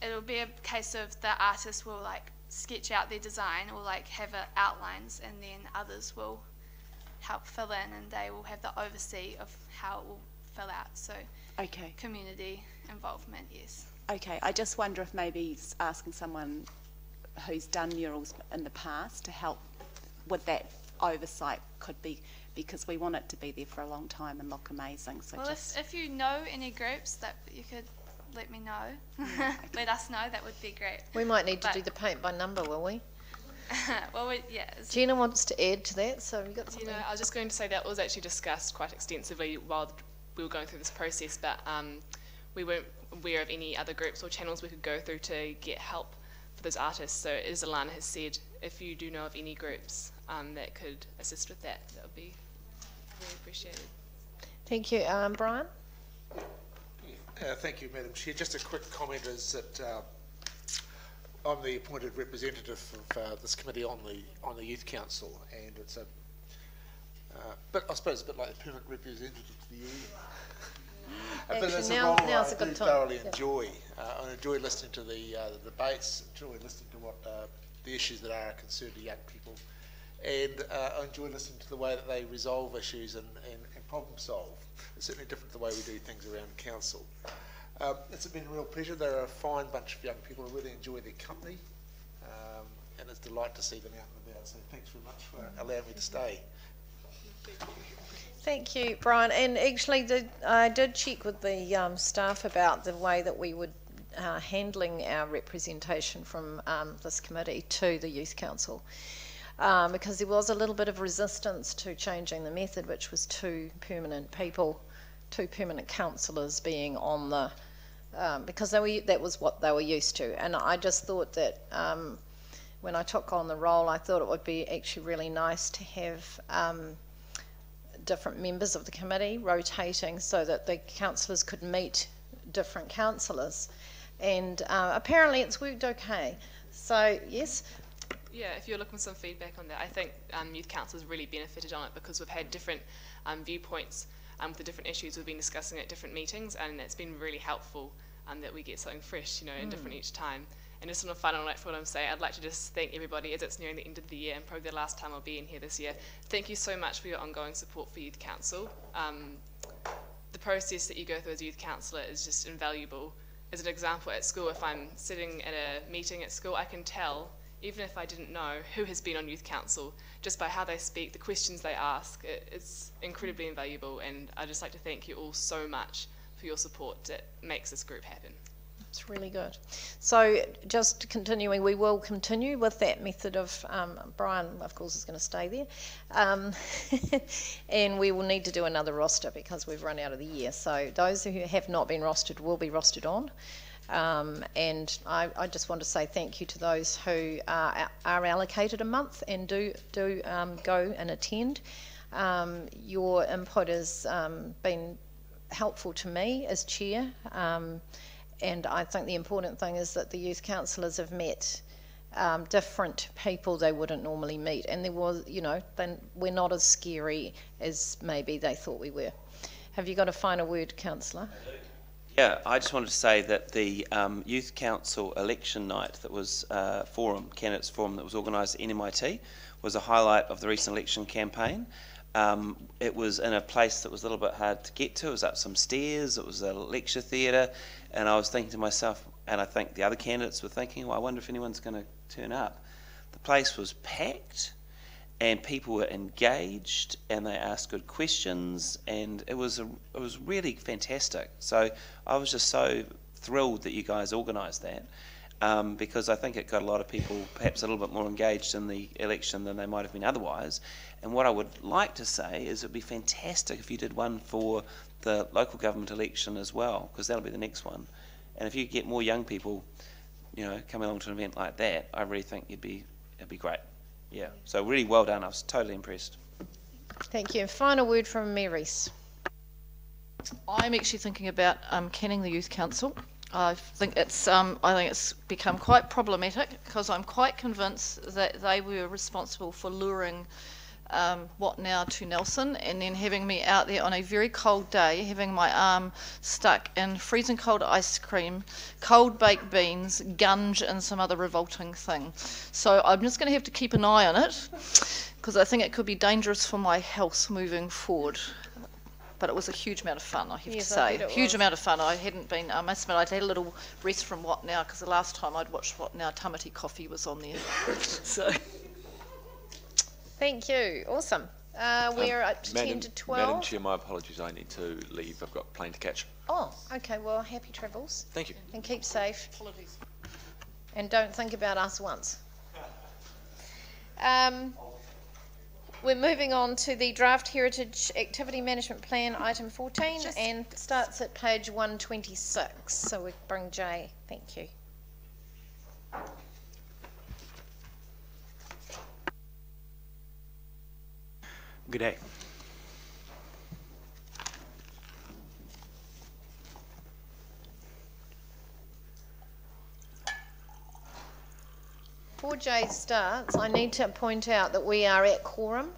it'll be a case of the artist will like sketch out their design or like have outlines, and then others will help fill in, and they will have the oversee of how it will fill out. So Okay. community involvement, yes. Okay, I just wonder if maybe asking someone who's done murals in the past to help with that oversight could be, because we want it to be there for a long time and look amazing. So Well, just if you know any groups that you could let me know, let us know, that would be great. We might need to But- do the paint by number, will we? Well, yeah. Gina wants to add to that, so we've got You something. know, I was just going to say that was actually discussed quite extensively while we were going through this process, but we weren't aware of any other groups or channels we could go through to get help for those artists. So as Alana has said, if you do know of any groups that could assist with that, that would be very appreciated. Thank you. Brian? Thank you, Madam Chair. Just a quick comment is that I'm the appointed representative of this committee on the Youth Council, and it's a I suppose a bit like the permanent representative to the union. But it's Actually, a role now's I a good do time. thoroughly Yeah. enjoy. I enjoy listening to the debates, enjoy listening to what the issues that are a concern to young people, and I enjoy listening to the way that they resolve issues and problem solve. It's certainly different to the way we do things around the council. It's been a real pleasure. They're a fine bunch of young people. I really enjoy their company, and it's a delight to see them out and about. So thanks very much for allowing me to stay. Thank you, Brian. And actually, I did check with the staff about the way that we would handling our representation from this committee to the Youth Council, because there was a little bit of resistance to changing the method, which was two permanent people, two permanent councillors being on the, because that was what they were used to. And I just thought that when I took on the role, I thought it would be actually really nice to have different members of the committee rotating so that the councillors could meet different councillors, and apparently it's worked okay. So yes. Yeah, if you're looking for some feedback on that, I think Youth Council has really benefited on it because we've had different viewpoints with the different issues we've been discussing at different meetings, and it's been really helpful that we get something fresh, you know, and different each time. And just on a final note for what I'm saying, I'd like to just thank everybody as it's nearing the end of the year and probably the last time I'll be in here this year. Thank you so much for your ongoing support for Youth Council. The process that you go through as a Youth Councillor is just invaluable. As an example, at school, if I'm sitting at a meeting at school, I can tell, even if I didn't know, who has been on Youth Council, just by how they speak, the questions they ask. It's incredibly invaluable, and I'd just like to thank you all so much for your support that makes this group happen. It's really good. So just continuing, we will continue with that method of, Brian of course is going to stay there, and we will need to do another roster because we've run out of the year. So those who have not been rostered will be rostered on, and I just want to say thank you to those who are allocated a month and do go and attend. Your input has been helpful to me as chair. And I think the important thing is that the youth councillors have met different people they wouldn't normally meet, and there was, you know, then we're not as scary as maybe they thought we were. Have you got a final word, councillor? Yeah, I just wanted to say that the Youth Council election night that was candidates forum that was organised at NMIT was a highlight of the recent election campaign. It was in a place that was a little bit hard to get to. It was up some stairs, it was a lecture theatre, and I was thinking to myself, and I think the other candidates were thinking, well, I wonder if anyone's going to turn up. The place was packed, and people were engaged, and they asked good questions, and it was really fantastic. So I was just so thrilled that you guys organised that. Because I think it got a lot of people perhaps a little bit more engaged in the election than they might have been otherwise. And what I would like to say is it would be fantastic if you did one for the local government election as well, because that'll be the next one. And if you get more young people, you know, coming along to an event like that, I really think it'd be great. Yeah. So really well done. I was totally impressed. Thank you. Final word from Mary's. I'm actually thinking about canning the Youth Council. I think it's become quite problematic because I'm quite convinced that they were responsible for luring What Now to Nelson, and then having me out there on a very cold day, having my arm stuck in freezing cold ice cream, cold baked beans, gunge, and some other revolting thing. So I'm just going to have to keep an eye on it, because I think it could be dangerous for my health moving forward. But it was a huge amount of fun, I have Yes, to I say. bet it Huge was. amount of fun. I hadn't been, I must admit, I'd had a little rest from What Now, because the last time I'd watched What Now, Tamati Coffee was on there. So. Thank you. Awesome. We're up to 10 to 12. Madam Chair, my apologies, I need to leave. I've got a plane to catch. Oh, okay. Well, happy travels. Thank you. And keep safe. Apologies. And don't think about us once. We're moving on to the Draft Heritage Activity Management Plan, item 14, and starts at page 126. So we bring Jay. Thank you. Good day. Before Jay starts, I need to point out that we are at quorum.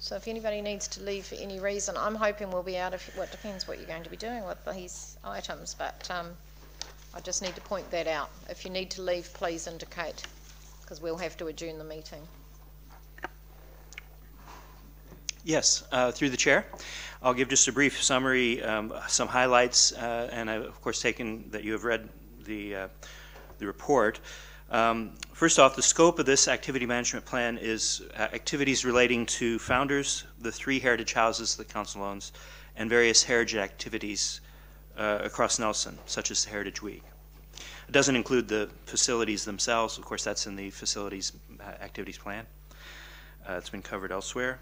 So if anybody needs to leave for any reason, I'm hoping we'll be out of, well, it depends what you're going to be doing with these items, but I just need to point that out. If you need to leave, please indicate, because we'll have to adjourn the meeting. Yes, through the chair. I'll give just a brief summary, some highlights, and I've of course taken that you have read the report. First off, the scope of this activity management plan is activities relating to founders, the 3 heritage houses the council owns, and various heritage activities across Nelson, such as the Heritage Week. It doesn't include the facilities themselves. Of course, that's in the facilities activities plan. It's been covered elsewhere.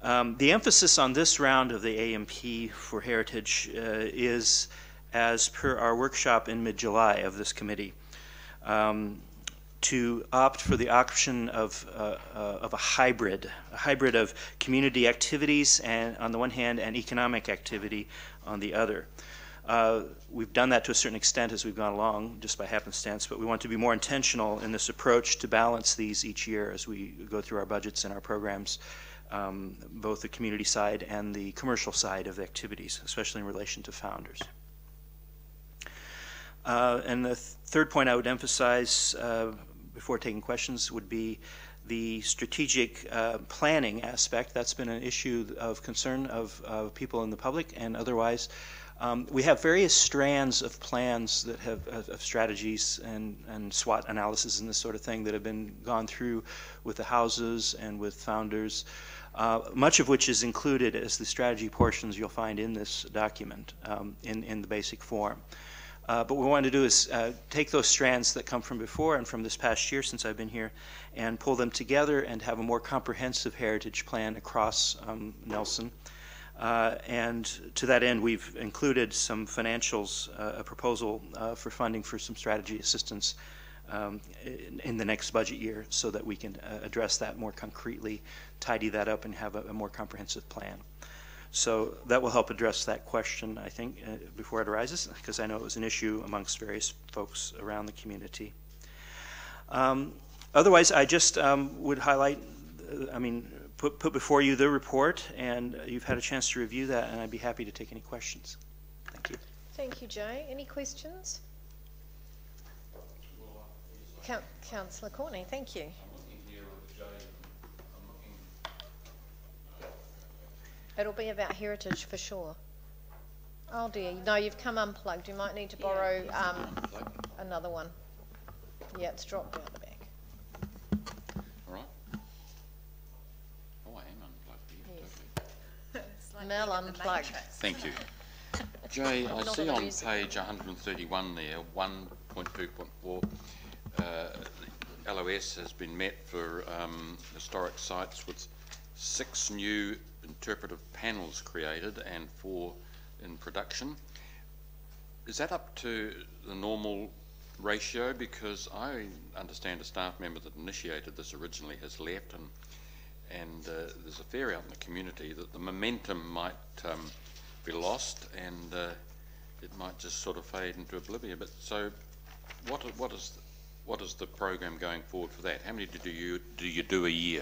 The emphasis on this round of the AMP for heritage is, as per our workshop in mid-July of this committee, to opt for the option of a hybrid of community activities and on the one hand and economic activity on the other. We've done that to a certain extent as we've gone along, just by happenstance, but we want to be more intentional in this approach to balance these each year as we go through our budgets and our programs, both the community side and the commercial side of the activities, especially in relation to founders. And the third point I would emphasize before taking questions would be the strategic planning aspect. That's been an issue of concern of people in the public and otherwise. We have various strands of plans that have of strategies and SWOT analysis and this sort of thing that have been gone through with the houses and with founders, much of which is included as the strategy portions you'll find in this document in the basic form. But what we want to do is take those strands that come from before and from this past year since I've been here and pull them together and have a more comprehensive heritage plan across Nelson. And to that end, we've included some financials, a proposal for funding for some strategy assistance in the next budget year so that we can address that more concretely, tidy that up, and have a more comprehensive plan. So that will help address that question, I think, before it arises, because I know it was an issue amongst various folks around the community. Otherwise, I just would highlight, put before you the report, and you've had a chance to review that, and I'd be happy to take any questions. Thank you. Thank you, Jay. Any questions? Councillor Courtney, thank you. It'll be about heritage for sure. Oh dear, no, you've come unplugged. You might need to borrow another one. Yeah, it's dropped out the back. All right. Oh, I am unplugged. Yes. Like Mel unplugged. Thank you. Jay, I see on page 131 there, 1.2.4, LOS has been met for historic sites with 6 new interpretive panels created and 4 in production. Is that up to the normal ratio? Because I understand a staff member that initiated this originally has left, and there's a fear out in the community that the momentum might be lost and it might just sort of fade into oblivion. But so what is the program going forward for that? How many do you do a year?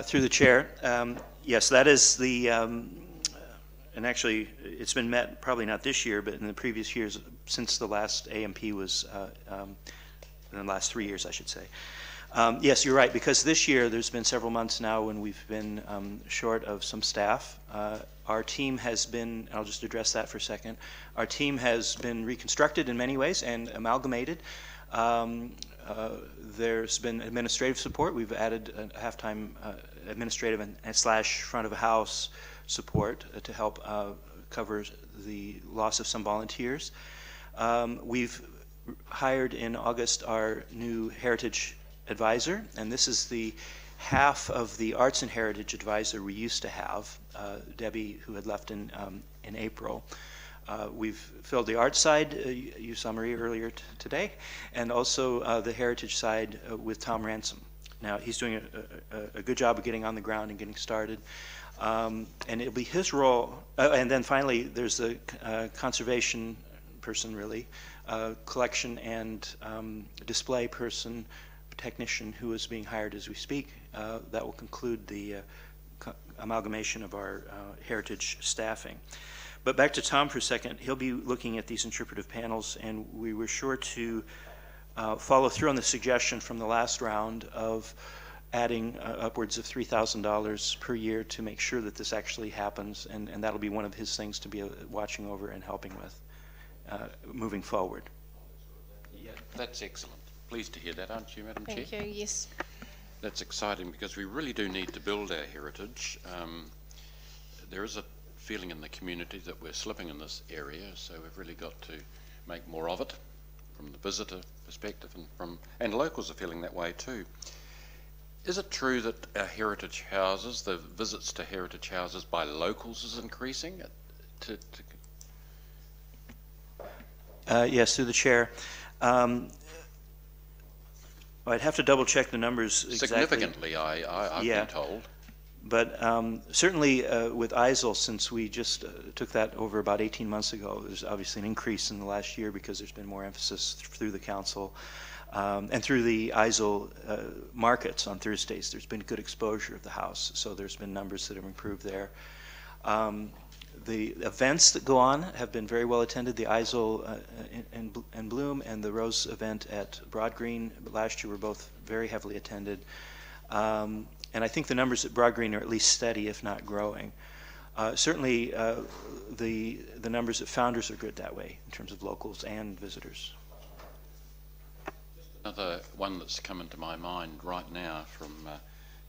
Through the chair, yes, that is the, and actually it's been met probably not this year, but in the previous years since the last AMP was, in the last 3 years, I should say. Yes, you're right, because this year there's been several months now when we've been short of some staff. Our team has been, I'll just address that for a second, our team has been reconstructed in many ways and amalgamated. There's been administrative support. We've added a half-time administrative and slash front of a house support to help cover the loss of some volunteers. We've hired in August our new heritage advisor, and this is the half of the arts and heritage advisor we used to have, Debbie, who had left in April. We've filled the art side, you saw Marie earlier today, and also the heritage side with Tom Ransom. Now, he's doing a good job of getting on the ground and getting started. And it'll be his role, and then finally there's the conservation person, really, collection and display person, technician who is being hired as we speak. That will conclude the amalgamation of our heritage staffing. But back to Tom for a second. He'll be looking at these interpretive panels, and we were sure to follow through on the suggestion from the last round of adding upwards of $3,000 per year to make sure that this actually happens, and that'll be one of his things to be watching over and helping with moving forward. Yeah, that's excellent. Pleased to hear that, aren't you, Madam Chair? Thank you, yes. That's exciting because we really do need to build our heritage. There is a feeling in the community that we're slipping in this area, so we've really got to make more of it from the visitor perspective, and locals are feeling that way too. Is it true that our heritage houses, the visits to heritage houses by locals is increasing? Yes, through the chair. I'd have to double check the numbers exactly. Significantly, I've been told. But certainly with ISIL, since we just took that over about 18 months ago, there's obviously an increase in the last year because there's been more emphasis through the council and through the ISIL markets on Thursdays. There's been good exposure of the house, so there's been numbers that have improved there. The events that go on have been very well attended. The ISIL in Bloom and the Rose event at Broad Green last year were both very heavily attended. And I think the numbers at Broad Green are at least steady, if not growing. Certainly, the numbers at Founders are good that way in terms of locals and visitors. Another one that's come into my mind right now from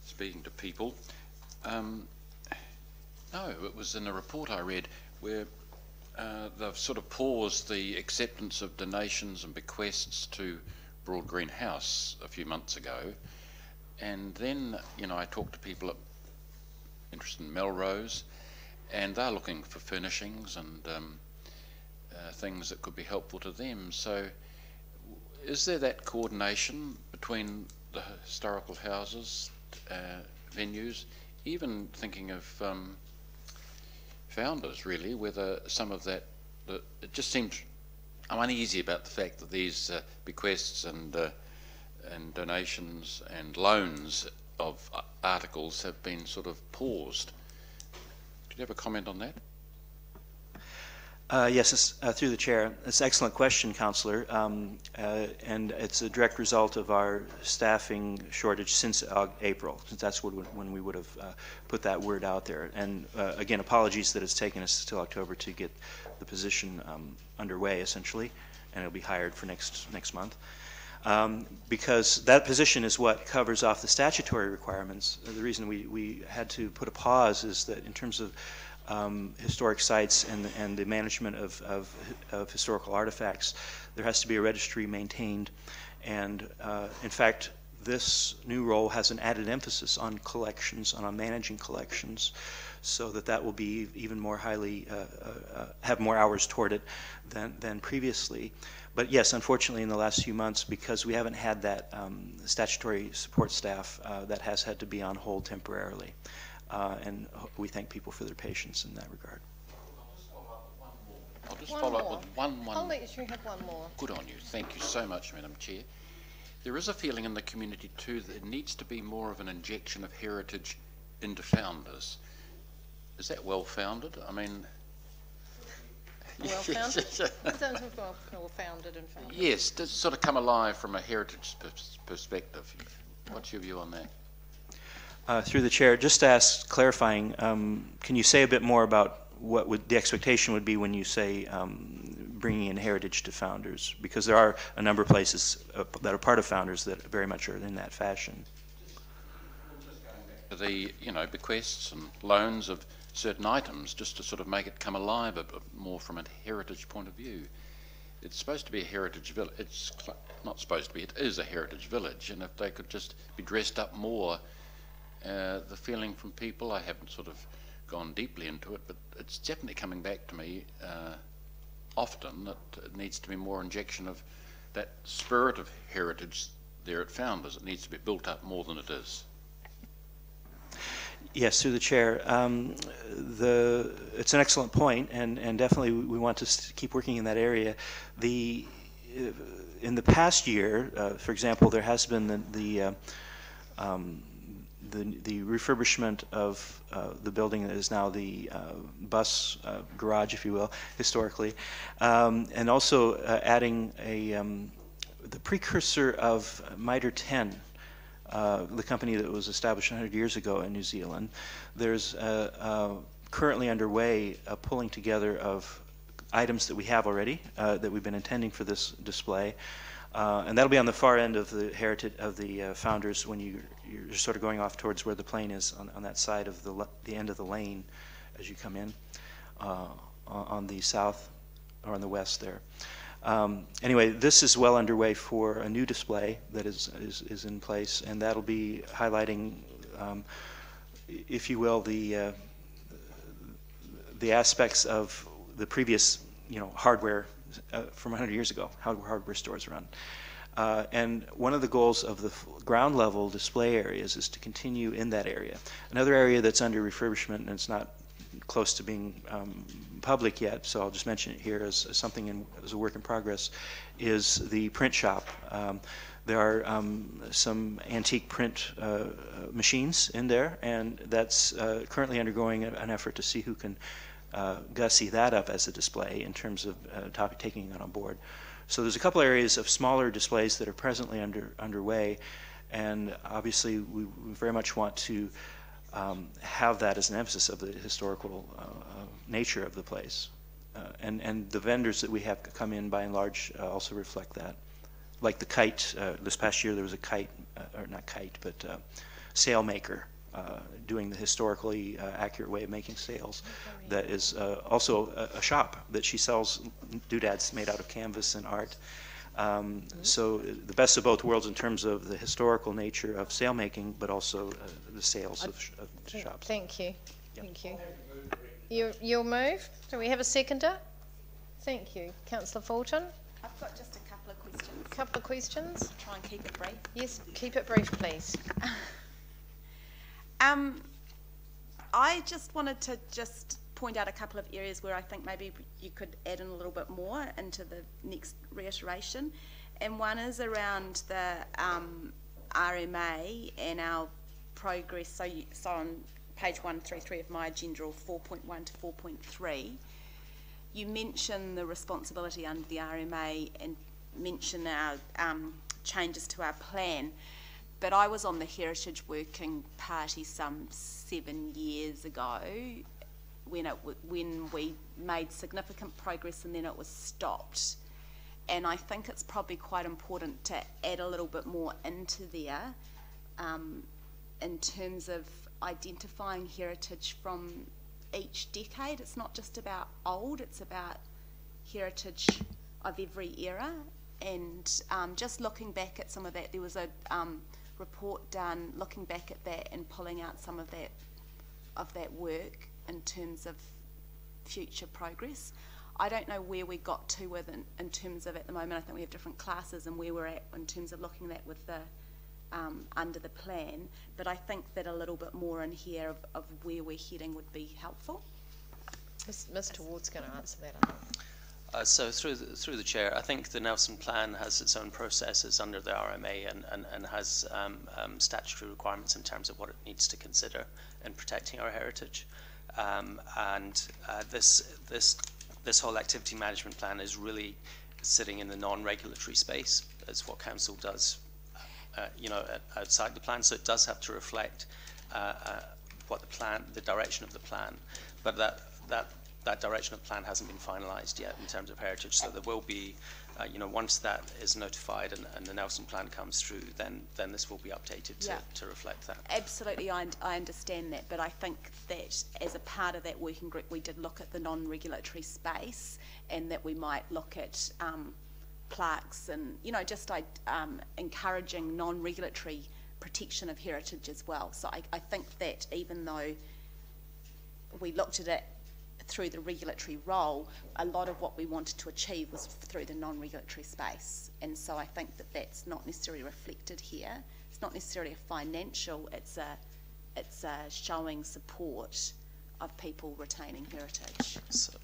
speaking to people. No, it was in a report I read where they've sort of paused the acceptance of donations and bequests to Broad Green House a few months ago. And then, you know, I talked to people interested in Melrose, and they're looking for furnishings and things that could be helpful to them. So is there that coordination between the historical houses, venues, even thinking of Founders, really, whether some of that, it just seems, I'm uneasy about the fact that these bequests and donations and loans of articles have been sort of paused. Could you have a comment on that? Yes, through the chair. It's an excellent question, Councillor, and it's a direct result of our staffing shortage since April, since that's when we would have put that word out there. And again, apologies that it's taken us till October to get the position underway, essentially, and it'll be hired for next month. Because that position is what covers off the statutory requirements. The reason we had to put a pause is that in terms of historic sites and the management of historical artifacts, there has to be a registry maintained, and in fact this new role has an added emphasis on collections, on managing collections, so that will be even more highly have more hours toward it than previously. But yes, unfortunately in the last few months, because we haven't had that statutory support staff, that has had to be on hold temporarily. And we thank people for their patience in that regard. I'll just follow up with one. I'll let you have one more. Good on you. Thank you so much, Madam Chair. There is a feeling in the community too that there needs to be more of an injection of heritage into Founders. Is that well founded? I mean, well founded. Well founded and founded. Yes, to sort of come alive from a heritage perspective. What's your view on that? Through the chair, just to ask clarifying, can you say a bit more about what would the expectation would be when you say bringing in heritage to Founders? Because there are a number of places that are part of Founders that very much are in that fashion. The bequests and loans of certain items, just to sort of make it come alive a bit more from a heritage point of view. It's supposed to be a heritage village. It's not supposed to be. It is a heritage village, and if they could just be dressed up more, the feeling from people, I haven't sort of gone deeply into it, but it's definitely coming back to me often that it needs to be more injection of that spirit of heritage there at Founders. It needs to be built up more than it is. Yes, through the chair. It's an excellent point, and definitely we want to keep working in that area. In the past year, for example, there has been the refurbishment of the building that is now the bus garage, if you will, historically, and also adding the precursor of Mitre 10. The company that was established 100 years ago in New Zealand. There's currently underway a pulling together of items that we have already that we've been intending for this display, and that'll be on the far end of the heritage of the Founders when you're sort of going off towards where the plane is on that side of the end of the lane as you come in on the south or on the west there. Anyway, this is well underway for a new display that is in place, and that'll be highlighting, if you will, the aspects of the previous, hardware from 100 years ago, how hardware stores run. And one of the goals of the ground level display areas is to continue in that area. Another area that's under refurbishment, and it's not close to being public yet, so I'll just mention it here as something as a work in progress, is the print shop. There are some antique print machines in there, and that's currently undergoing an effort to see who can gussy that up as a display in terms of taking it on board. So there's a couple areas of smaller displays that are presently underway, and obviously we very much want to have that as an emphasis of the historical nature of the place. And the vendors that we have come in by and large also reflect that. Like the kite, this past year there was a kite, or not kite, but sail maker doing the historically accurate way of making sails. That is also a shop that she sells doodads made out of canvas and art. So the best of both worlds in terms of the historical nature of sail making, but also the sales of shops. Thank you. Yep. Thank you. You'll move. Do we have a seconder? Thank you. Councillor Fulton. I've got just a couple of questions. Couple of questions. Try and keep it brief. Yes, keep it brief, please. I just wanted to point out a couple of areas where I think maybe you could add in a little bit more into the next reiteration. And one is around the RMA and our progress. So on page 133 of my agenda, or 4.1 to 4.3, you mention the responsibility under the RMA and mention our changes to our plan. But I was on the Heritage Working Party some 7 years ago when we made significant progress and then it was stopped. And I think it's probably quite important to add a little bit more into there in terms of identifying heritage from each decade. It's not just about old, it's about heritage of every era. And just looking back at some of that, there was a report done looking back at that and pulling out some of that work in terms of future progress. I don't know where we got to with in terms of, at the moment I think we have different classes and where we're at in terms of looking at that with the under the plan, but I think that a little bit more in here of where we're heading would be helpful. Mr. Ward's going to answer that, I think. So through the chair, I think the Nelson Plan has its own processes under the RMA and has statutory requirements in terms of what it needs to consider in protecting our heritage. This whole activity management plan is really sitting in the non-regulatory space. That's what council does. outside the plan, so it does have to reflect what the direction of the plan, but that direction of the plan hasn't been finalised yet in terms of heritage. So there will be, once that is notified and the Nelson plan comes through, then this will be updated to reflect that. Absolutely, I understand that, but I think that as a part of that working group, we did look at the non-regulatory space, and that we might look at plaques and just encouraging non-regulatory protection of heritage as well. So I think that even though we looked at it through the regulatory role, a lot of what we wanted to achieve was through the non-regulatory space, and so I think that that's not necessarily reflected here. It's not necessarily a financial, it's a showing support of people retaining heritage.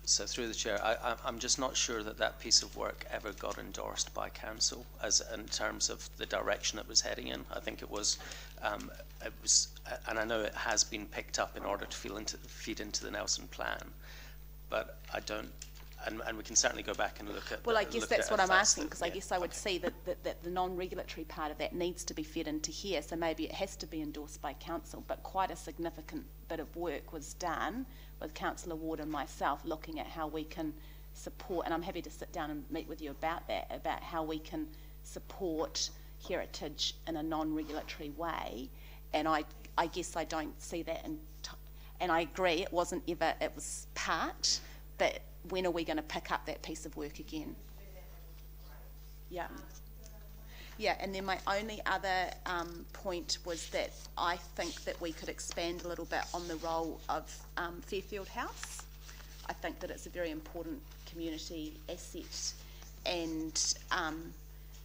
So through the chair, I'm just not sure that piece of work ever got endorsed by council as in terms of the direction it was heading in. I think it was, and I know it has been picked up in order to feed into the Nelson plan, but I don't. And we can certainly go back and look at. Well, I guess that's what I'm asking, because I guess I would see that the non-regulatory part of that needs to be fed into here, so maybe it has to be endorsed by council, but quite a significant bit of work was done with Councillor Ward and myself looking at how we can support, and I'm happy to sit down and meet with you about that, about how we can support heritage in a non-regulatory way, and I guess I don't see that, and I agree, it was part, but when are we going to pick up that piece of work again? Yeah. Yeah, and then my only other point was that I think that we could expand a little bit on the role of Fairfield House. I think that it's a very important community asset, and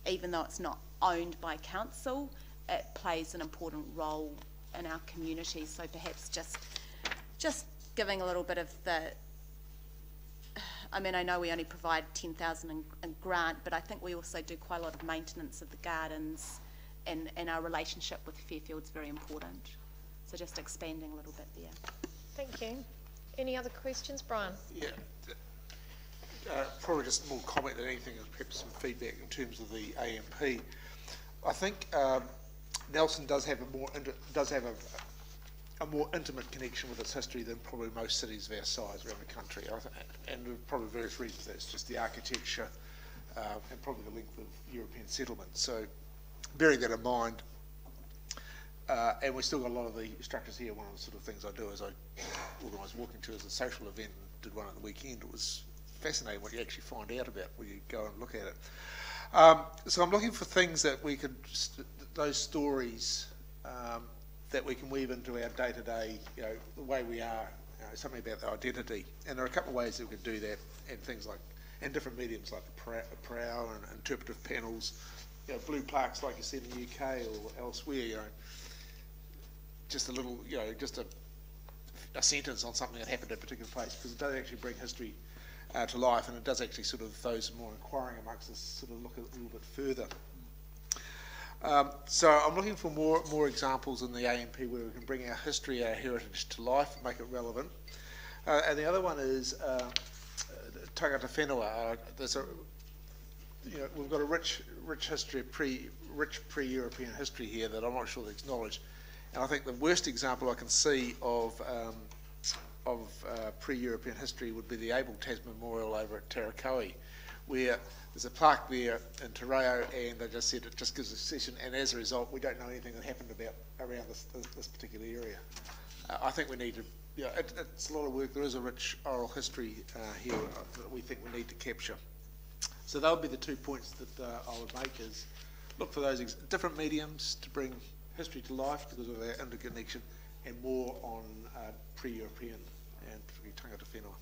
even though it's not owned by council, it plays an important role in our community. So perhaps just giving a little bit of the, I mean, I know we only provide 10,000 in grant, but I think we also do quite a lot of maintenance of the gardens, and our relationship with Fairfield's very important. So just expanding a little bit there. Thank you. Any other questions, Brian? Yeah, probably just more comment than anything, and perhaps some feedback in terms of the AMP. I think Nelson does have a more intimate connection with its history than probably most cities of our size around the country, and for probably various reasons. That's just the architecture and probably the length of European settlement. So bearing that in mind, and we've still got a lot of the structures here. One of the sort of things I do is I organise walking tours, a social event, and did one at the weekend. It was fascinating what you actually find out about when you go and look at it. So I'm looking for things that we could, those stories that we can weave into our day-to-day, the way we are, something about the identity. And there are a couple of ways that we could do that, and things like, and different mediums like the prow and interpretive panels, blue plaques like you see in the UK or elsewhere, just a little, just a sentence on something that happened at a particular place, because it does actually bring history to life, and it does actually sort of, those more inquiring amongst us sort of look a little bit further. So I'm looking for more examples in the AMP where we can bring our history, our heritage to life, make it relevant. And the other one is tangata whenua. We've got a rich history, rich pre-European history here that I'm not sure that's acknowledged. And I think the worst example I can see of pre-European history would be the Abel Tasman Memorial over at Tarakoe, where there's a plaque there in Te Reo, and they just said it just gives a session, and as a result, we don't know anything that happened around this particular area. I think we need to, it's a lot of work. There is a rich oral history here that we think we need to capture. So that would be the 2 points that I would make, is look for those different mediums to bring history to life because of our interconnection, and more on pre-European and particularly tangata whenua.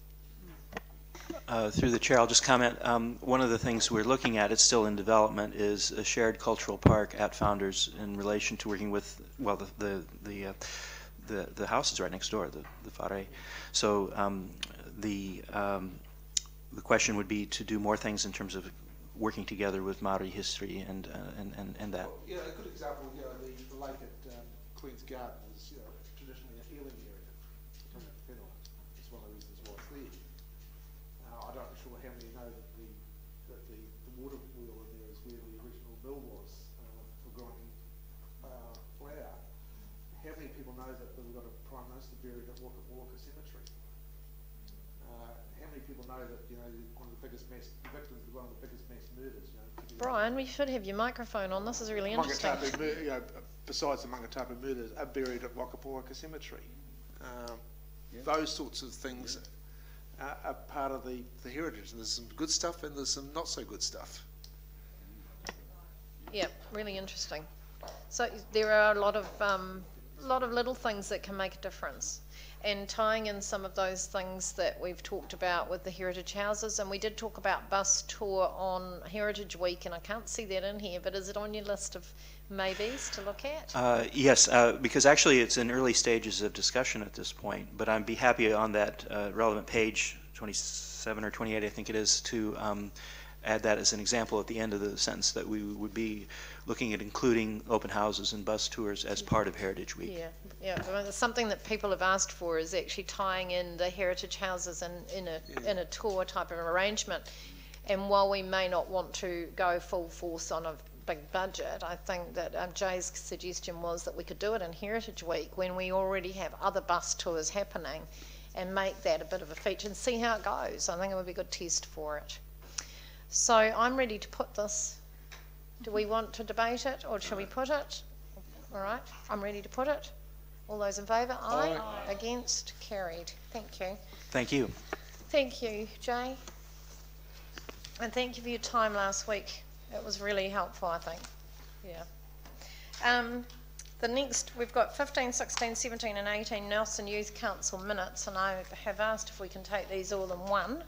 Through the chair, I'll just comment. One of the things we're looking at, it's still in development, is a shared cultural park at Founders in relation to working with, well, the house is right next door, the whare. So the question would be to do more things in terms of working together with Maori history and that. Well, a good example, the lake at Queen's Garden is traditionally an eeling area. It's one of the reasons why it's there. I'm not sure how many know that the water wheel in there is where the original mill was for grinding buried at Waka Cemetery. How many people know that, you know, one of the biggest mass victims of one of the biggest mass murders, you know? Brian, we should have your microphone on. This is really interesting. You know, besides the Mangatapu murders, are buried at Waka Cemetery. Those sorts of things are part of the heritage. And there's some good stuff and there's some not so good stuff. Yeah, really interesting. So there are a lot of little things that can make a difference. And tying in some of those things that we've talked about with the heritage houses, and we did talk about bus tour on Heritage Week, and I can't see that in here, but is it on your list of maybes to look at? Yes, because actually it's in early stages of discussion at this point, but I'd be happy on that relevant page, 27 or 28 I think it is, to add that as an example at the end of the sentence, that we would be looking at including open houses and bus tours as part of Heritage Week. Yeah, something that people have asked for is actually tying in the heritage houses in a tour type of arrangement. And while we may not want to go full force on a big budget, I think that Jay's suggestion was that we could do it in Heritage Week when we already have other bus tours happening, and make that a bit of a feature and see how it goes. I think it would be a good test for it. So I'm ready to put this. Do we want to debate it, or shall we put it? All right, I'm ready to put it. All those in favour? Aye. Aye. Against? Carried. Thank you. Thank you. Thank you, Jay. And thank you for your time last week. It was really helpful, I think. Yeah. The next, we've got 15, 16, 17 and 18 Nelson Youth Council minutes, and I have asked if we can take these all in one.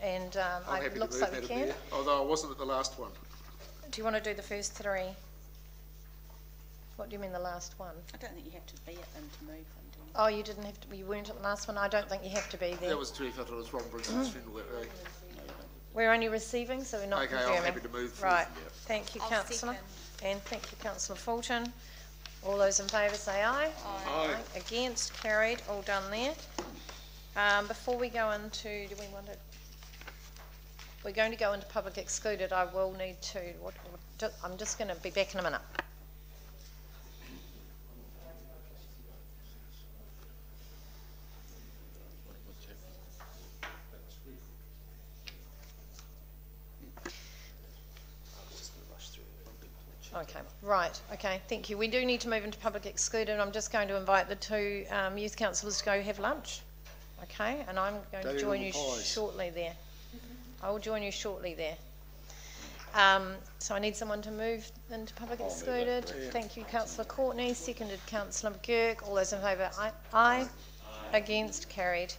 And it looks like we can. Although I wasn't at the last one. Do you want to do the first three? What do you mean the last one? I don't think you have to be at them to move them, do you? Oh, you didn't have to. You weren't at the last one. I don't think you have to be there. That was to be if it was Ron Briggson's funeral that day. We're only receiving, so we're not confirming. I'm happy to move. Right. Thank you, Councillor. And thank you, Councillor Fulton. All those in favour say aye. Aye. Against? Carried. All done there. Before we go into, do we want to? We're going to go into public excluded. I will need to. I'm just going to be back in a minute. Okay, right, okay, thank you. We do need to move into public excluded. I'm just going to invite the two youth councillors to go have lunch, okay? And I'm going to join you shortly there. I will join you shortly there. So I need someone to move into public excluded. Thank you, Councillor Courtney. Seconded, Councillor McGurk. All those in favour, aye. Aye. Against, carried.